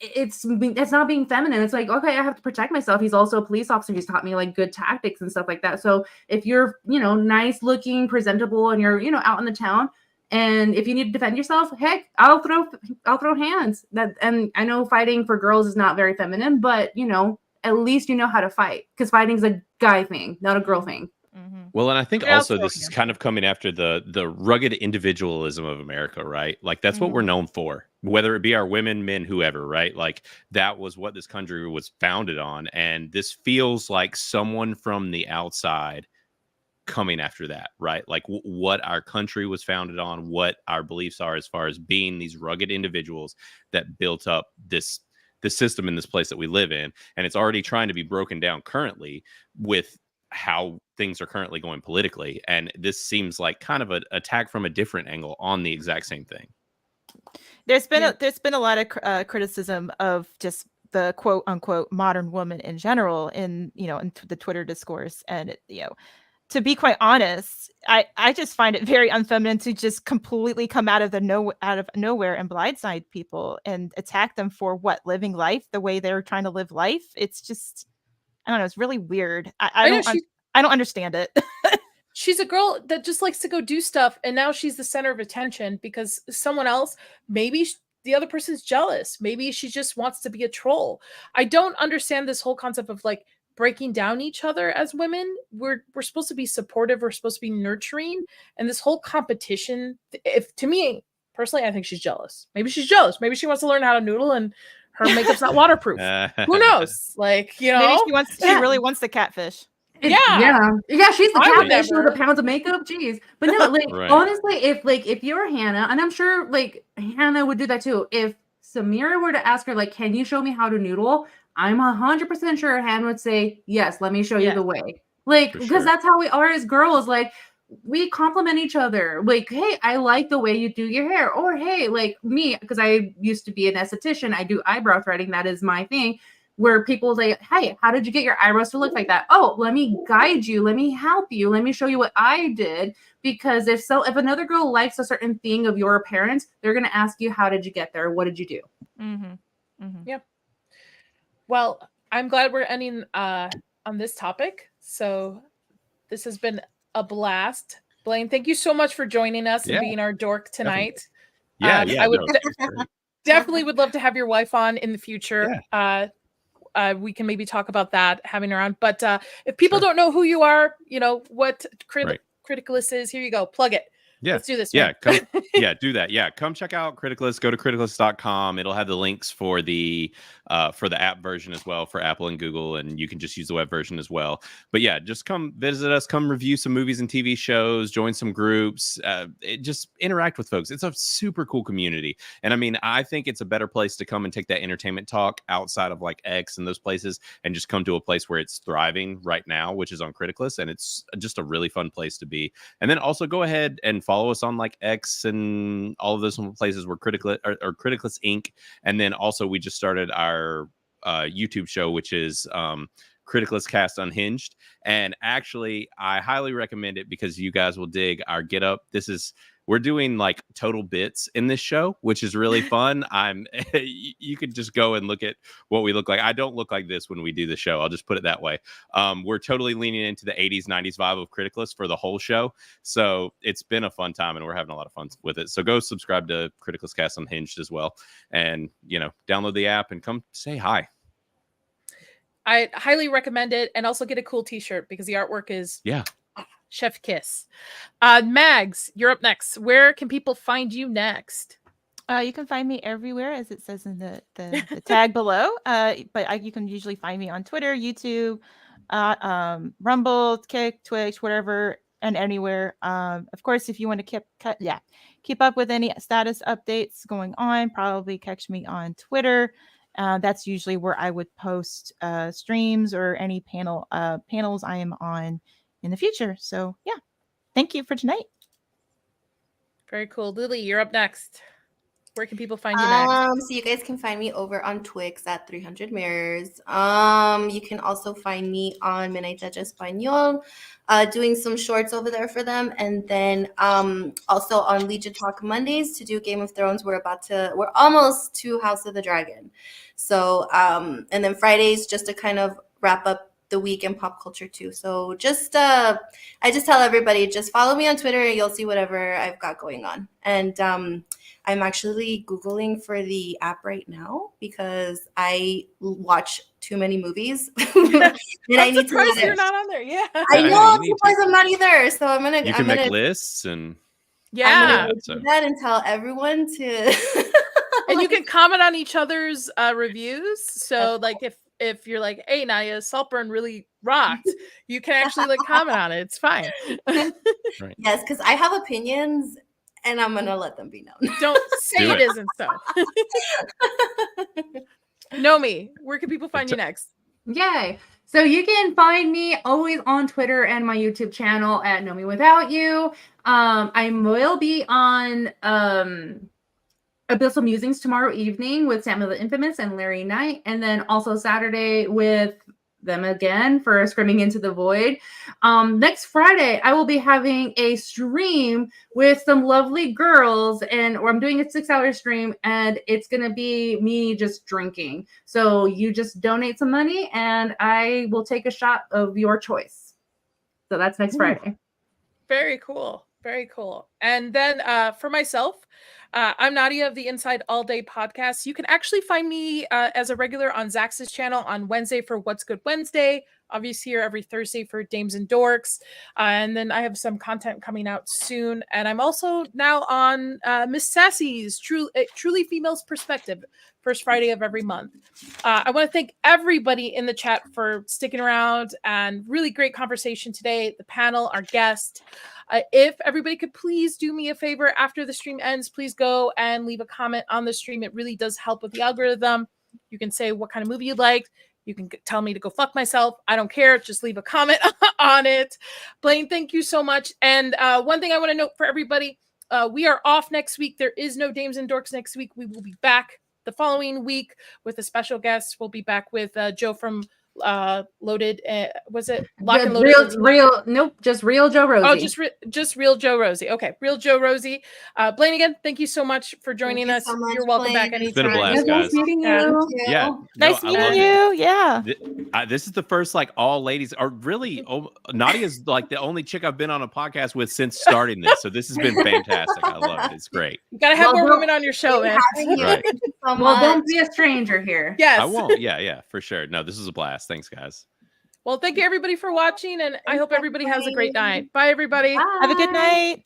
it's not being feminine. It's like, okay, I have to protect myself. He's also a police officer. He's taught me like good tactics and stuff like that. So if you're, you know, nice looking, presentable, and you're, you know, out in the town, and if you need to defend yourself, heck, I'll throw hands. And I know fighting for girls is not very feminine, but you know, at least you know how to fight, because fighting is a guy thing, not a girl thing. Mm-hmm. Well, and I think also this is kind of coming after the rugged individualism of America, right? Like that's what we're known for, whether it be our women, men, whoever, right? Like that was what this country was founded on. And this feels like someone from the outside coming after that, right? Like what our country was founded on, what our beliefs are as far as being these rugged individuals that built up this system in this place that we live in. And it's already trying to be broken down currently with how things are currently going politically. And this seems like kind of an attack from a different angle on the exact same thing. There's been a lot of criticism of just the quote unquote modern woman in general in the Twitter discourse. And to be quite honest, I just find it very unfeminine to just completely come out of nowhere and blindside people and attack them for living life the way they're trying to live life. It's just, I don't know, it's really weird. I don't understand it. She's a girl that just likes to go do stuff, and now she's the center of attention because someone else, maybe the other person's jealous. Maybe she just wants to be a troll. I don't understand this whole concept of like breaking down each other as women. We're supposed to be supportive, we're supposed to be nurturing, and this whole competition, if to me personally, I think she's jealous. Maybe she's jealous. Maybe she wants to learn how to noodle and her makeup's not waterproof. Who knows? Like, maybe she really wants the catfish. She's the catfish with the pounds of makeup. Jeez. But no, like honestly, if you're Hannah, and I'm sure like Hannah would do that too. If Samira were to ask her, like, can you show me how to noodle? I'm 100% sure Hannah would say, yes, let me show you the way. Like, because that's how we are as girls. Like, we compliment each other. Like, hey, I like the way you do your hair. Or hey, like me, because I used to be an esthetician. I do eyebrow threading. That is my thing. Where people say, hey, how did you get your eyebrows to look like that? Oh, let me guide you. Let me help you. Let me show you what I did. Because if another girl likes a certain thing of your parents, they're going to ask you, how did you get there? What did you do? Yep. Well, I'm glad we're ending on this topic. So this has been a blast. Blaine, thank you so much for joining us and being our dork tonight. I would definitely would love to have your wife on in the future. We can maybe talk about that, having her on. But if people don't know who you are, what Criticless is, here you go. Plug it. Yeah. Let's do this. Yeah. Do that. Yeah. Come check out Criticless. Go to criticless.com. It'll have the links for the app version as well for Apple and Google, and you can just use the web version as well. But yeah, just come visit us, come review some movies and TV shows, join some groups, just interact with folks. It's a super cool community. And I mean, I think it's a better place to come and take that entertainment talk outside of like X and those places and just come to a place where it's thriving right now, which is on Criticless. And it's just a really fun place to be. And then also go ahead and follow us on like X and all of those places where Criticless or Criticless Inc. And then also we just started our YouTube show, which is Criticless Cast Unhinged. And actually, I highly recommend it because you guys will dig our get up. We're doing like total bits in this show, which is really fun. You could just go and look at what we look like. I don't look like this when we do the show. I'll just put it that way. We're totally leaning into the 80s, 90s vibe of Criticless for the whole show. So it's been a fun time and we're having a lot of fun with it. So go subscribe to Criticless Cast Unhinged as well. And, download the app and come say hi. I highly recommend it, and also get a cool t-shirt because the artwork is chef kiss. Mags, you're up next. Where can people find you next? You can find me everywhere, as it says in the tag below. But you can usually find me on Twitter, YouTube, Rumble, Kick, Twitch, whatever, and anywhere. Of course, if you want to keep up with any status updates going on, probably catch me on Twitter. That's usually where I would post streams or any panels I am on in the future. So yeah, thank you for tonight. Very cool. Lily, you're up next. Where can people find you next? So you guys can find me over on Twix at 300 Mirrors. You can also find me on Midnight Español, doing some shorts over there for them. And then also on Legion Talk Mondays to do Game of Thrones. We're almost to House of the Dragon. So, and then Fridays just to kind of wrap up the week in pop culture too. So just I just tell everybody, just follow me on Twitter and you'll see whatever I've got going on. And I'm actually Googling for the app right now because I watch too many movies. And I'm surprised you're not on there. Yeah. I know, I'm surprised I'm not either. So I'm gonna make lists and do that and tell everyone to and you can comment on each other's reviews. So like if you're like, hey, Nadia, Saltburn really rocked, you can actually like comment on it. It's fine. Right. Yes, because I have opinions and I'm gonna let them be known. Don't say it isn't so. Nomi, where can people find you next? Yay. So you can find me always on Twitter and my YouTube channel at nomiwithoutyou. I will be on Abyssal Musings tomorrow evening with Samuel the Infamous and Larry Knight, and then also Saturday with them again for Screaming Into the Void. Next Friday, I will be having a stream with some lovely girls, and I'm doing a 6-hour stream, and it's going to be me just drinking. So you just donate some money, and I will take a shot of your choice. So that's next Friday. Very cool. Very cool. And then for myself, I'm Nadia of the Inside All Day podcast. You can actually find me as a regular on Zax's channel on Wednesday for What's Good Wednesday. Obviously here every Thursday for Dames and Dorks. And then I have some content coming out soon. And I'm also now on Miss Sassy's Truly Female's Perspective, first Friday of every month. I want to thank everybody in the chat for sticking around and really great conversation today. The panel, our guest. If everybody could please do me a favor after the stream ends, please go and leave a comment on the stream. It really does help with the algorithm. You can say what kind of movie you liked. You can tell me to go fuck myself. I don't care. Just leave a comment on it. Blaine, thank you so much. And one thing I want to note for everybody, we are off next week. There is no Dames and Dorks next week. We will be back the following week with a special guest. We'll be back with Joe from Loaded. Was it Lock and Loaded? Nope, just Real Joe Rosie. Oh, just Real Joe Rosie. Okay, Real Joe Rosie. Blaine, again, thank you so much for joining us. So much, You're welcome back anytime. It's been a blast, guys. Nice meeting you. Yeah, Nice meeting you. Yeah. This is the first like all ladies, or really, Nadia's like the only chick I've been on a podcast with since starting this. So this has been fantastic. I love it. It's great. You gotta have more women on your show, man. Right. Well, don't be a stranger here. Yes, I won't. Yeah, for sure. No, this is a blast. Thanks, guys. Well, thank you everybody for watching, and I hope everybody has a great night. Bye, everybody. Bye. Have a good night.